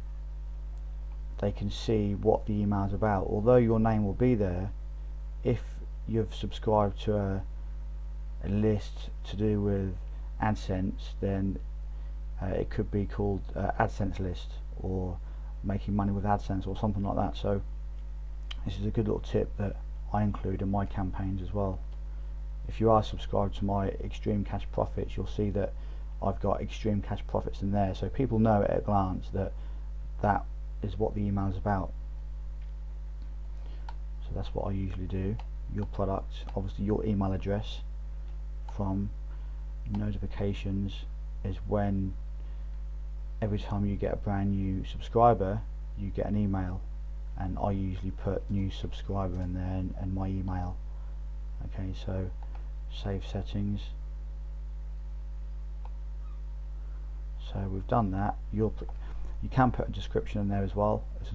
they can see what the email is about. Although your name will be there, if you've subscribed to a list to do with AdSense, then it could be called AdSense list, or making money with AdSense, or something like that. So this is a good little tip that I include in my campaigns as well. If you are subscribed to my Extreme Cash Profits, you'll see that I've got Extreme Cash Profits in there, so people know at a glance that that is what the email is about. So that's what I usually do. Your product, obviously your email address from notifications is when every time you get a brand new subscriber, you get an email, and I usually put new subscriber in there and my email. Okay, so save settings. So we've done that. You can put a description in there as well. It's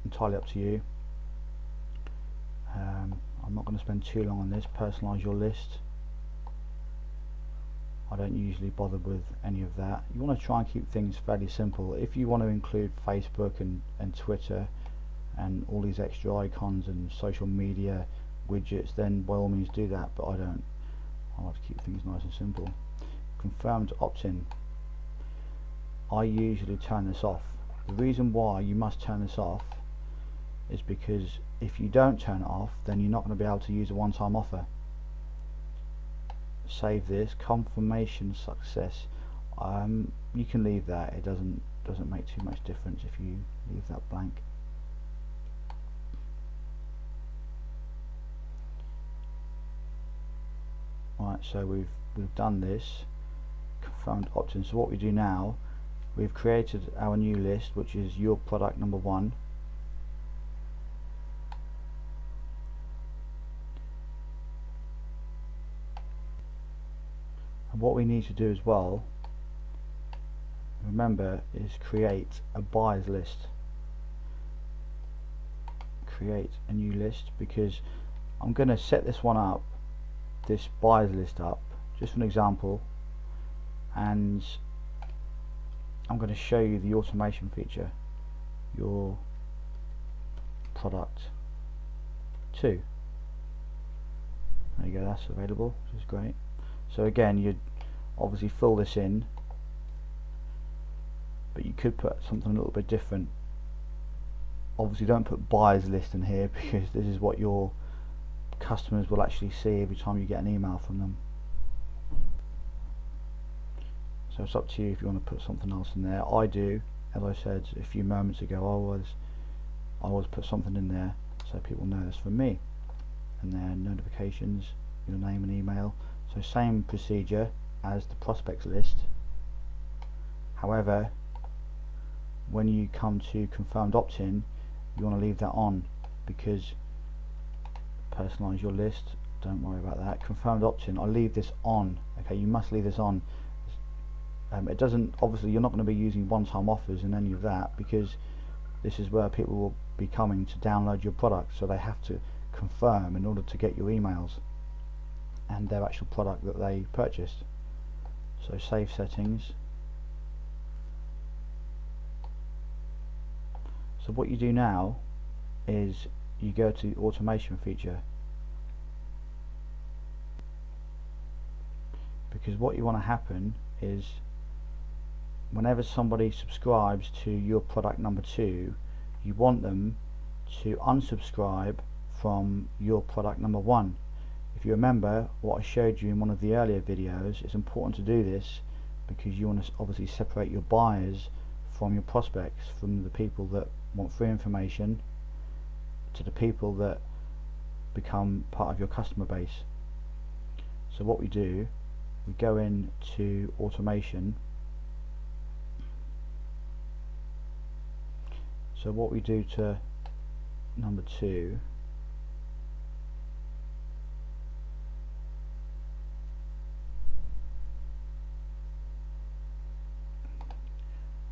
entirely up to you. I'm not going to spend too long on this. Personalise your list. I don't usually bother with any of that. You want to try and keep things fairly simple. If you want to include Facebook and Twitter and all these extra icons and social media widgets, then by all means do that, but I don't. I like to keep things nice and simple. Confirmed opt-in. I usually turn this off. The reason why you must turn this off is because if you don't turn it off, then you're not going to be able to use a one-time offer. Save this. Confirmation success. You can leave that. It doesn't make too much difference if you leave that blank. Right, so we've done this. Confirmed opt-in. So what we do now, we've created our new list, which is your product number 1. And what we need to do as well, remember, is create a buyers list. Create a new list, because I'm going to set this one up, this buyers list up, just for an example, and I'm going to show you the automation feature. Your product 2. There you go, that's available, which is great. So again, you'd obviously fill this in, but you could put something a little bit different. Obviously don't put buyers list in here, because this is what your customers will actually see every time you get an email from them. So it's up to you if you want to put something else in there. I do, as I said a few moments ago, I always put something in there so people know it's from me. And then notifications, your name and email. So same procedure as the prospects list. However, when you come to confirmed opt-in, you want to leave that on, because personalize your list, don't worry about that. Confirmed opt-in, I leave this on. Okay, you must leave this on. It doesn't, obviously you're not going to be using one-time offers and any of that, because this is where people will be coming to download your product, so they have to confirm in order to get your emails and their actual product that they purchased. So save settings. So what you do now is you go to the automation feature, because what you want to happen is whenever somebody subscribes to your product number 2, you want them to unsubscribe from your product number 1. If you remember what I showed you in one of the earlier videos, it's important to do this because you want to obviously separate your buyers from your prospects, from the people that want free information to the people that become part of your customer base. So what we do, we go into automation. So what we do to number 2,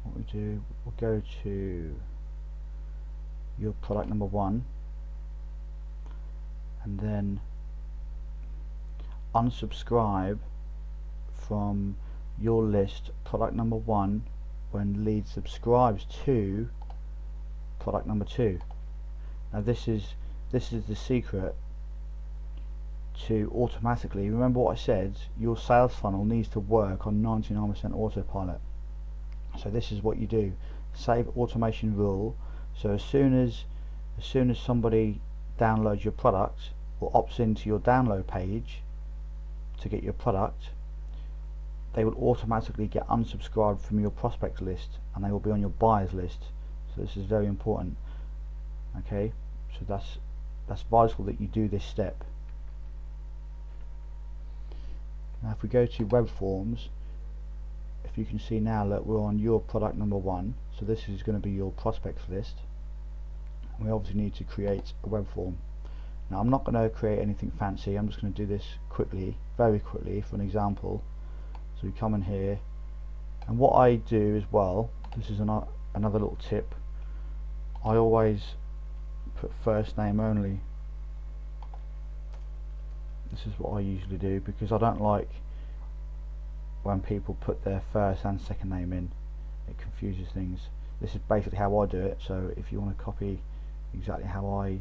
what we do, we'll go to your product number 1 and then unsubscribe from your list product number 1 when lead subscribes to product number 2. Now this is the secret to automatically, remember what I said, your sales funnel needs to work on 99% autopilot. So this is what you do, save automation rule. So as soon as somebody downloads your product or opts into your download page to get your product, they will automatically get unsubscribed from your prospect list and they will be on your buyers list. So this is very important. Okay, so that's vital that you do this step. Now if we go to web forms, if you can see now that we're on your product number 1, so this is going to be your prospects list. We obviously need to create a web form. Now I'm not going to create anything fancy, I'm just going to do this quickly, very quickly, for an example. So we come in here, and what I do as well, this is another little tip, I always put first name only. This is what I usually do because I don't like when people put their first and second name in. It confuses things. This is basically how I do it, so if you want to copy exactly how I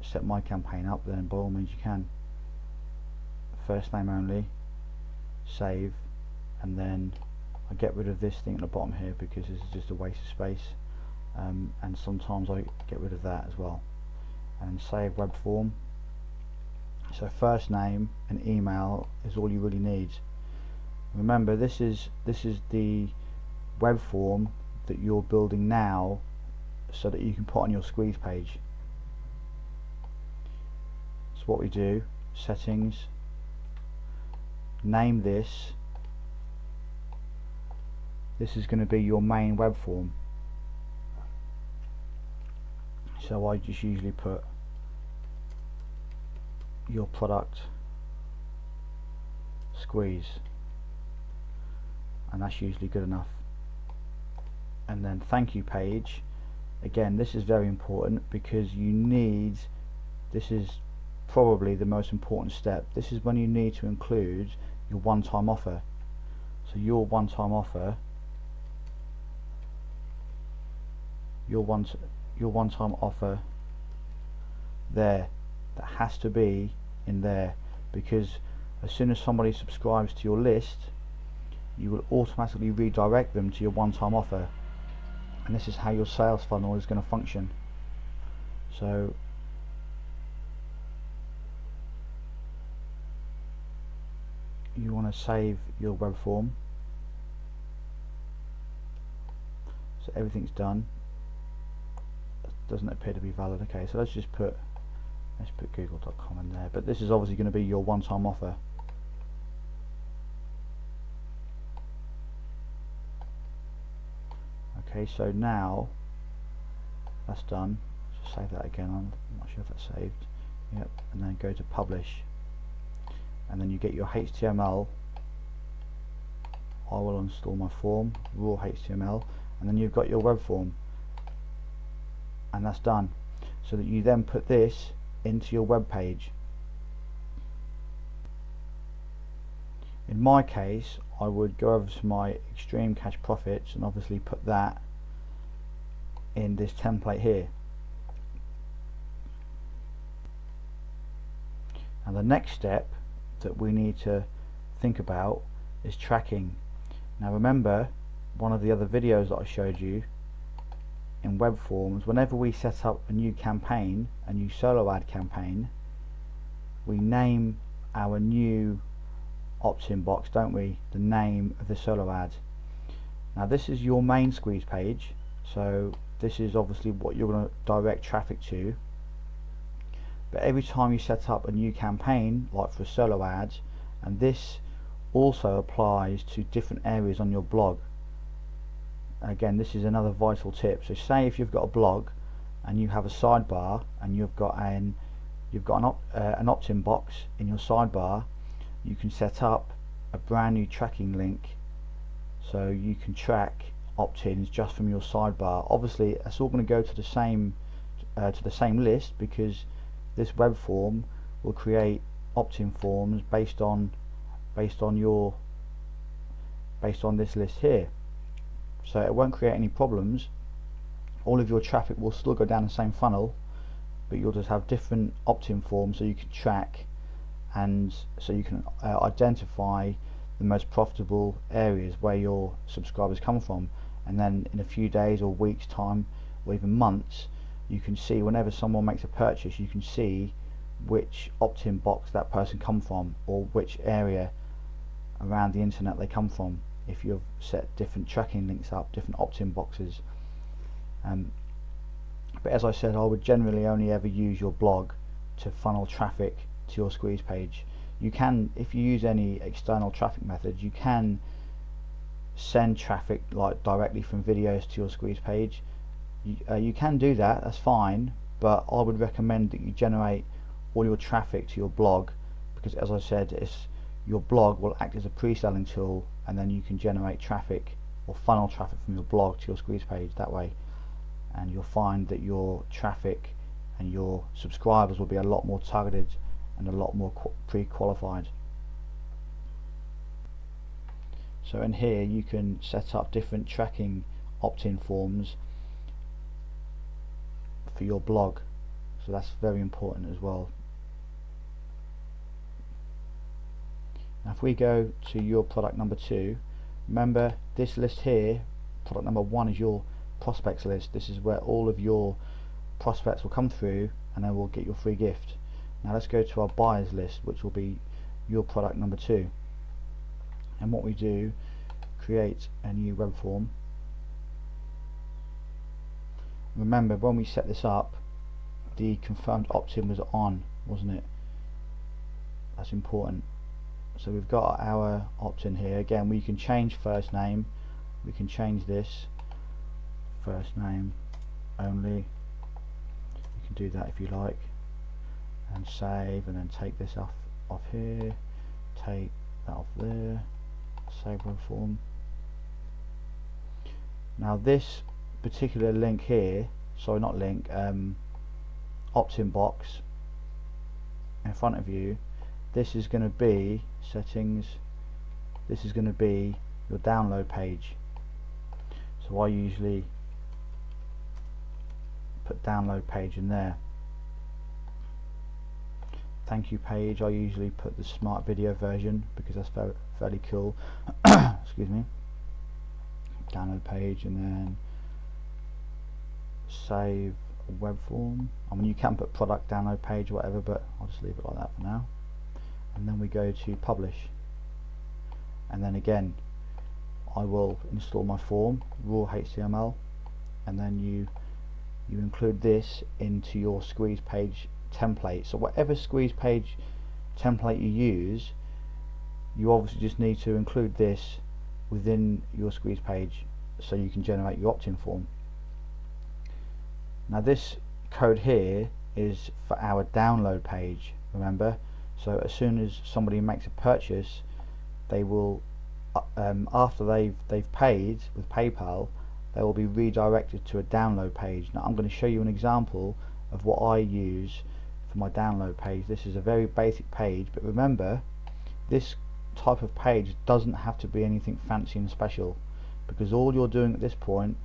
set my campaign up, then by all means you can. First name only, save, and then I get rid of this thing at the bottom here because this is just a waste of space, and sometimes I get rid of that as well. And save web form. So first name and email is all you really need. Remember, this is the web form that you're building now so that you can put on your squeeze page. So what we do, settings, name this is going to be your main web form. So I just usually put your product squeeze, and that's usually good enough. And then thank you page, again this is very important because you need, this is probably the most important step, this is when you need to include your one-time offer. So your one-time offer, your one-time offer there, that has to be in there, because as soon as somebody subscribes to your list you will automatically redirect them to your one-time offer, and this is how your sales funnel is going to function. So you want to save your web form, so everything's done. Doesn't appear to be valid. Okay, so let's put google.com in there, but this is obviously going to be your one-time offer. Okay, so now that's done. Just save that again. I'm not sure if that's saved. Yep, and then go to publish, and then you get your HTML. I will install my form, raw HTML, and then you've got your web form, and that's done. So that you then put this into your web page. In my case, I would go over to my extreme cash profits and obviously put that in this template here. And the next step that we need to think about is tracking. Now remember, one of the other videos that I showed you in web forms, whenever we set up a new campaign, a new solo ad campaign, we name our new opt-in box, don't we? The name of the solo ad. Now this is your main squeeze page, so this is obviously what you're going to direct traffic to. But every time you set up a new campaign, like for a solo ad, and this also applies to different areas on your blog. Again, this is another vital tip. So say if you've got a blog and you have a sidebar and you've got an opt-in box in your sidebar, you can set up a brand new tracking link so you can track opt-ins just from your sidebar. Obviously it's all going to go to the same list, because this web form will create opt-in forms based on this list here. So it won't create any problems. All of your traffic will still go down the same funnel, but you'll just have different opt-in forms so you can track, and so you can identify the most profitable areas where your subscribers come from. And then in a few days or weeks time, or even months, you can see whenever someone makes a purchase, you can see which opt-in box that person come from, or which area around the internet they come from, if you've set different tracking links up, different opt-in boxes. But as I said, I would generally only ever use your blog to funnel traffic to your squeeze page. You can, if you use any external traffic methods, you can send traffic like directly from videos to your squeeze page. You can do that, that's fine, but I would recommend that you generate all your traffic to your blog, because as I said, your blog will act as a pre-selling tool, and then you can generate traffic or funnel traffic from your blog to your squeeze page that way, and you'll find that your traffic and your subscribers will be a lot more targeted and a lot more pre-qualified. So in here you can set up different tracking opt-in forms for your blog, so that's very important as well. Now if we go to your product number 2, remember this list here, product number 1 is your prospects list. This is where all of your prospects will come through, and then we'll get your free gift. Now let's go to our buyers list, which will be your product number 2. And what we do, create a new web form. Remember, when we set this up, the confirmed opt-in was on, wasn't it? That's important. So we've got our opt-in here. Again, we can change first name. We can change this first name only. You can do that if you like, and save, and then take this off here, take that off there, save web form. Now this particular link here, sorry not link, opt-in box in front of you, this is going to be settings, this is going to be your download page. So I usually put download page in there. Thank you page, I usually put the smart video version because that's fairly cool. Excuse me. Download page, and then save web form. I mean, you can put product download page or whatever, but I'll just leave it like that for now. And then we go to publish, and then again I will install my form, raw HTML, and then you include this into your squeeze page template. So whatever squeeze page template you use, you obviously just need to include this within your squeeze page so you can generate your opt-in form. Now this code here is for our download page, remember. So as soon as somebody makes a purchase, they will after they've paid with PayPal, they will be redirected to a download page. Now I'm going to show you an example of what I use for my download page. This is a very basic page, but remember, this type of page doesn't have to be anything fancy and special, because all you're doing at this point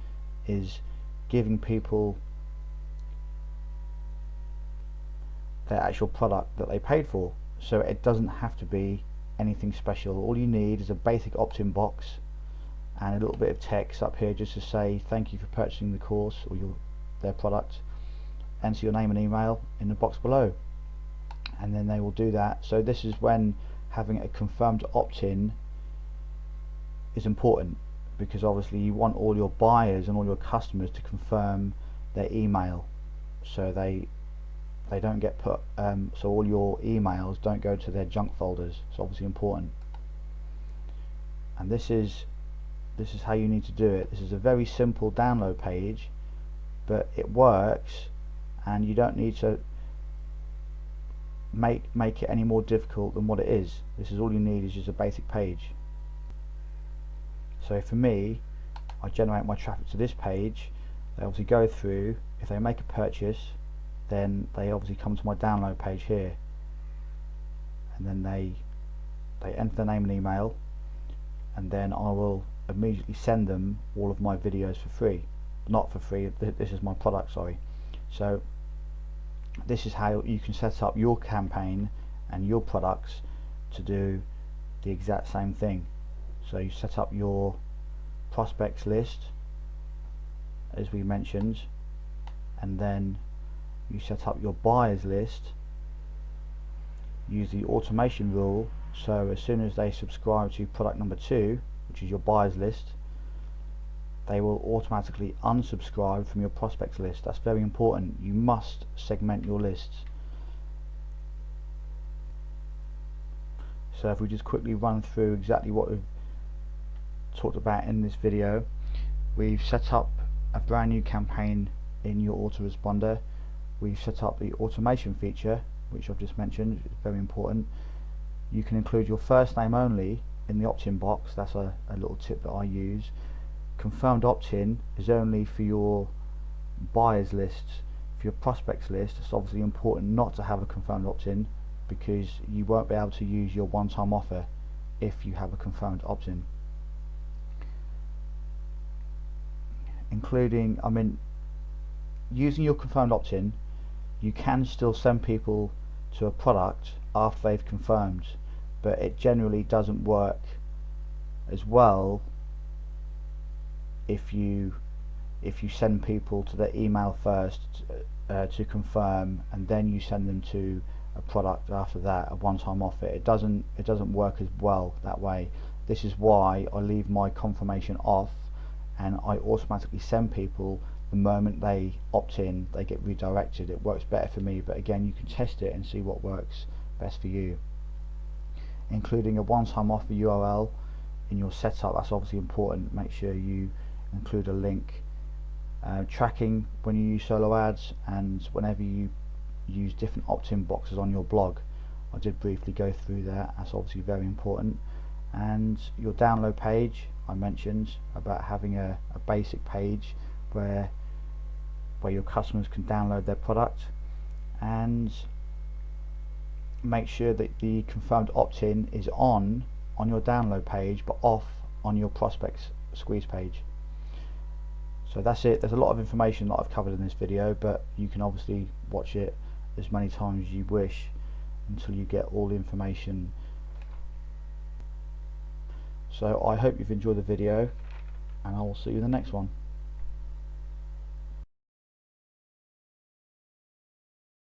is giving people their actual product that they paid for. So it doesn't have to be anything special. All you need is a basic opt-in box and a little bit of text up here just to say thank you for purchasing the course or their product. Enter your name and email in the box below, and then they will do that. So this is when having a confirmed opt-in is important, because obviously you want all your buyers and all your customers to confirm their email, so they don't get put so all your emails don't go to their junk folders. It's obviously important, and this is how you need to do it. This is a very simple download page, but it works, and you don't need to make it any more difficult than what it is. This is all you need, is just a basic page. So for me, I generate my traffic to this page. They obviously go through. If they make a purchase, then they obviously come to my download page here, and then they enter their name and email, and then I will immediately send them all of my videos for free. Not for free, this is my product, sorry. So this is how you can set up your campaign and your products to do the exact same thing. So you set up your prospects list, as we mentioned, and then you set up your buyers list. Use the automation rule, so as soon as they subscribe to product number 2, which is your buyers list, they will automatically unsubscribe from your prospects list. That's very important. You must segment your lists. So if we just quickly run through exactly what we've talked about in this video, we've set up a brand new campaign in your autoresponder. We've set up the automation feature, which I've just mentioned, it's very important. You can include your first name only in the opt-in box. That's a little tip that I use. Confirmed opt-in is only for your buyers lists. For your prospects list, it's obviously important not to have a confirmed opt-in, because you won't be able to use your one-time offer if you have a confirmed opt-in. Including, using your confirmed opt-in, you can still send people to a product after they've confirmed, but it generally doesn't work as well if you send people to their email first to confirm, and then you send them to a product after that, a one-time offer. It doesn't work as well that way. This is why I leave my confirmation off, and I automatically send people the moment they opt in. They get redirected. It works better for me, but again, you can test it and see what works best for you. Including a one-time offer URL in your setup, that's obviously important. Make sure you include a link. Tracking when you use solo ads, and whenever you use different opt-in boxes on your blog. I did briefly go through that. That's obviously very important. And your download page, I mentioned about having a basic page where your customers can download their product, and make sure that the confirmed opt-in is on your download page but off on your prospects squeeze page. So that's it. There's a lot of information that I've covered in this video, but you can obviously watch it as many times as you wish until you get all the information. So I hope you've enjoyed the video, and I will see you in the next one.